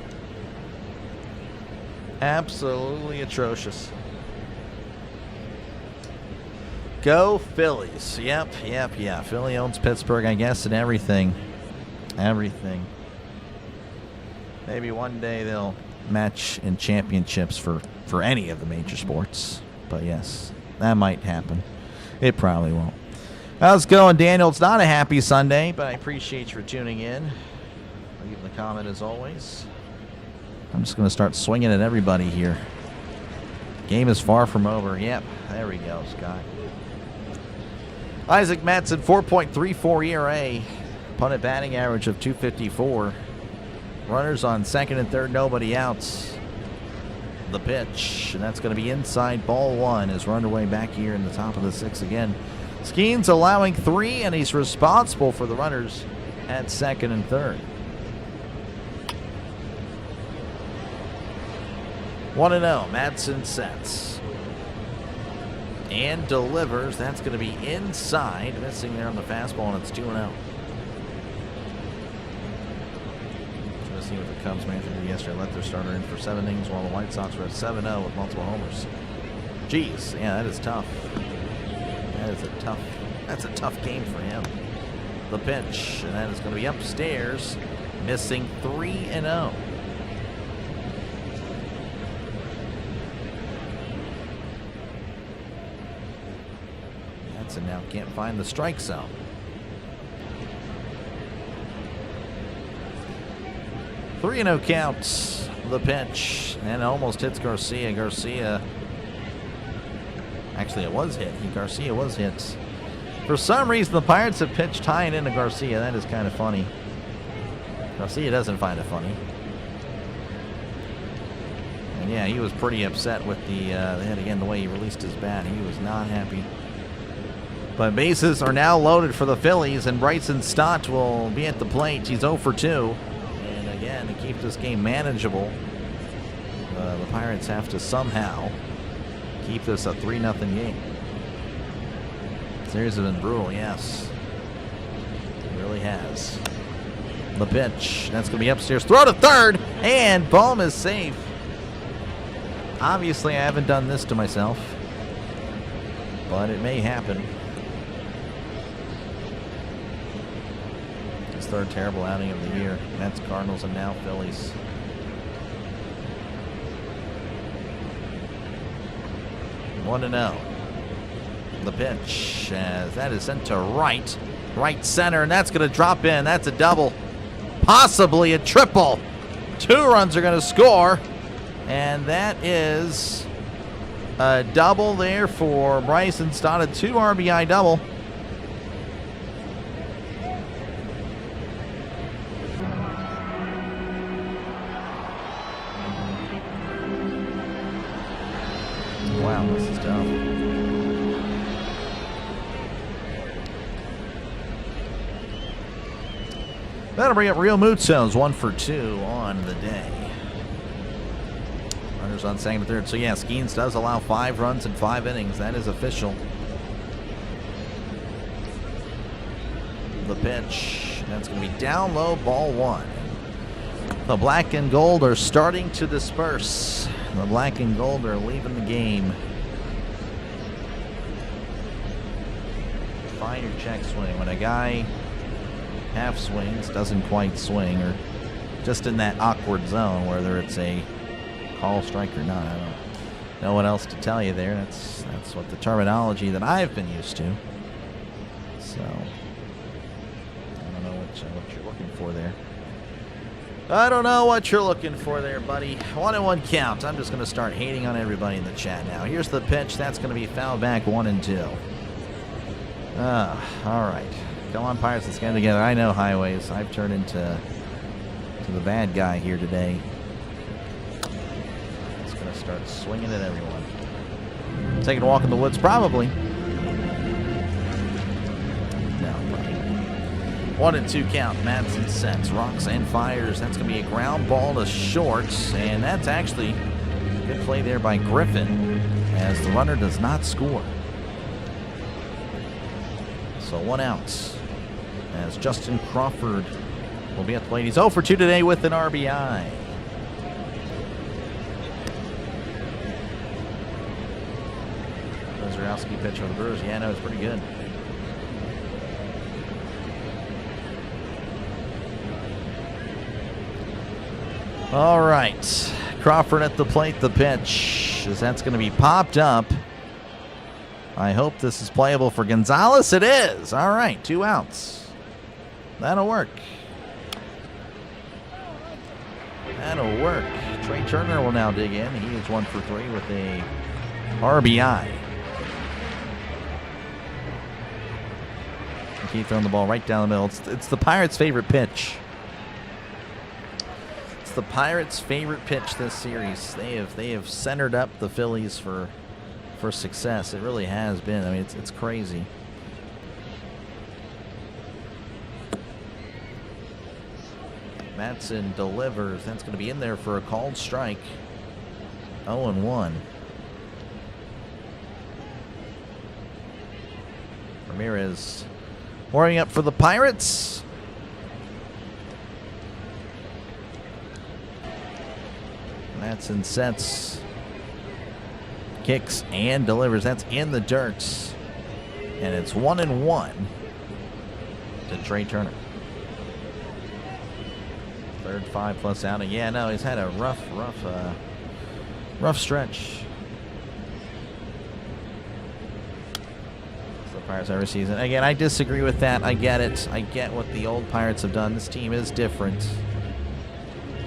Absolutely atrocious. Go Phillies. Yep. Philly owns Pittsburgh, I guess, and everything. Maybe one day they'll match in championships for any of the major sports. But yes, that might happen. It probably won't. How's it going, Daniel? It's not a happy Sunday, but I appreciate you for tuning in. Leave the comment as always. I'm just going to start swinging at everybody here. Game is far from over. Yep, there we go, Scott. Isaac Matson, 4.34 ERA. Punted batting average of 254. Runners on second and third, nobody outs. The pitch, and that's going to be inside, ball one, as we're underway back here in the top of the sixth again. Skenes allowing 3, and he's responsible for the runners at second and third. 1-0, Matson sets. And delivers. That's going to be inside, missing there on the fastball, and it's 2-0. See what the Cubs manager did yesterday. Let their starter in for 7 innings while the White Sox were at 7-0 with multiple homers. Jeez, yeah, that is tough. That's a tough game for him. The pitch, and that is going to be upstairs, missing 3-0. That's now can't find the strike zone. 3-0 counts. The pitch, and almost hits Garcia. Actually, it was hit. Garcia was hit. For some reason, the Pirates have pitched high and into Garcia. That is kind of funny. Garcia doesn't find it funny. And yeah, he was pretty upset with the hit again, the way he released his bat. He was not happy. But bases are now loaded for the Phillies, and Bryson Stott will be at the plate. He's 0 for 2. And again, to keep this game manageable, the Pirates have to somehow keep this a 3-0 game. Series has been brutal, yes. It really has. The pitch. That's going to be upstairs. Throw to third, and Bohm is safe. Obviously, I haven't done this to myself, but it may happen. His third terrible outing of the year. Mets, Cardinals, and now Phillies. One to 0. The pitch, as that is sent to right center, and that's going to drop in. That's a double, possibly a triple. 2 runs are going to score, and that is a double there for Bryson Stott, a 2 RBI double. Wow, this is tough. That'll bring up Real Muto's 1 for 2 on the day. Runners on second and third. So yeah, Skenes does allow 5 runs in 5 innings. That is official. The pitch. That's going to be down low, ball 1. The black and gold are starting to disperse. The black and gold are leaving the game. Find your check swing. When a guy half swings, doesn't quite swing, or just in that awkward zone, whether it's a call, strike, or not, I don't know what else to tell you there. That's what the terminology that I've been used to. So I don't know what you're looking for there. I don't know what you're looking for there, buddy. 1-1 count. I'm just going to start hating on everybody in the chat now. Here's the pitch. That's going to be fouled back 1-2. All right. Come on, Pirates. Let's get together. I know highways. I've turned into the bad guy here today. Just going to start swinging at everyone. Taking a walk in the woods, probably. No, probably. 1-2 count. Madsen sets, rocks, and fires. That's going to be a ground ball to short, and that's actually a good play there by Griffin, as the runner does not score. So 1 out, as Justin Crawford will be at the plate. He's 0 for 2 today with an RBI. Kozarowski pitch for the Brewers. Yeah, no, it's pretty good. All right, Crawford at the plate. The pitch, as that's going to be popped up. I hope this is playable for Gonzalez. It is. All right, 2 outs. That'll work. That'll work. Trey Turner will now dig in. He is 1 for 3 with a RBI. Keep throwing the ball right down the middle. It's the Pirates' favorite pitch. It's the Pirates' favorite pitch this series. They have centered up the Phillies for success. It really has been. I mean, it's crazy. Madsen delivers. That's going to be in there for a called strike. 0-1. Ramirez warming up for the Pirates. Madsen sets, kicks, and delivers. That's in the dirt. And it's 1-1 to Trey Turner. Third 5+ outing. Yeah, no, he's had a rough stretch. It's the Pirates every season. Again, I disagree with that. I get it. I get what the old Pirates have done. This team is different,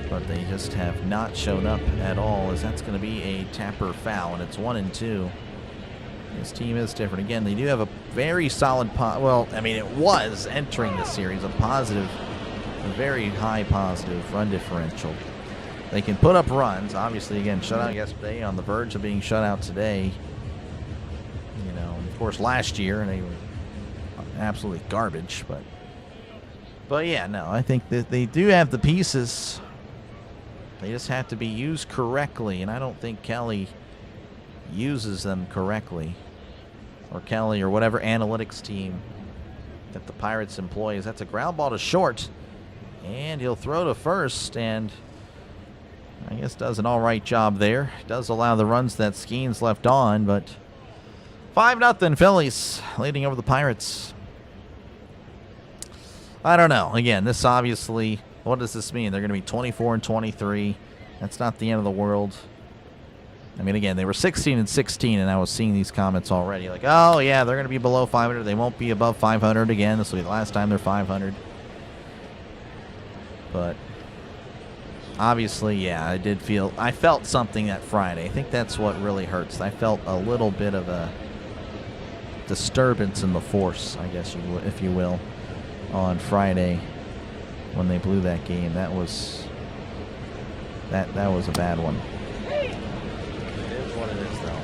but they just have not shown up at all, as that's going to be a Tapper foul, and it's 1-2. This team is different. Again, they do have a very solid, well, I mean, it was entering the series, a very high positive run differential. They can put up runs. Obviously, again, shut out yesterday, on the verge of being shut out today. You know, of course, last year, and they were absolutely garbage. But yeah, no, I think that they do have the pieces. They just have to be used correctly, and I don't think Kelly uses them correctly. Or Kelly or whatever analytics team that the Pirates employs. That's a ground ball to short. And he'll throw to first, and I guess does an all right job there. Does allow the runs that Skenes left on, but 5-0 Phillies leading over the Pirates. I don't know. Again, this obviously, what does this mean? They're going to be 24-23. That's not the end of the world. I mean, again, they were 16-16, and I was seeing these comments already. Like, oh, yeah, they're going to be below 500. They won't be above 500 again. This will be the last time they're 500. But obviously, yeah, I felt something that Friday. I think that's what really hurts. I felt a little bit of a disturbance in the force, I guess, if you will, on Friday when they blew that game. That was a bad one. It is what it is, though.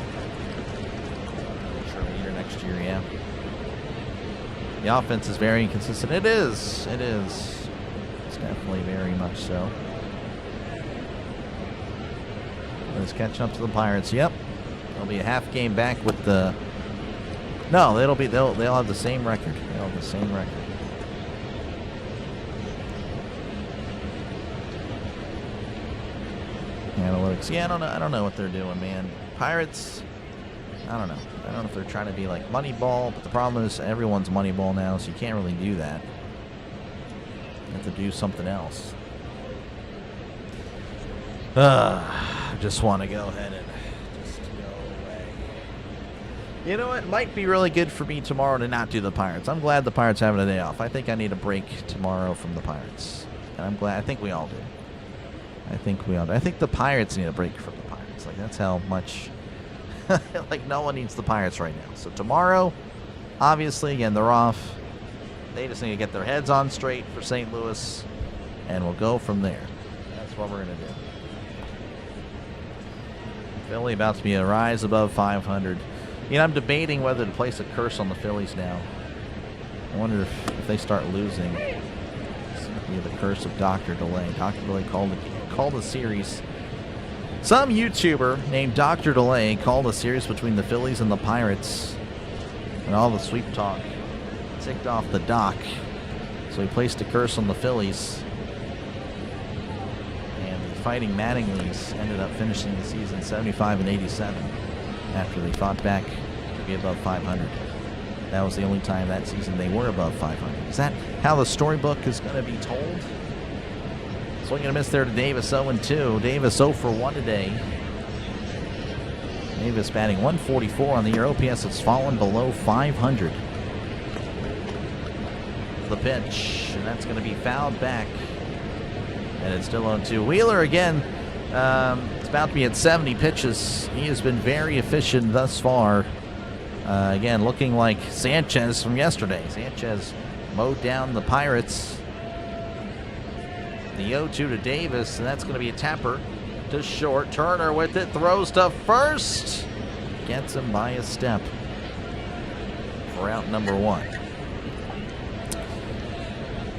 Sure, later next year, yeah. The offense is very inconsistent. It is. It's definitely very much so. Let's catch up to the Pirates. Yep, they'll be a half game back with the. No, they'll have the same record. They'll have the same record. Analytics. Yeah, I don't know what they're doing, man. Pirates. I don't know. I don't know if they're trying to be like Moneyball, but the problem is everyone's Moneyball now, so you can't really do that. You have to do something else. I just want to go ahead and just go away. You know what? It might be really good for me tomorrow to not do the Pirates. I'm glad the Pirates having a day off. I think I need a break tomorrow from the Pirates. And I'm glad. I think we all do. I think the Pirates need a break from the Pirates. Like, that's how much. Like, no one needs the Pirates right now. So tomorrow, obviously, again, they're off. They just need to get their heads on straight for St. Louis, and we'll go from there. That's what we're going to do. Philly about to be a rise above 500. You know, I'm debating whether to place a curse on the Phillies now. I wonder if they start losing. It's going to be the curse of Dr. Delay. Dr. Delay called a series. Some YouTuber named Dr. Delay called a series between the Phillies and the Pirates, and all the sweep talk ticked off the dock. So he placed a curse on the Phillies. And the Fighting Mattinglys ended up finishing the season 75-87 after they fought back to be above 500. That was the only time that season they were above 500. Is that how the storybook is going to be told? Swing and a miss there to Davis, 0-2. Davis 0 for 1 today. Davis batting .144 on the year. OPS has fallen below 500. The pitch, and that's going to be fouled back. And it's still 0-2. Wheeler again. It's about to be at 70 pitches. He has been very efficient thus far. Again, looking like Sanchez from yesterday. Sanchez mowed down the Pirates. The 0-2 to Davis, and that's going to be a tapper to short. Turner with it, throws to first. Gets him by a step for out number 1.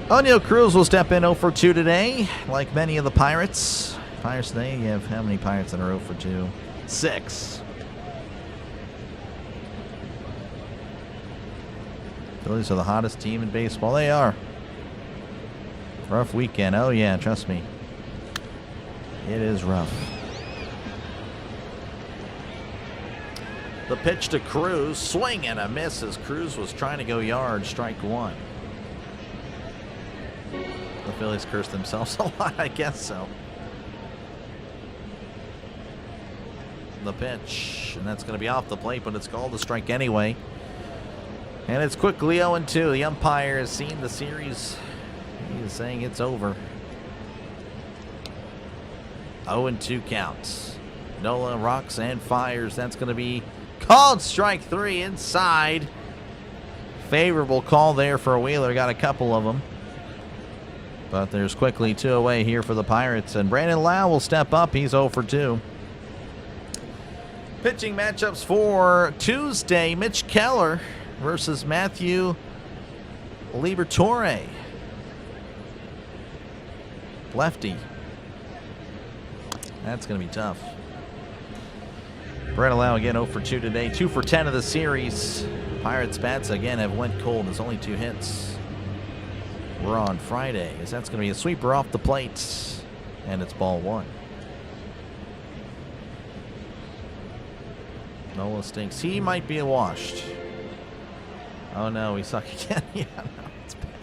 Oneil Cruz will step in 0 for 2 today, like many of the Pirates. Pirates today, you have how many Pirates that are 0 for 2? 6. Phillies are the hottest team in baseball. They are. Rough weekend. Oh, yeah, trust me. It is rough. The pitch to Cruz. Swing and a miss as Cruz was trying to go yard. Strike 1. The Phillies cursed themselves a lot, I guess so. The pitch. And that's going to be off the plate, but it's called a strike anyway. And it's quickly 0-2. The umpire has seen the series. He is saying it's over. 0-2 counts. Nola rocks and fires. That's going to be called strike 3 inside. Favorable call there for Wheeler. Got a couple of them. But there's quickly 2 away here for the Pirates. And Brandon Lau will step up. He's 0 for 2. Pitching matchups for Tuesday. Mitch Keller versus Matthew Liberatore. Lefty. That's going to be tough. Brett Lau again 0 for 2 today. 2 for 10 of the series. Pirates bats again have went cold. There's only 2 hits. We're on Friday, as that's going to be a sweeper off the plate. And it's ball 1. Nola stinks. He might be washed. Oh no, we suck again. Yeah, no, it's bad.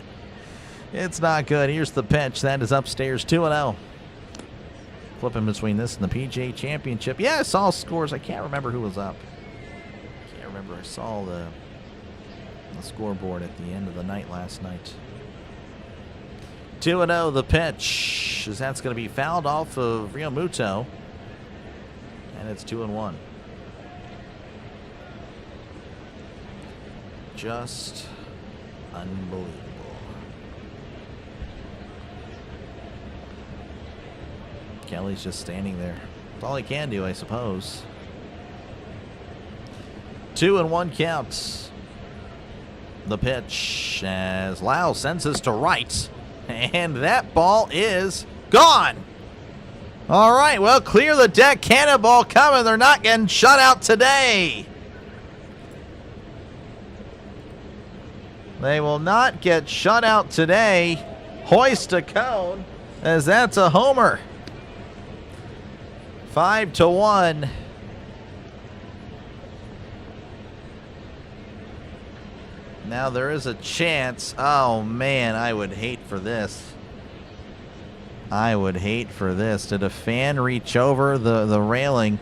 It's not good. Here's the pitch. That is upstairs 2-0. Flipping between this and the PGA Championship. Yeah, I saw scores. I can't remember who was up. Can't remember. I saw the scoreboard at the end of the night last night. 2-0 the pitch, as that's going to be fouled off of Rio Muto. And it's 2-1. Just unbelievable. Kelly's just standing there. That's all he can do, I suppose. 2-1 counts. The pitch as Lau sends this to right. And that ball is gone. All right, well, clear the deck. Cannonball coming. They're not getting shut out today. They will not get shut out today. Hoist a cone, as that's a homer. 5-1. Now there is a chance. Oh man, I would hate for this. I would hate for this. Did a fan reach over the railing?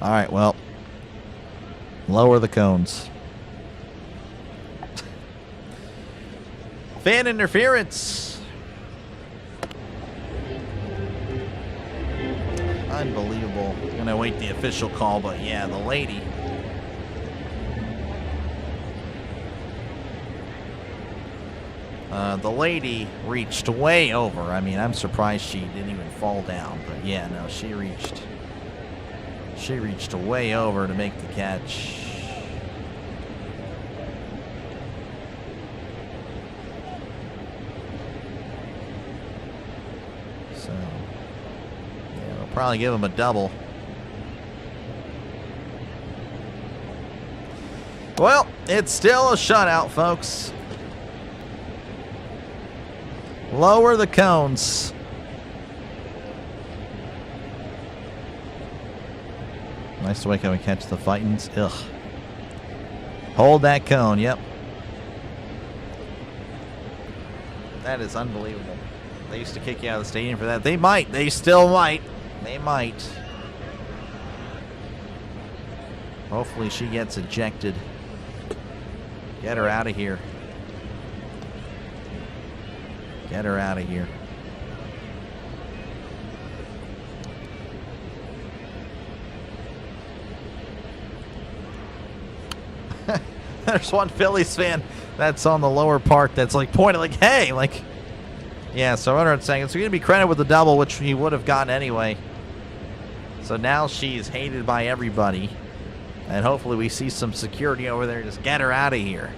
All right, well, lower the cones. Fan interference. Unbelievable. Gonna wait the official call, but yeah, the lady. The lady reached way over. I mean, I'm surprised she didn't even fall down, but yeah, no, she reached way over to make the catch. So, yeah, we'll probably give him a double. Well, it's still a shutout, folks. Lower the cones. Nice way can we catch the fightings. Ugh. Hold that cone, yep. That is unbelievable. They used to kick you out of the stadium for that. They might. They still might. They might. Hopefully she gets ejected. Get her out of here. Get her out of here. There's one Phillies fan that's on the lower part that's like pointing like, hey, like, yeah, so 100 seconds. So you're going to be credited with the double, which he would have gotten anyway. So now she's hated by everybody. And hopefully we see some security over there. Just get her out of here.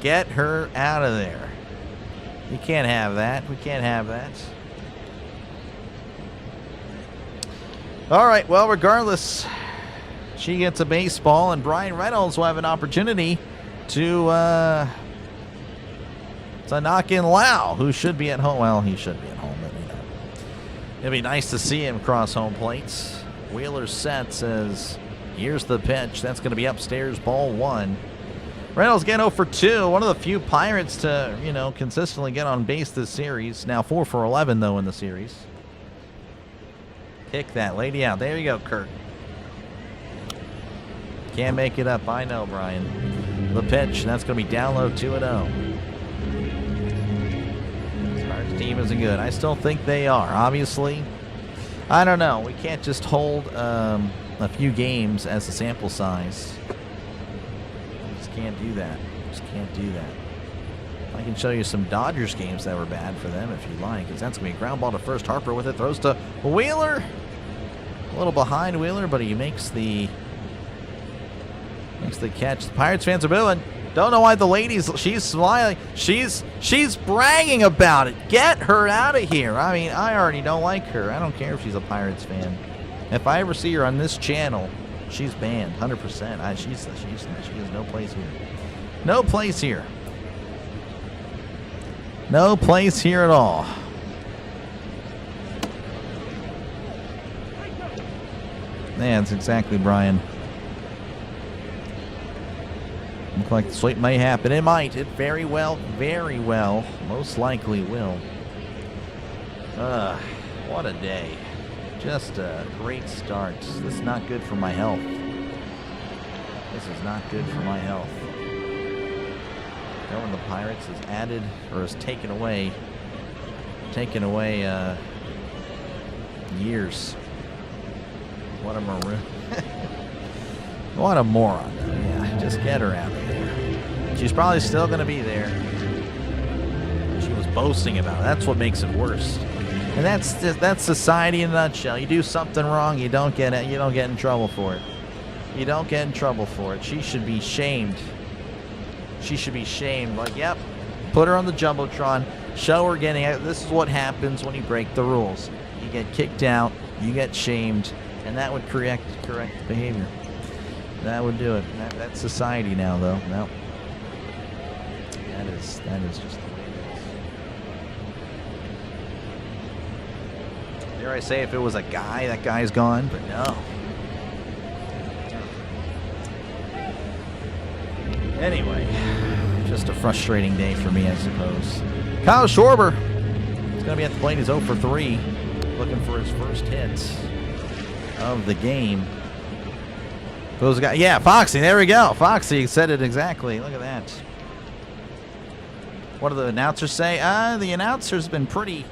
Get her out of there. You can't have that. We can't have that. All right, well, regardless, she gets a baseball, and Brian Reynolds will have an opportunity to knock in Lau, who should be at home. Well, he should be at home, but you know, it'd be nice to see him cross home plates. Wheeler sets as here's the pitch. That's going to be upstairs, ball 1. Reynolds getting 0 for 2. One of the few Pirates to, you know, consistently get on base this series. Now 4 for 11 though in the series. Kick that lady out. There you go, Kurt. Can't make it up. I know, Brian. The pitch. That's going to be down low, 2-0. Pirates team isn't good. I still think they are. Obviously, I don't know. We can't just hold a few games as a sample size. Just can't do that. Just can't do that. I can show you some Dodgers games that were bad for them if you like, because that's going to be a ground ball to first. Harper with it, throws to Wheeler. A little behind Wheeler, but he makes the catch. The Pirates fans are booing. Don't know why the ladies, she's smiling. She's bragging about it. Get her out of here. I mean, I already don't like her. I don't care if she's a Pirates fan. If I ever see her on this channel, she's banned, 100%. She has no place here. No place here. No place here at all. Yeah, that's exactly, Brian. Look like the sweep may happen. It might. It very well, most likely will. What a day. Just a great start. This is not good for my health. This is not good for my health. Knowing the Pirates has added, or has taken away years. What a maroon. What a moron. Yeah, just get her out of there. She's probably still going to be there. She was boasting about it. That's what makes it worse. And that's society in a nutshell. You do something wrong, you don't get in trouble for it. You don't get in trouble for it. She should be shamed. She should be shamed. Like, yep, put her on the Jumbotron. Show her getting it. This is what happens when you break the rules. You get kicked out. You get shamed. And that would correct behavior. That would do it. That's society now, though. No. That is just the way it is. Dare I say, if it was a guy, that guy's gone, but no. Anyway, just a frustrating day for me, I suppose. Kyle Schwarber is going to be at the plate. He's 0 for 3, looking for his first hit of the game. Those guys, yeah, Foxy, there we go. Foxy said it exactly. Look at that. What do the announcers say? The announcer's been pretty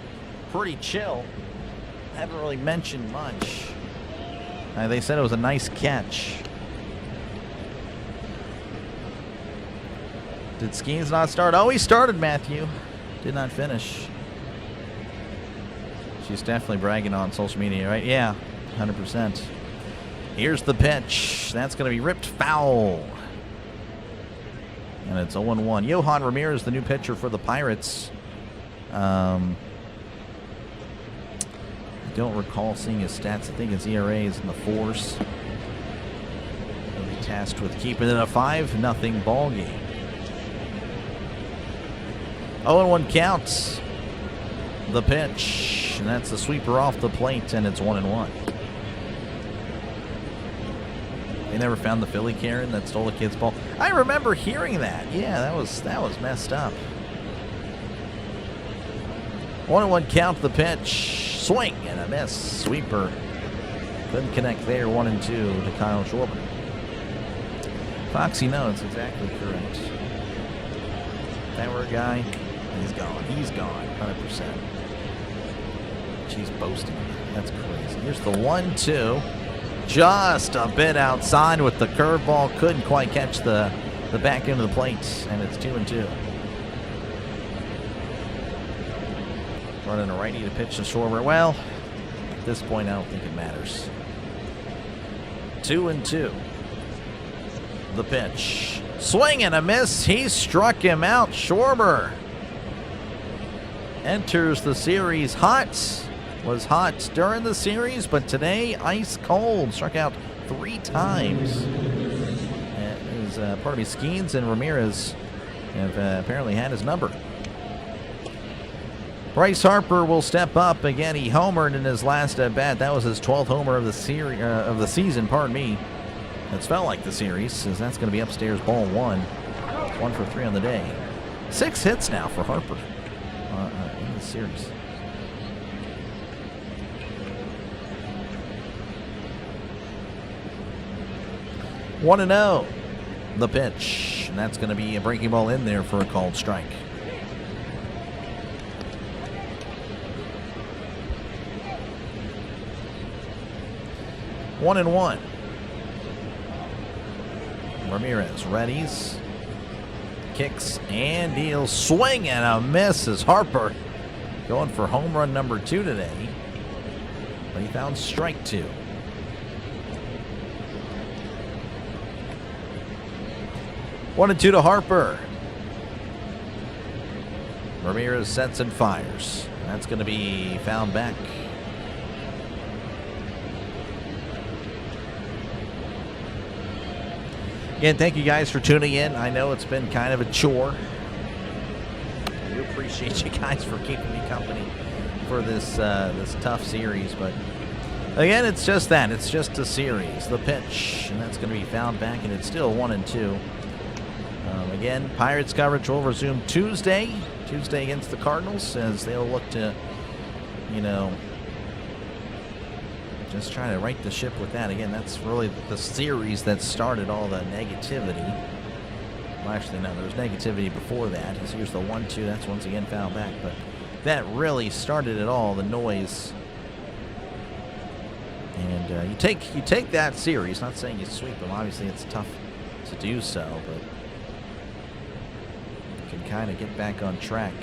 chill. Haven't really mentioned much. They said it was a nice catch. Did Skenes not start? Oh, he started, Matthew. Did not finish. She's definitely bragging on social media, right? Yeah, 100%. Here's the pitch. That's going to be ripped foul. And it's 0-1. Johan Ramirez, the new pitcher for the Pirates. I don't recall seeing his stats. I think his ERA is in the 4s. He'll be tasked with keeping it a 5-0 ball game. 0-1 counts. The pitch. And that's the sweeper off the plate, and it's 1-1. They never found the Philly Karen that stole the kid's ball. I remember hearing that. Yeah, that was messed up. 1-1 count, the pitch. Swing and a miss. Sweeper. Couldn't connect there. 1-2 to Kyle Schwarber. Foxy, no, it's exactly correct. If that were a guy, he's gone. He's gone. 100%. She's boasting. That's crazy. Here's the 1-2. Just a bit outside with the curveball. Couldn't quite catch the back end of the plate, and it's 2-2. Running a righty to pitch to Schwarber. Well, at this point, I don't think it matters. 2-2. The pitch. Swing and a miss. He struck him out. Schwarber enters the series hot. Was hot during the series, but today ice cold. Struck out 3 times. Skenes and Ramirez have apparently had his number. Bryce Harper will step up again. He homered in his last at bat. That was his 12th homer of the season. Pardon me. It's felt like the series, as that's going to be upstairs. Ball 1. 1 for 3 on the day. 6 hits now for Harper in the series. One and 0. The pitch. And that's going to be a breaking ball in there for a called strike. One and 1. Ramirez readies. kicks and deals. Swing and a miss as Harper going for home run number 2 today. But he found strike 2. One and 2 to Harper. Ramirez sets and fires. That's going to be found back. Again, thank you guys for tuning in. I know it's been kind of a chore. I do appreciate you guys for keeping me company for this this tough series. But again, it's just that. It's just a series. The pitch. And that's going to be found back, and it's still 1 and 2. Again, Pirates coverage will resume Tuesday against the Cardinals, as they'll look to, just try to right the ship with that. Again, that's really the series that started all the negativity. Well, actually, no, there was negativity before that. Here's the 1-2. That's once again fouled back. But that really started it all, the noise. And you take that series. Not saying you sweep them. Obviously, it's tough to do so, but you can kind of get back on track.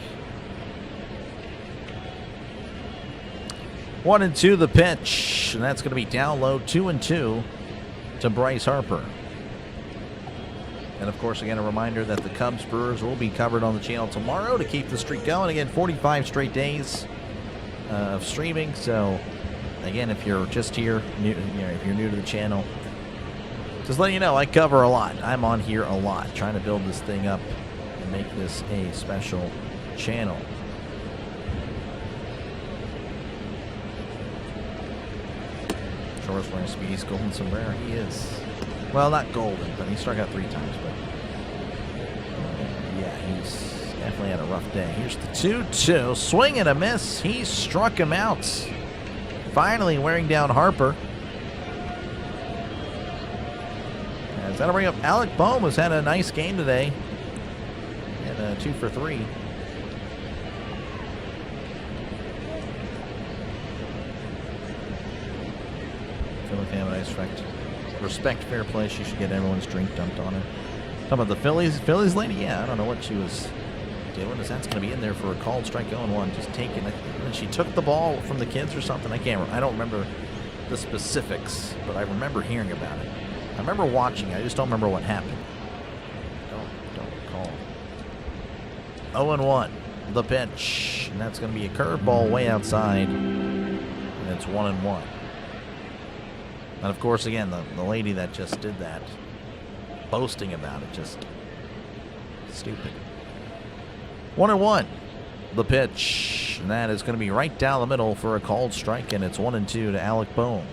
1 and 2 the pitch, and that's going to be down low. 2 and 2 to Bryce Harper. And of course, again, a reminder that the Cubs Brewers will be covered on the channel tomorrow to keep the streak going. Again, 45 straight days of streaming. So again, if you're just here, if you're new to the channel, just letting you know, I cover a lot. I'm on here a lot, trying to build this thing up and make this a special channel. Shores wearing Speedy's golden sombrero. He is, well, not golden, but he struck out 3 times. But yeah, he's definitely had a rough day. Here's the 2-2. Swing and a miss. He struck him out. Finally wearing down Harper. As that'll bring up Alec Bohm, has had a nice game today. He had 2 for 3. Respect fair play. She should get everyone's drink dumped on her. Talking about the Phillies lady? Yeah, I don't know what she was doing. That's going to be in there for a called strike 0-1. Just taking it. And she took the ball from the kids or something. I don't remember the specifics, but I remember hearing about it. I remember watching. I just don't remember what happened. Don't recall. 0-1. The pitch. And that's going to be a curveball way outside. And it's 1-1. And of course, again, the lady that just did that, boasting about it, just stupid. 1-1, the pitch, and that is going to be right down the middle for a called strike, and it's 1-2 to Alec Bohm.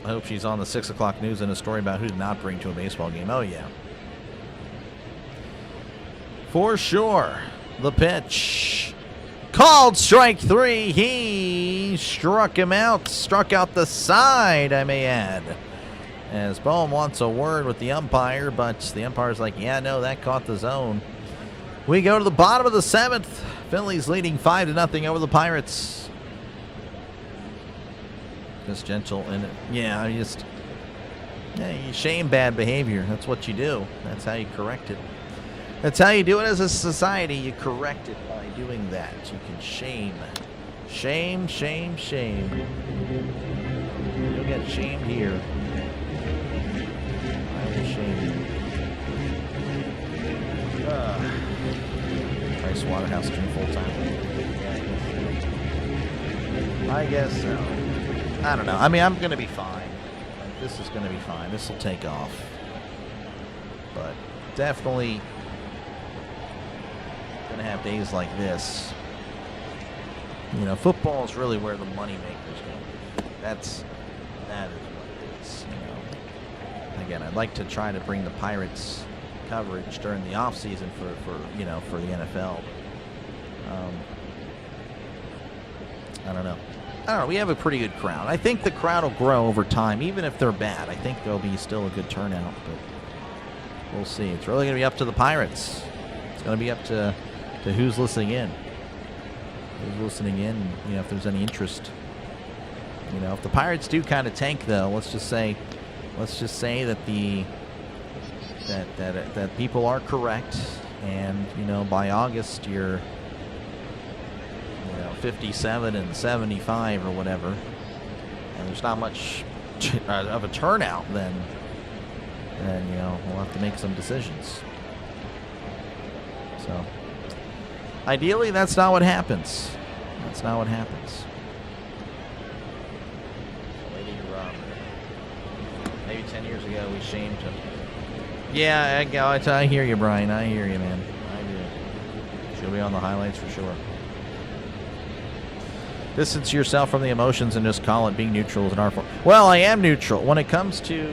I hope she's on the 6 o'clock news in a story about who did not bring to a baseball game. Oh yeah, for sure. The pitch. Called strike 3. He struck him out. Struck out the side, I may add. As Bohm wants a word with the umpire, but the umpire's like, yeah, no, that caught the zone. We go to the bottom of the 7th. Phillies leading 5-0 over the Pirates. Just gentle in it. Yeah, you shame bad behavior. That's what you do. That's how you correct it. That's how you do it as a society. You correct it by doing that. You can shame. Shame, shame, shame. You'll get shamed here. I will shame you. Price Waterhouse stream full time. I guess so. I don't know. I mean, I'm going to be fine. This is going to be fine. This will take off. But definitely gonna have days like this. Football is really where the money makers go. That is what it is. Again, I'd like to try to bring the Pirates coverage during the off season for the NFL. I don't know. We have a pretty good crowd. I think the crowd will grow over time, even if they're bad. I think there'll be still a good turnout, but we'll see. It's really gonna be up to the Pirates. It's gonna be up to who's listening in. If there's any interest. If the Pirates do kind of tank, though, let's just say that the that people are correct, and by August you're 57 and 75 or whatever, and there's not much of a turnout, then we'll have to make some decisions. So ideally, that's not what happens. That's not what happens. Maybe 10 years ago we shamed him. Yeah, I hear you, Brian. I hear you, man. I do. She'll be on the highlights for sure. Distance yourself from the emotions and just call it. Being neutral is an art form. Well, I am neutral. When it comes to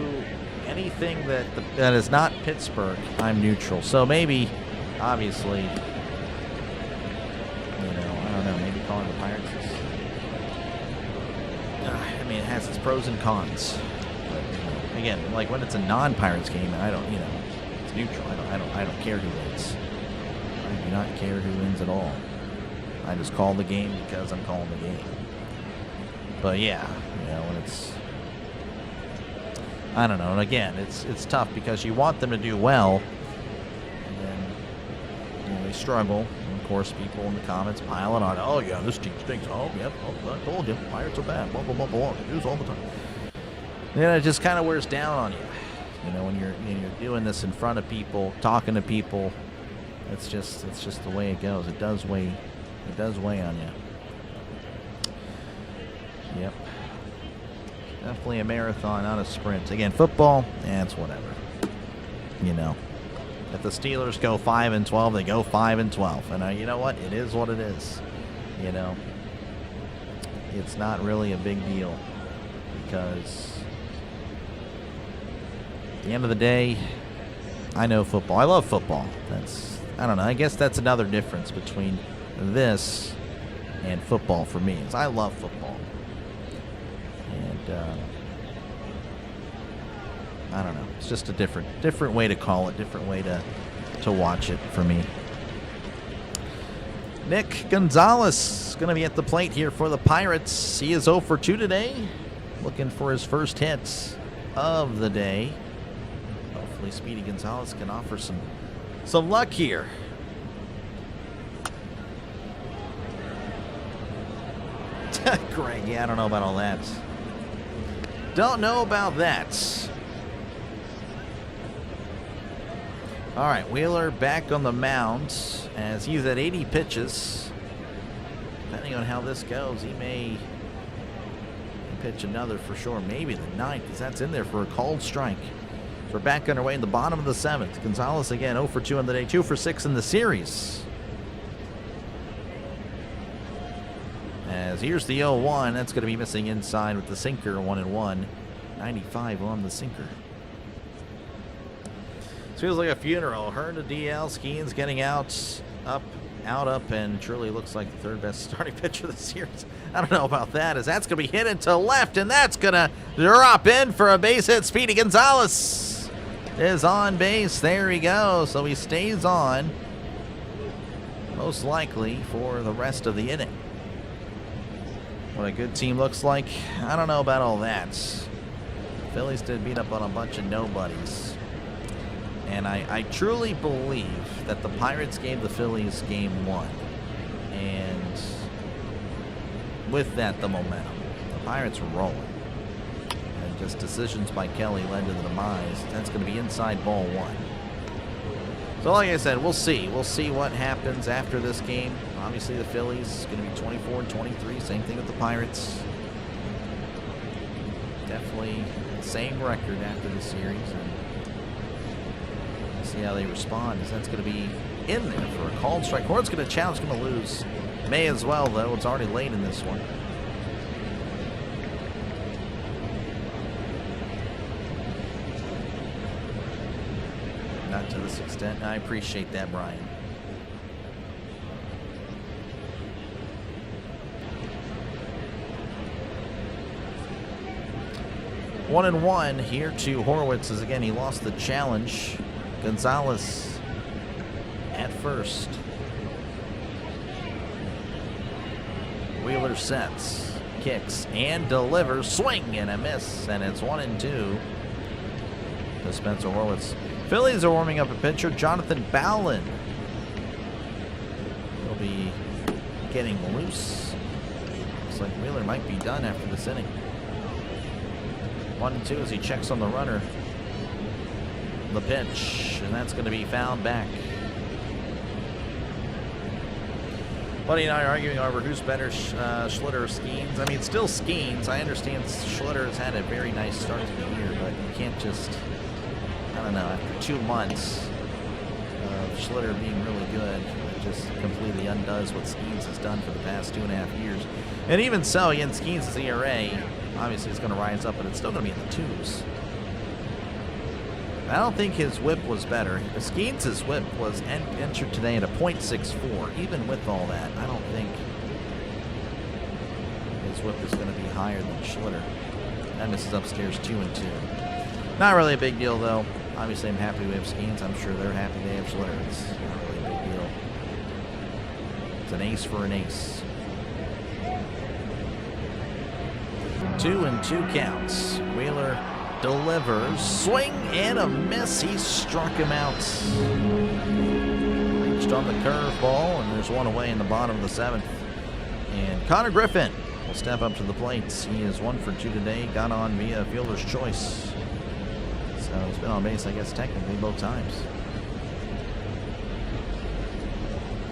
anything that is not Pittsburgh, I'm neutral. So maybe, obviously, I don't know, maybe calling the Pirates is, it has its pros and cons. But, again, like when it's a non-Pirates game, and I don't, it's neutral. I don't care who wins. I do not care who wins at all. I just call the game because I'm calling the game. But yeah, when it's, I don't know. And again, it's tough because you want them to do well, and then they struggle. And of course, people in the comments piling on. Oh yeah, this team stinks. Oh yep. Oh, I told you, Pirates are bad. Blah blah blah blah. They do this all the time. And then it just kind of wears down on you. When you're doing this in front of people, talking to people, it's just the way it goes. It does weigh on you. Yep. Definitely a marathon, not a sprint. Again, football, it's whatever. If the Steelers go 5-12, they go 5-12. And you know what? It is what it is. It's not really a big deal because at the end of the day, I know football. I love football. I don't know. I guess that's another difference between this and football for me. Is I love football. And I don't know. It's just a different way to call it, different way to watch it for me. Nick Gonzalez is going to be at the plate here for the Pirates. He is 0 for 2 today, looking for his first hit of the day. Hopefully Speedy Gonzalez can offer some luck here. Greg, yeah, I don't know about all that. Don't know about that. All right, Wheeler back on the mound as he's at 80 pitches. Depending on how this goes, he may pitch another for sure. Maybe the 9th, because that's in there for a called strike. So we're back underway in the bottom of the 7th. Gonzalez again 0 for 2 on the day, 2 for 6 in the series. As here's the 0-1. That's going to be missing inside with the sinker, 1-1. 95 on the sinker. This feels like a funeral. Hearn to DL. Skenes getting out, up, and truly looks like the third best starting pitcher of the series. I don't know about that, as that's going to be hit into left, and that's going to drop in for a base hit. Speedy Gonzalez is on base. There he goes. So he stays on, most likely for the rest of the inning. What a good team looks like, I don't know about all that. Phillies did beat up on a bunch of nobodies. And I truly believe that the Pirates gave the Phillies game 1. And with that, the momentum. The Pirates were rolling. And just decisions by Kelly led to the demise. That's going to be inside ball 1. So like I said, we'll see. We'll see what happens after this game. Obviously, the Phillies is going to be 24-23. Same thing with the Pirates. Definitely the same record after the series. And we'll see how they respond, as that's going to be in there for a called strike. Horn's going to challenge, going to lose. May as well, though. It's already late in this one. Not to this extent. I appreciate that, Brian. One and one here to Horwitz, as again he lost the challenge. Gonzalez at first. Wheeler sets, kicks, and delivers. Swing and a miss, and it's 1-2 to Spencer Horwitz. Phillies are warming up a pitcher, Jonathan Bowlen. He'll be getting loose. Looks like Wheeler might be done after this inning. 1-2 as he checks on the runner. The pitch, and that's going to be fouled back. Buddy and I are arguing over who's better, Schlitter or Skenes. I mean, it's still Skenes. I understand Schlitter has had a very nice start to the year, but you can't just, I don't know, after 2 months of Schlitter being really good, it just completely undoes what Skenes has done for the past 2.5 years. And even so, again, Skenes' ERA, obviously it's going to rise up, but it's still going to be in the 2s. I don't think his whip was better. Skenes' whip was entered today at a .64. Even with all that, I don't think his whip is going to be higher than Schlitter. That misses upstairs 2-2. Not really a big deal, though. Obviously, I'm happy we have Skenes. I'm sure they're happy they have Schlitter. It's not really a big deal. It's an ace for an ace. 2-2 counts. Wheeler delivers. Swing and a miss. He struck him out. Reached on the curveball, and there's one away in the bottom of the 7th. And Connor Griffin will step up to the plate. He is 1 for 2 today. Got on via fielder's choice. So he's been on base, I guess, technically both times.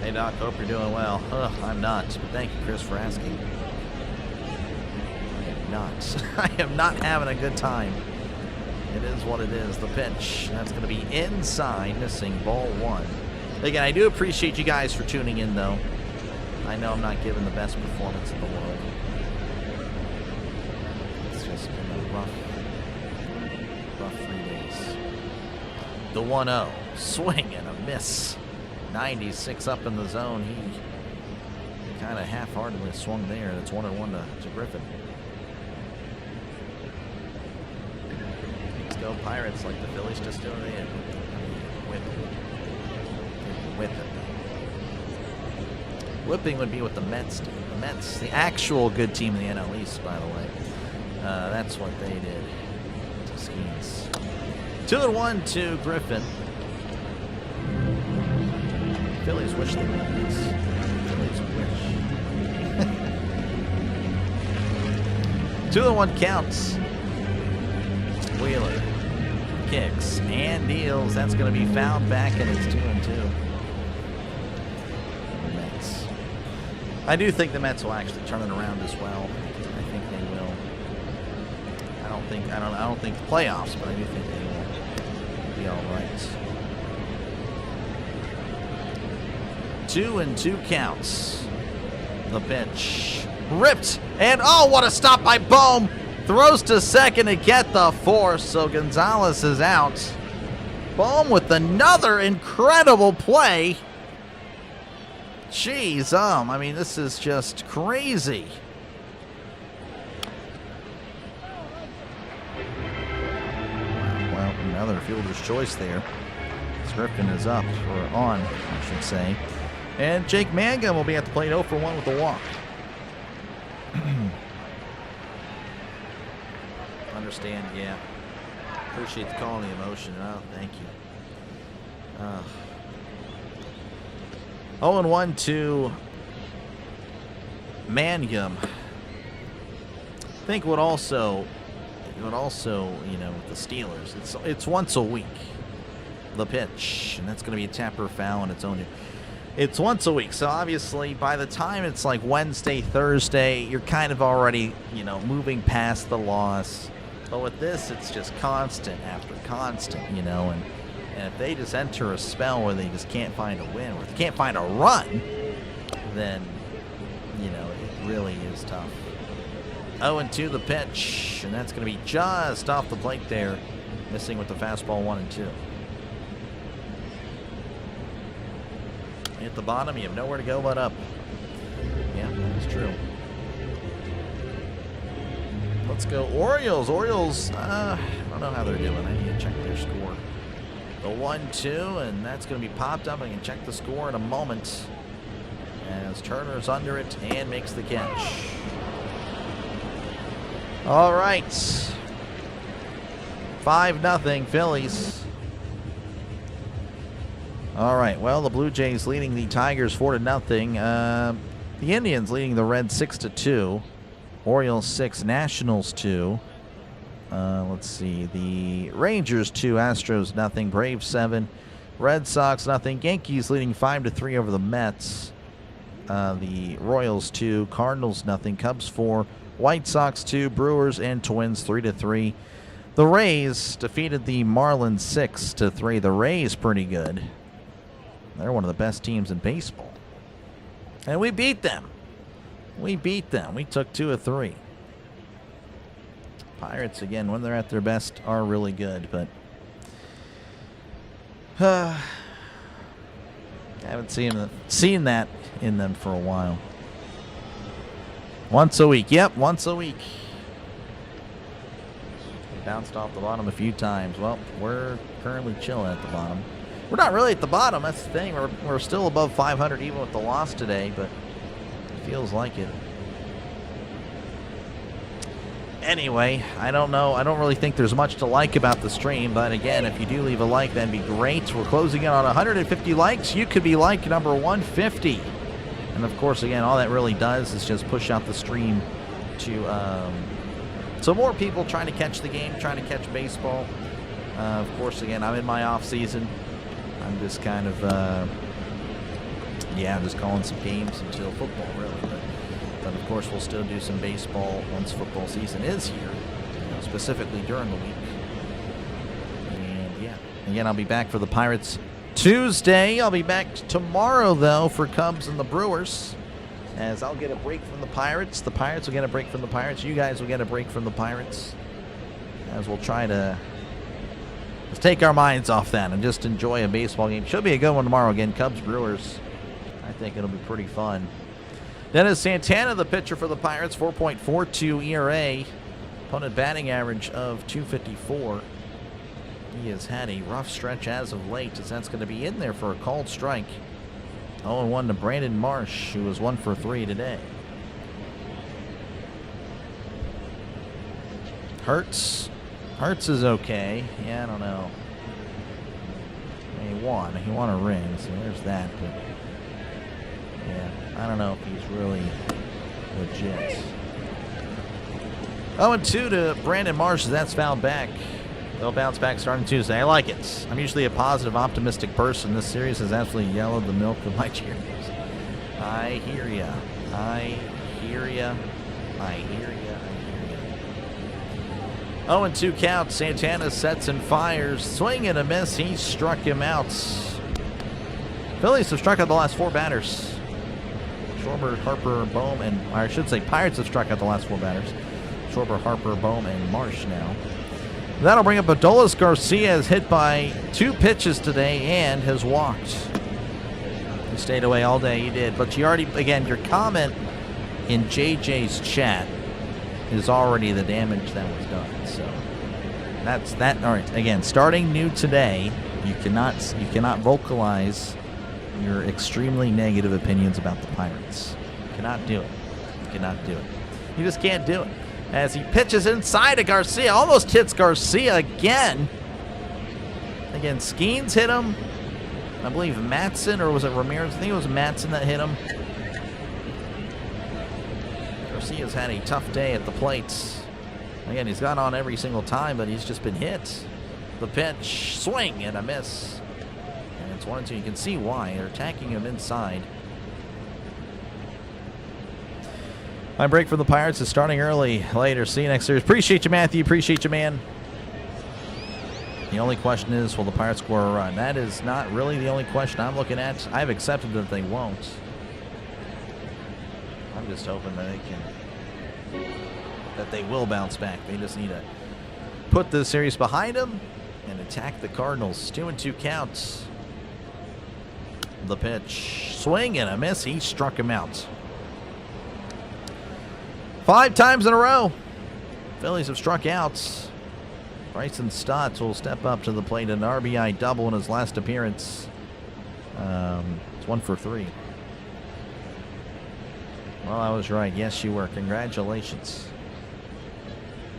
Hey, Doc. Hope you're doing well. I'm not, but thank you, Chris, for asking. I am not having a good time. It is what it is. The pitch. That's going to be inside, missing ball 1. Again, I do appreciate you guys for tuning in, though. I know I'm not giving the best performance in the world. It's just been a rough 3 days. The 1-0. Swing and a miss. 96 up in the zone. He kind of half-heartedly swung there. That's 1-1 to Griffin. Go Pirates like the Phillies just doing it. Whipping would be what the Mets do. The Mets, the actual good team in the NL East, by the way. That's what they did to Skenes. 2-1 to Griffin. Phillies wish they would this. Phillies wish. 2-1 counts. Wheeler kicks and deals. That's going to be fouled back, and it's 2-2. Mets. I do think the Mets will actually turn it around as well. I think they will. I don't think playoffs, but I do think they will be all right. 2-2 counts. The pitch ripped, and oh, what a stop by Bohm! Throws to second to get the force, so Gonzalez is out. Bohm with another incredible play. Jeez, I mean, this is just crazy. Well, another fielder's choice there. Griffin is up, or on, I should say. And Jake Mangum will be at the plate 0 for 1 with a walk. Understand, yeah. Appreciate the call and the emotion. Oh, thank you. 0-1 to Mangum. I think what also, you know, with the Steelers, it's once a week. The pitch, and that's going to be a tapper foul on its own. It's once a week, so obviously by the time it's like Wednesday, Thursday, you're kind of already, you know, moving past the loss. But with this, it's just constant after constant, you know, and if they just enter a spell where they just can't find a win, or they can't find a run, then, you know, it really is tough. 0-2 the pitch, and that's going to be just off the plate there, missing with the fastball 1-2. At the bottom, you have nowhere to go but up. Yeah, that's true. Let's go Orioles. Orioles, I don't know how they're doing. I need to check their score. The 1-2, and that's going to be popped up. I can check the score in a moment as Turner's under it and makes the catch. All right. 5-0 Phillies. All right. Well, the Blue Jays leading the Tigers 4-0. The Indians leading the Reds 6-2. Orioles 6, Nationals 2. Let's see. The Rangers 2, Astros nothing. Braves 7, Red Sox nothing. Yankees leading 5-3 over the Mets. The Royals 2, Cardinals nothing. Cubs 4, White Sox 2, Brewers and Twins 3-3. The Rays defeated the Marlins 6-3. The Rays pretty good. They're one of the best teams in baseball. And we beat them. We beat them. We took 2 of 3. Pirates, again, when they're at their best, are really good, but I haven't seen that in them for a while. Once a week. Yep, once a week. They bounced off the bottom a few times. Well, we're currently chilling at the bottom. We're not really at the bottom. That's the thing. We're still above 500 even with the loss today, but it feels like it. Anyway, I don't know. I don't really think there's much to like about the stream, but again, if you do leave a like, that'd be great. We're closing in on 150 likes. You could be like number 150. And of course, again, all that really does is just push out the stream to so more people trying to catch the game, trying to catch baseball. Of course, again, I'm in my off season. I'm just kind of I'm just calling some games until football, really. But of course, we'll still do some baseball once football season is here, specifically during the week. And yeah, again, I'll be back for the Pirates Tuesday. I'll be back tomorrow, though, for Cubs and the Brewers, as I'll get a break from the Pirates. The Pirates will get a break from the Pirates. You guys will get a break from the Pirates, as we'll try to just take our minds off that and just enjoy a baseball game. Should be a good one tomorrow. Again, Cubs, Brewers. I think it'll be pretty fun. Dennis Santana, the pitcher for the Pirates, 4.42 ERA. Opponent batting average of .254. He has had a rough stretch as of late, as that's going to be in there for a called strike. 0-1 to Brandon Marsh, who was 1 for 3 today. Hurts is okay. Yeah, I don't know. He won a ring, so there's that. But yeah, I don't know if he's really legit. 0-2 to Brandon Marsh, as that's fouled back. They'll bounce back starting Tuesday. I like it. I'm usually a positive, optimistic person. This series has absolutely yellowed the milk of my Cheerios. I hear ya. I hear ya. I hear ya. 0-2 count. Santana sets and fires. Swing and a miss. He struck him out. Phillies have struck out the last 4 batters. Schwarber, Harper, Bohm, and I should say Pirates have struck out the last 4 batters. Schwarber, Harper, Bohm, and Marsh now. That'll bring up Adolis Garcia, has hit by 2 pitches today and has walked. He stayed away all day. He did. But you already, again, your comment in JJ's chat is already the damage that was done. So that's that. All right. Again, starting new today, you cannot vocalize your extremely negative opinions about the Pirates. You cannot do it. You cannot do it. You just can't do it. As he pitches inside to Garcia, almost hits Garcia again. Again, Skenes hit him. I believe Matson, or was it Ramirez? I think it was Matson that hit him. Garcia's had a tough day at the plates. Again, he's gone on every single time, but he's just been hit. The pitch, swing and a miss. And it's 1-2. You can see why. They're attacking him inside. My break for the Pirates is starting early. Later. See you next series. Appreciate you, Matthew. Appreciate you, man. The only question is, will the Pirates score a run? That is not really the only question I'm looking at. I've accepted that they won't. I'm just hoping that they will bounce back. They just need to put the series behind them and attack the Cardinals. 2-2 counts. The pitch, swing and a miss. He struck him out. 5 times in a row, Phillies have struck out. Bryson Stott will step up to the plate, an RBI double in his last appearance. It's 1 for 3. Well, I was right. Yes, you were. Congratulations.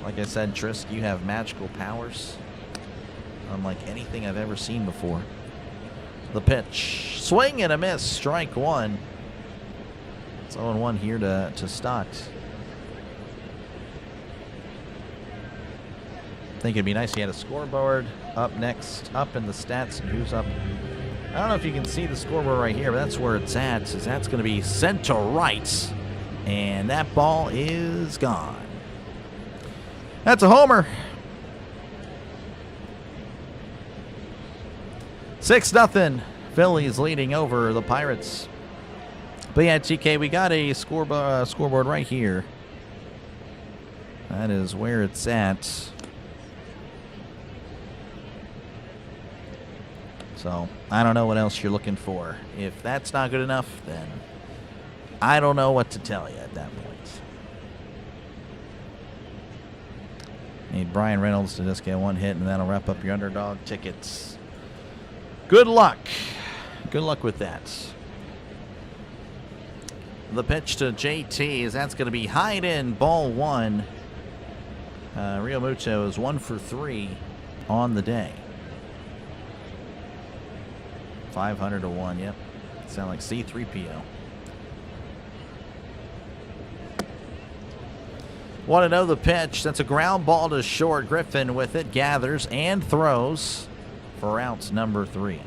Like I said, Trisk, you have magical powers unlike anything I've ever seen before. The pitch. Swing and a miss. Strike one. It's 0-1 here to Stott. I think it'd be nice if he had a scoreboard up next, up in the stats, and who's up. I don't know if you can see the scoreboard right here, but that's where it's at. So that's going to be sent to right. And that ball is gone. That's a homer. 6-0. Phillies leading over the Pirates. But yeah, TK, we got a scoreboard right here. That is where it's at. So, I don't know what else you're looking for. If that's not good enough, then I don't know what to tell you at that point. Need Brian Reynolds to just get one hit, and that'll wrap up your underdog tickets. Good luck. Good luck with that. The pitch to JT is that's going to be high in, ball one. Rio Muto is 1 for 3 on the day. 500 to 1, yep. Sound like C3PO. 1-0 the pitch. That's a ground ball to short. Griffin with it, gathers and throws for out number 3.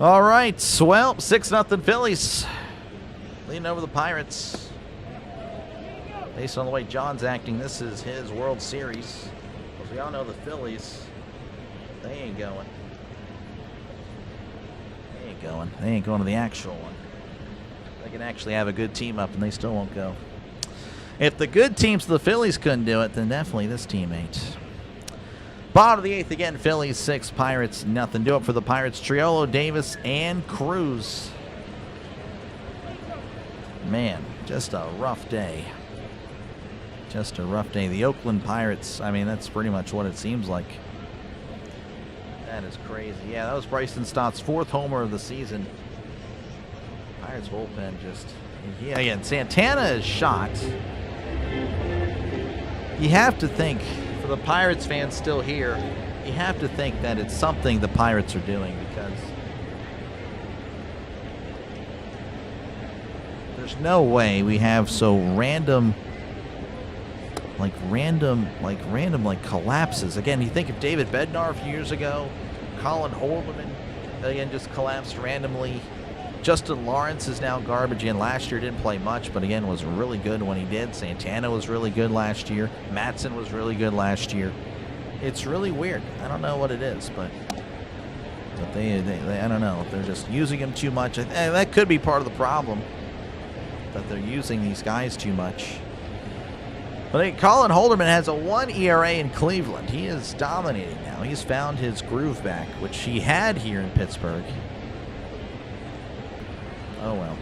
All right, well, 6-0 Phillies. Leading over the Pirates. Based on the way John's acting, this is his World Series. Because we all know the Phillies, they ain't going. They ain't going to the actual one. They can actually have a good team up and they still won't go. If the good teams of the Phillies couldn't do it, then definitely this team ain't. Bottom of the 8th again, Phillies 6, Pirates nothing. Do it for the Pirates, Triolo, Davis, and Cruz. Man, just a rough day. Just a rough day. The Oakland Pirates, I mean, that's pretty much what it seems like. That is crazy. Yeah, that was Bryson Stott's 4th homer of the season. Pirates bullpen just... Yeah, again, Santana is shot. You have to think, for the Pirates fans still here, you have to think that it's something the Pirates are doing, because there's no way we have so random collapses. Again, you think of David Bednar a few years ago, Colin Holderman, again, just collapsed randomly. Justin Lawrence is now garbage. Again, last year didn't play much, but again, was really good when he did. Santana was really good last year. Matson was really good last year. It's really weird. I don't know what it is, but they I don't know. They're just using him too much. That could be part of the problem, that they're using these guys too much. But hey, Colin Holderman has a 1 ERA in Cleveland. He is dominating now. He's found his groove back, which he had here in Pittsburgh. Oh well.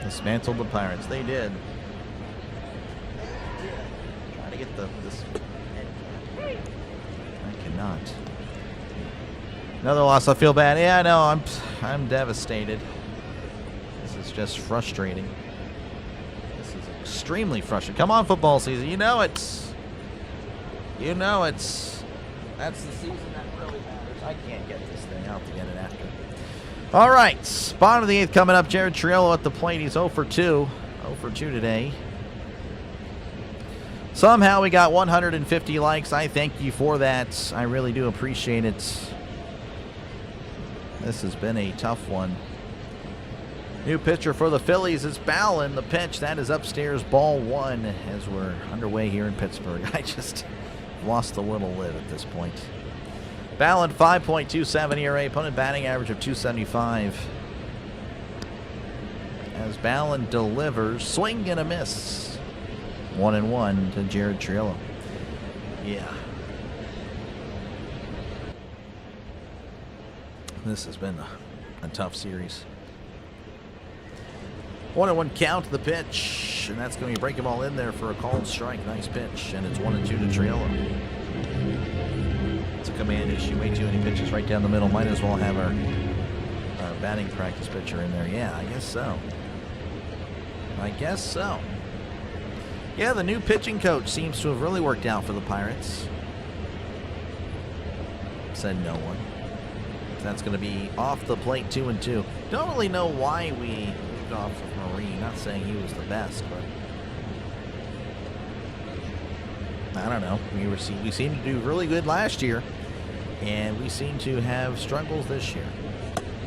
Dismantled the Pirates. They did. Trying to get this. I cannot. Another loss. I feel bad. Yeah, I know. I'm devastated. This is just frustrating. This is extremely frustrating. Come on, football season. You know it's. That's the season that really matters. I can't get this thing. I'll have to get it after. All right. Bottom of the 8th coming up. Jared Triolo at the plate. He's 0 for 2. 0 for 2 today. Somehow we got 150 likes. I thank you for that. I really do appreciate it. This has been a tough one. New pitcher for the Phillies is Ballin. The pitch, that is upstairs, ball 1, as we're underway here in Pittsburgh. I just lost a little lid at this point. Ballin, 5.27 ERA, opponent batting average of 275. As Ballin delivers, swing and a miss. 1-1 to Jared Triolo. Yeah. This has been a tough series. 1-1 count to the pitch, and that's going to be breaking ball in there for a called strike. Nice pitch, and it's 1-2 to Triolo. It's a command issue. Way too many pitches right down the middle. Might as well have our batting practice pitcher in there. Yeah, I guess so. Yeah, the new pitching coach seems to have really worked out for the Pirates. said no one. That's going to be off the plate, 2-2. Don't really know why we moved off of Marie. Not saying he was the best, but I don't know. We seemed to do really good last year, and we seem to have struggles this year.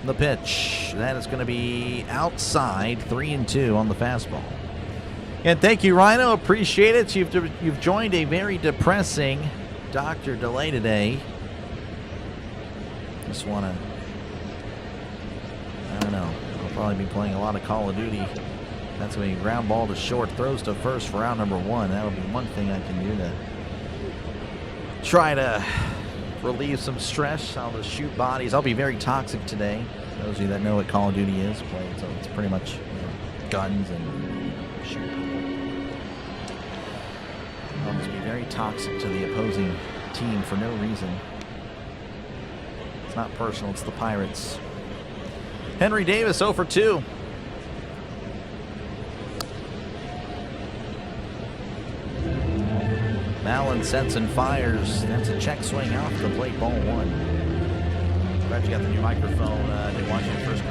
The pitch, that is going to be outside, 3-2 on the fastball. And thank you, Rhino. Appreciate it. You've joined a very depressing Dr. Delay today. Just want to, I don't know. I'll probably be playing a lot of Call of Duty. That's going to be ground ball to short, throws to first for out number 1. That would be one thing I can do to try to relieve some stress. I'll just shoot bodies. I'll be very toxic today. Those of you that know what Call of Duty is, play it. So it's pretty much guns and shoot people. I'll just be very toxic to the opposing team for no reason. Not personal, it's the Pirates. Henry Davis 0 for 2. Mallon sets and fires. That's a check swing off the plate, ball 1. Glad you got the new microphone. Didn't watch it first.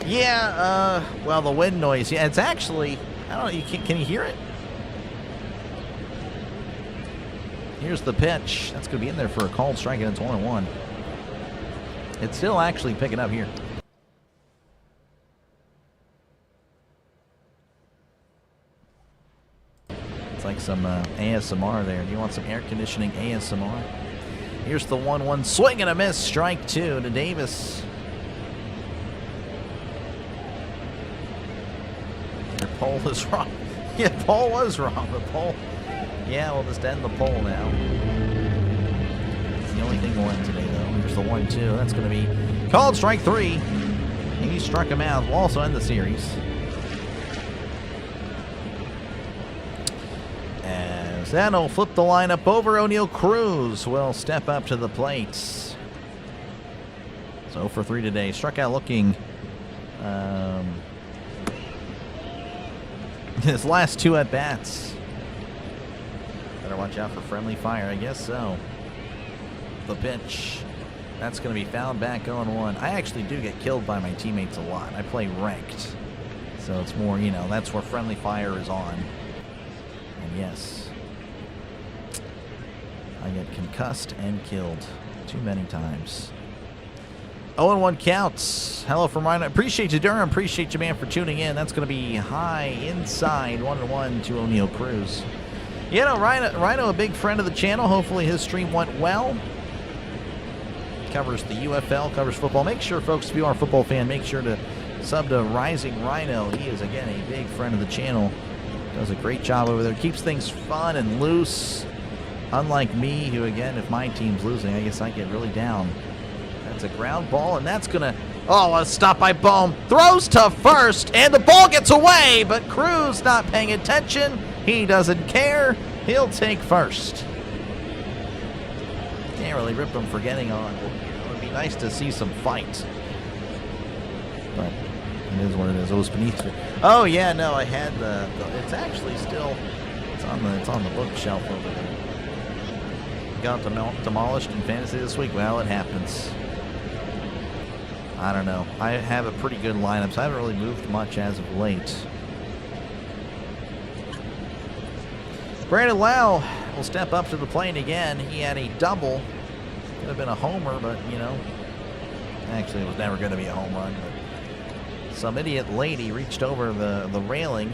Yeah, well, the wind noise. Yeah, it's actually, I don't know, can you hear it? Here's the pitch. That's going to be in there for a called strike, and it's 1-1. It's still actually picking up here. It's like some ASMR there. Do you want some air conditioning ASMR? Here's the 1-1 swing and a miss. Strike 2 to Davis. Your poll is wrong. Yeah, poll was wrong. The poll. Yeah, we'll just end the poll now. It's the only thing we'll end today, though. Here's the 1-2. That's going to be called strike 3. He struck him out. We'll also end the series. As that will flip the lineup over, O'Neal Cruz will step up to the plate. So for 3 today. Struck out looking. His last 2 at-bats. Better watch out for friendly fire. I guess so. The pitch. That's going to be fouled back on 1. I actually do get killed by my teammates a lot. I play ranked. So it's more, you know, that's where friendly fire is on. And yes, I get concussed and killed too many times. 0-1 counts. Hello from Rhino. Appreciate you, Durham. Appreciate you, man, for tuning in. That's going to be high inside 1-1 to O'Neal Cruz. You know, Rhino, a big friend of the channel. Hopefully his stream went well. Covers the UFL, covers football. Make sure, folks, if you are a football fan, make sure to sub to Rising Rhino. He is, again, a big friend of the channel. Does a great job over there. Keeps things fun and loose. Unlike me, who, again, if my team's losing, I guess I get really down. That's a ground ball, and that's going to... Oh, a stop by Bohm. Throws to first, and the ball gets away, but Cruz not paying attention. He doesn't care. He'll take first. Can't really rip him for getting on. It would be nice to see some fight. But it is what it is. It was beneath it. Oh, yeah, no, I had the it's actually still... It's on the bookshelf over there. Got demolished in fantasy this week. Well, it happens. I don't know. I have a pretty good lineup, so I haven't really moved much as of late. Brandon Lau will step up to the plate again. He had a double. Could have been a homer, but, you know, actually it was never going to be a home run. But some idiot lady reached over the railing,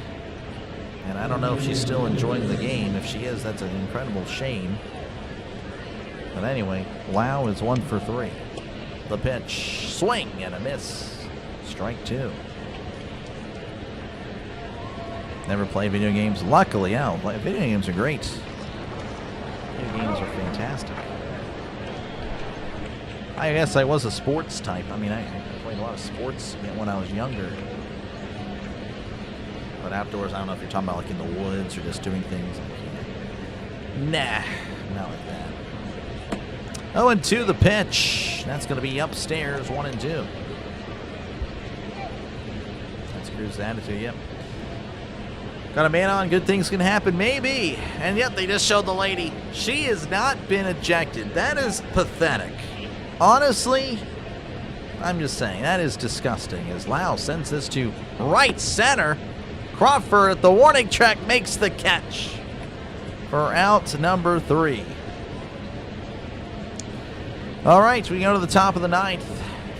and I don't know if she's still enjoying the game. If she is, that's an incredible shame. But anyway, Lau is 1 for 3. The pitch, swing and a miss. Strike 2. Never played video games. Luckily, video games are great. Video games are fantastic. I guess I was a sports type. I mean, I played a lot of sports when I was younger. But afterwards, I don't know if you're talking about like in the woods or just doing things like, nah, not like that. 0-2 the pitch. That's going to be upstairs, 1-2. That's Cruz's attitude, yep. Got a man on, good things can happen, maybe. And yet they just showed the lady. She has not been ejected. That is pathetic. Honestly, I'm just saying, that is disgusting. As Lau sends this to right center. Crawford at the warning track makes the catch for out number 3. All right, we go to the top of the 9th.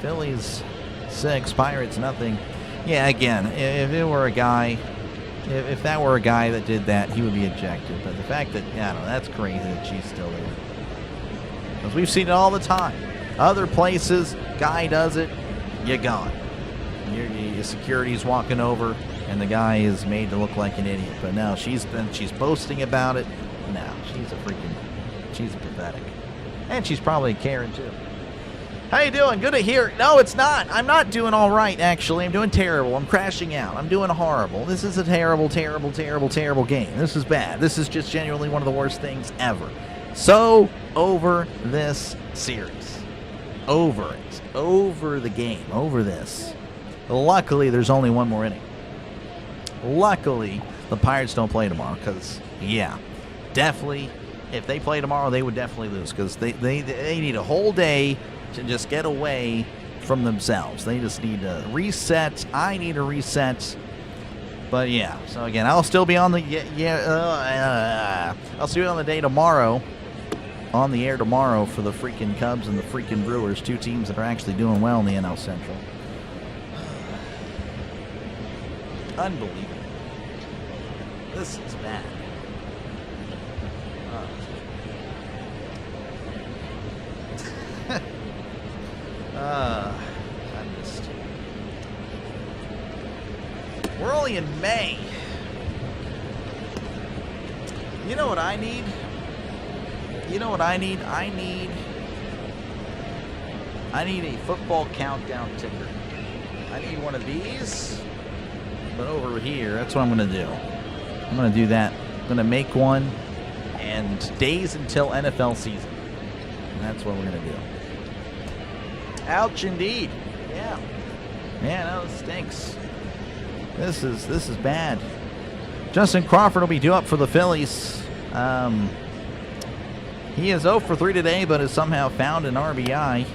Phillies 6, Pirates nothing. Yeah, again, if it were a guy, if that were a guy that did that, he would be ejected. But the fact that, yeah, I don't know, that's crazy that she's still there. Because we've seen it all the time. Other places, guy does it, you're gone. Your security's walking over, and the guy is made to look like an idiot. But no, she's boasting about it. No, she's pathetic. And she's probably a Karen, too. How you doing? Good to hear. No, it's not. I'm not doing all right, actually. I'm doing terrible. I'm crashing out. I'm doing horrible. This is a terrible, terrible, terrible, terrible game. This is bad. This is just genuinely one of the worst things ever. So, over this series. Over it. Over the game. Over this. Luckily, there's only one more inning. Luckily, the Pirates don't play tomorrow because, yeah, definitely, if they play tomorrow, they would definitely lose because they need a whole day to just get away from themselves. They just need to reset. I need to reset. But, yeah, so, again, I'll still be on the, I'll still be on the day tomorrow, on the air tomorrow for the freaking Cubs and the freaking Brewers, 2 teams that are actually doing well in the NL Central. Unbelievable. This is bad. We're only in May. You know what I need? You know what I need? I need a football countdown ticker. I need one of these. But over here, that's what I'm going to do. I'm going to do that. I'm going to make one, and days until NFL season. And that's what we're going to do. Ouch, indeed. Yeah. Yeah, no, this stinks. This is bad. Justin Crawford will be due up for the Phillies. He is 0 for 3 today, but has somehow found an RBI.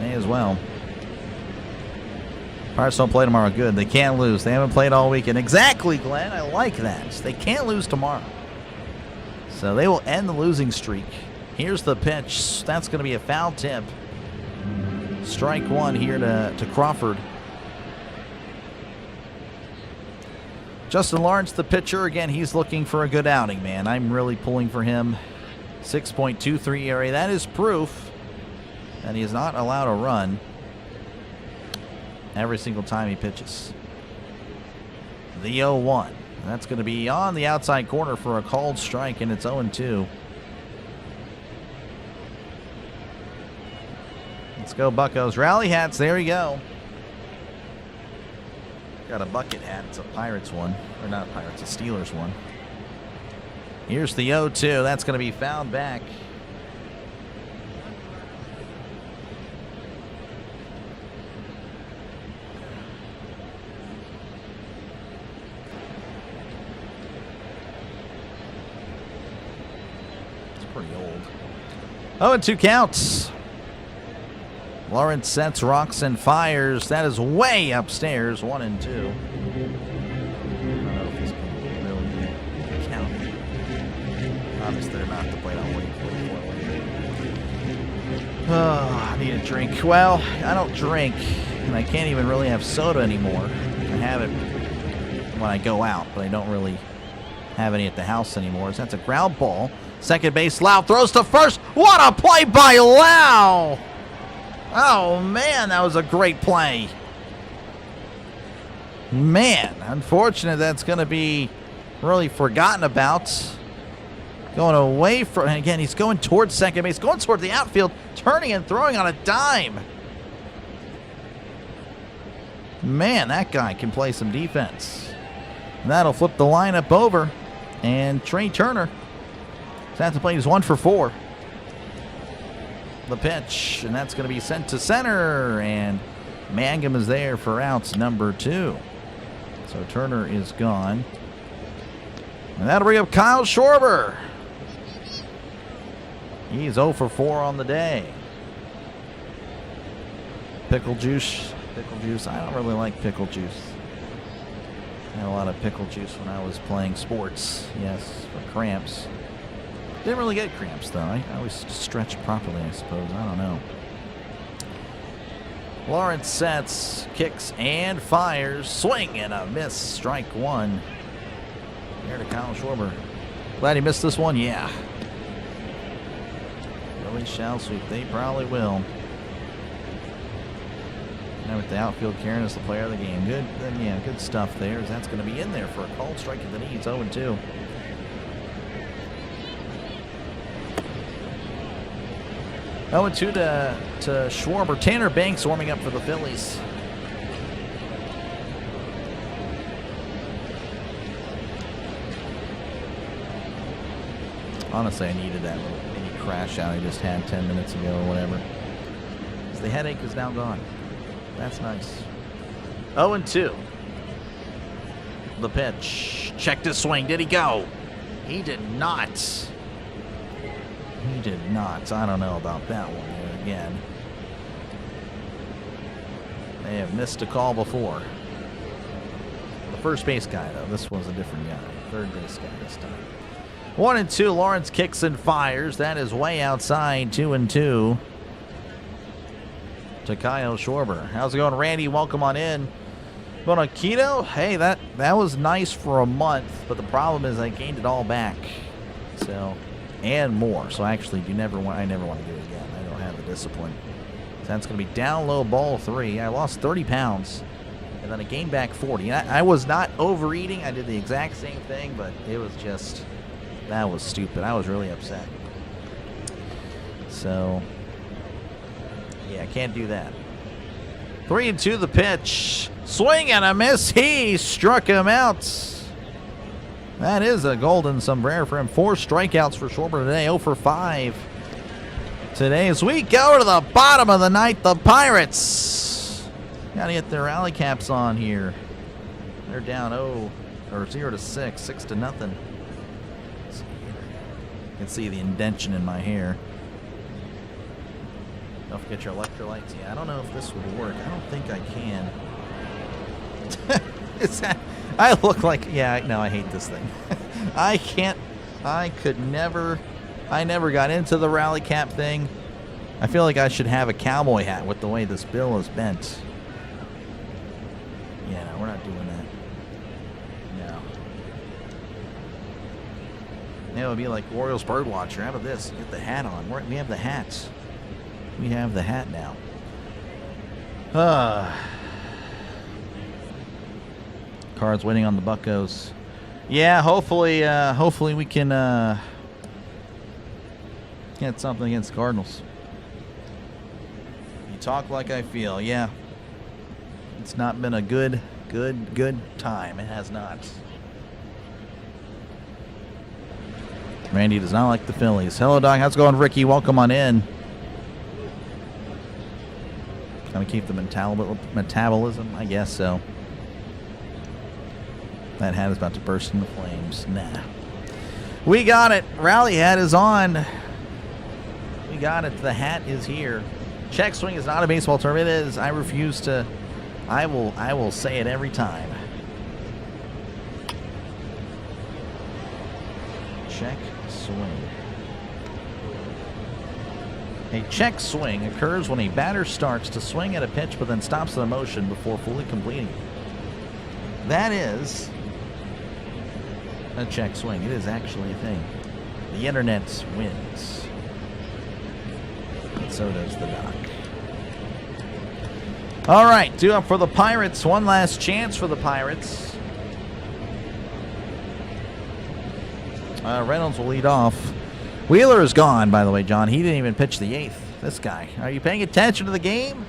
May as well. Pirates don't play tomorrow. Good. They can't lose. They haven't played all weekend. Exactly, Glenn. I like that. They can't lose tomorrow. So they will end the losing streak. Here's the pitch. That's going to be a foul tip. Strike 1 here to Crawford. Justin Lawrence, the pitcher. Again, he's looking for a good outing, man. I'm really pulling for him. 6.23 ERA. That is proof that he is not allowed a run every single time he pitches. The 0-1. That's going to be on the outside corner for a called strike, and it's 0-2. Let's go, Buccos. Rally hats. There we go. Got a bucket hat. It's a Pirates one. Or not Pirates, a Steelers one. Here's the 0-2. That's going to be fouled back. Pretty old. 0-2 counts. Lawrence sets, rocks, and fires. That is way upstairs. 1-2. I don't know if this can really be counted. Obviously, they're not to play on wait. Oh, I need a drink. Well, I don't drink, and I can't even really have soda anymore. I have it when I go out, but I don't really have any at the house anymore. So that's a ground ball. Second base, Lau throws to first. What a play by Lau! Oh, man, that was a great play. Man, unfortunate that's going to be really forgotten about. Going away from, and again, he's going towards second base, going towards the outfield, turning and throwing on a dime. Man, that guy can play some defense. And that'll flip the lineup over. And Trey Turner has to play. He's 1 for 4. The pitch, and that's going to be sent to center, and Mangum is there for outs number 2. So Turner is gone. And that'll bring up Kyle Schwarber. He's 0 for 4 on the day. Pickle juice. Pickle juice. I don't really like pickle juice. I had a lot of pickle juice when I was playing sports. Yes, for cramps. Didn't really get cramps, though. I always stretched properly, I suppose. I don't know. Lawrence sets, kicks, and fires. Swing and a miss. Strike one. Here to Kyle Schwarber. Glad he missed this one? Yeah. Phillies shall sweep. They probably will. Now with the outfield, Karen is the player of the game. Good, then yeah, good stuff there. As that's going to be in there for a called strike at the knees. 0-2. Oh, and 2 to Schwarber. Tanner Banks warming up for the Phillies. Honestly, I needed that little mini crash out I just had 10 minutes ago or whatever. The headache is now gone. That's nice. 0-2. The pitch. Checked his swing. Did he go? He did not. He did not. I don't know about that one there again. They have missed a call before. The first base guy, though. This was a different guy. Third base guy this time. 1-2. Lawrence kicks and fires. That is way outside. 2-2. To Kyle Schwarber. How's it going, Randy? Welcome on in. Going on keto? Hey, that was nice for a month, but the problem is I gained it all back. So, and more. So actually, I never want to do it again. I don't have the discipline. So that's going to be down low, ball 3. I lost 30 pounds, and then I gained back 40. I was not overeating. I did the exact same thing, but it was just, that was stupid. I was really upset. So, yeah, can't do that. 3-2 the pitch. Swing and a miss. He struck him out. That is a golden sombrero for him. 4 strikeouts for Schwarber today. 0 for 5 today. As we go to the bottom of the ninth, the Pirates got to get their rally caps on here. They're down 0-6, 6-0. You can see the indention in my hair. Don't forget your electrolytes. Yeah, I don't know if this would work. I don't think I can. I look like, yeah, no, I hate this thing. I never got into the rally cap thing. I feel like I should have a cowboy hat with the way this bill is bent. Yeah, no, we're not doing that. No. It would be like Orioles Birdwatcher. How about this? Get the hat on. We have the hats. We have the hat now. Cards waiting on the Buccos. Yeah, hopefully we can get something against the Cardinals. You talk like I feel. Yeah. It's not been a good time. It has not. Randy does not like the Phillies. Hello, Doc. How's it going, Ricky? Welcome on in. Gonna keep the metabolism, I guess so. That hat is about to burst into flames. Nah. We got it. Rally hat is on. We got it. The hat is here. Check swing is not a baseball term. It is. I refuse to. I will say it every time. Check swing. A check swing occurs when a batter starts to swing at a pitch but then stops the motion before fully completing it. That is a check swing. It is actually a thing. The internet wins. And so does the doc. All right, 2 up for the Pirates. One last chance for the Pirates. Reynolds will lead off. Wheeler is gone, by the way, John. He didn't even pitch the 8th. This guy. Are you paying attention to the game?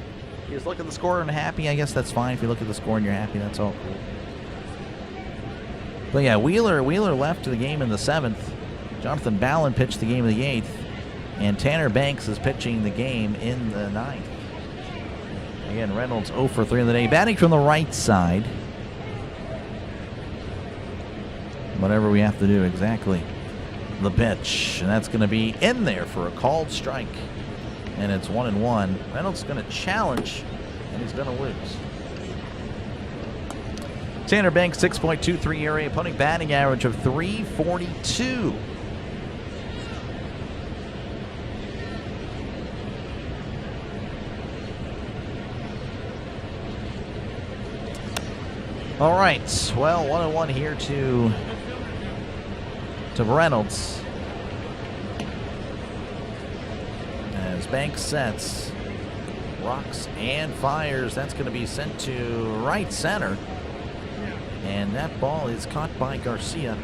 You just look at the score and happy. I guess that's fine. If you look at the score and you're happy, that's all cool. But yeah, Wheeler left the game in the 7th. Jonathan Ballin pitched the game in the 8th. And Tanner Banks is pitching the game in the 9th. Again, Reynolds 0 for 3 in the day. Batting from the right side. Whatever we have to do, exactly. The pitch, and that's going to be in there for a called strike. And it's 1-1. Reynolds is going to challenge, and he's going to lose. Tanner Banks, 6.23 ERA, opponent batting average of .342. All right, well, 1-1 here to Reynolds. As Banks sets, rocks and fires. That's going to be sent to right center. And that ball is caught by Garcia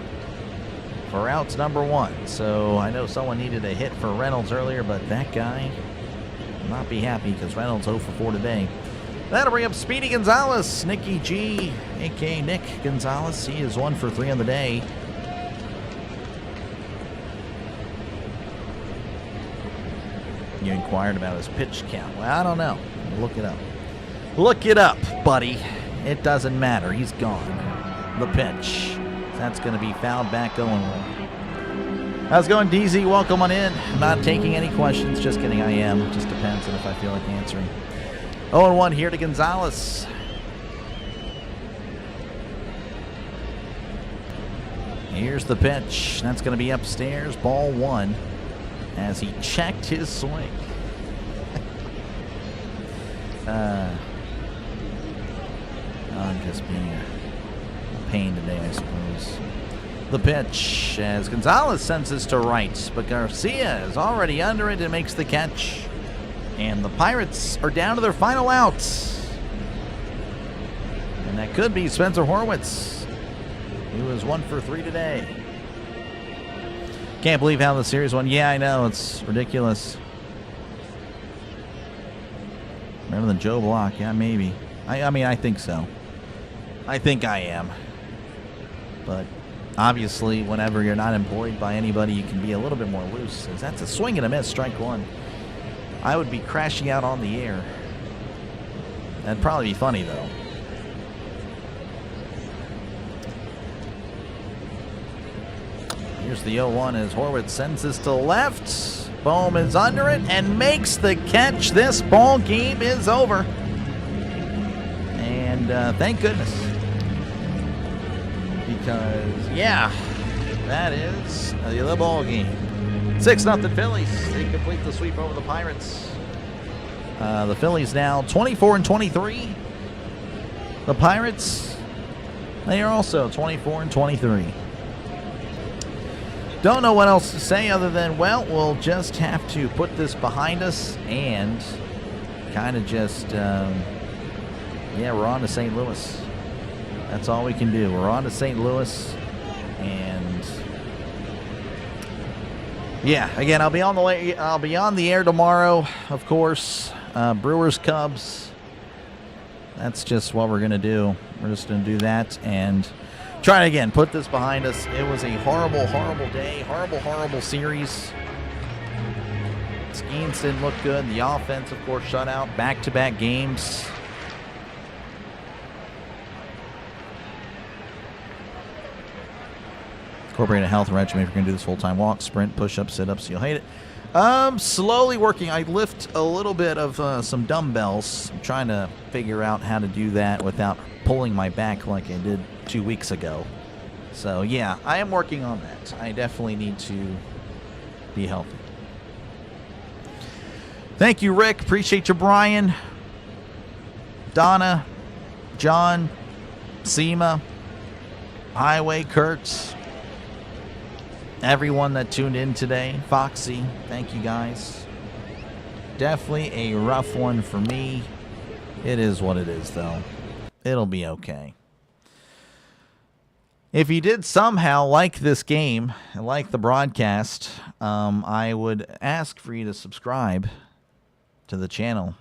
for outs number 1. So I know someone needed a hit for Reynolds earlier, but that guy will not be happy because Reynolds 0 for 4 today. That'll bring up Speedy Gonzalez. Nicky G, a.k.a. Nick Gonzalez. He is 1 for 3 on the day. You inquired about his pitch count. Well, I don't know. Look it up. Look it up, buddy. It doesn't matter. He's gone. The pitch. That's going to be fouled back 0-1. How's it going, DZ? Welcome on in. I'm not taking any questions. Just kidding. I am. Just depends on if I feel like answering. 0-1 here to Gonzalez. Here's the pitch. That's going to be upstairs. Ball 1. As he checked his swing. I'm just being a pain today, I suppose. The pitch as Gonzalez sends this to right, but Garcia is already under it and makes the catch. And the Pirates are down to their final outs. And that could be Spencer Horwitz, who is 1 for 3 today. Can't believe how the series won. Yeah, I know. It's ridiculous. Better than Joe Block. Yeah, maybe. I mean, I think so. I think I am. But obviously, whenever you're not employed by anybody, you can be a little bit more loose. As that's a swing and a miss, strike 1. I would be crashing out on the air. That'd probably be funny, though. Here's the 0-1 as Horwitz sends this to left. Bohm is under it and makes the catch. This ball game is over. And thank goodness. Because, yeah, that is the ball game. 6-0 Phillies. They complete the sweep over the Pirates. The Phillies now 24-23. The Pirates, they are also 24-23. Don't know what else to say other than, well, we'll just have to put this behind us and kind of just, yeah, we're on to St. Louis. That's all we can do. We're on to St. Louis, and yeah, again, I'll be on the air tomorrow, of course. Brewers, Cubs. That's just what we're gonna do. We're just gonna do that and try it again. Put this behind us. It was a horrible, horrible day. Horrible, horrible series. Skenes didn't look good. The offense, of course, shut out. Back-to-back games. Incorporate a health regimen if you're going to do this full-time walk, sprint, push-ups, sit-ups. You'll hate it. Slowly working. I lift a little bit of some dumbbells. I'm trying to figure out how to do that without pulling my back like I did 2 weeks ago. So, yeah, I am working on that. I definitely need to be healthy. Thank you, Rick. Appreciate you, Brian. Donna, John, Seema, Highway, Kurtz. Everyone that tuned in today. Foxy, thank you guys. Definitely a rough one for me. It is what it is, though. It'll be okay. If you did somehow like this game and like the broadcast, I would ask for you to subscribe to the channel.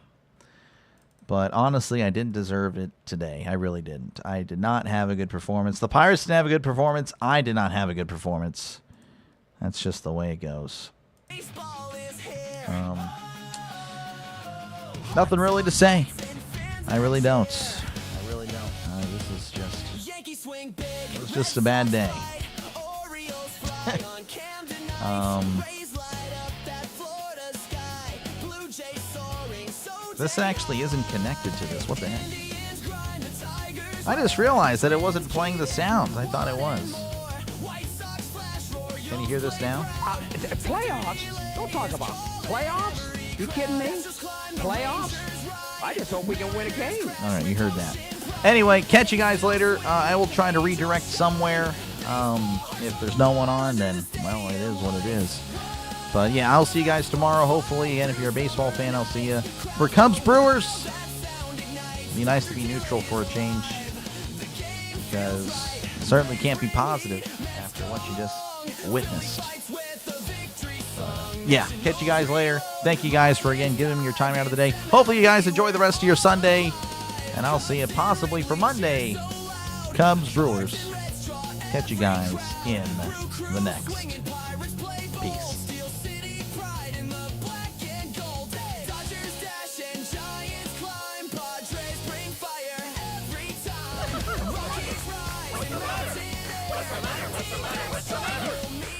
But honestly, I didn't deserve it today. I really didn't. I did not have a good performance. The Pirates didn't have a good performance. I did not have a good performance. That's just the way it goes. Nothing really to say. I really don't. This is just... It was just a bad day. This actually isn't connected to this. What the heck? I just realized that it wasn't playing the sounds. I thought it was. Can you hear this now? Playoffs? Don't talk about playoffs. You kidding me? Playoffs? I just hope we can win a game. All right, you heard that. Anyway, catch you guys later. I will try to redirect somewhere. If there's no one on, then, well, it is what it is. But, yeah, I'll see you guys tomorrow, hopefully. And if you're a baseball fan, I'll see you for Cubs Brewers. It'd be nice to be neutral for a change, because it certainly can't be positive after what you just witnessed. Yeah, catch you guys later. Thank you guys for, again, giving me your time out of the day. Hopefully you guys enjoy the rest of your Sunday, and I'll see you possibly for Monday. Cubs Brewers. Catch you guys in the next. Peace. What's the matter?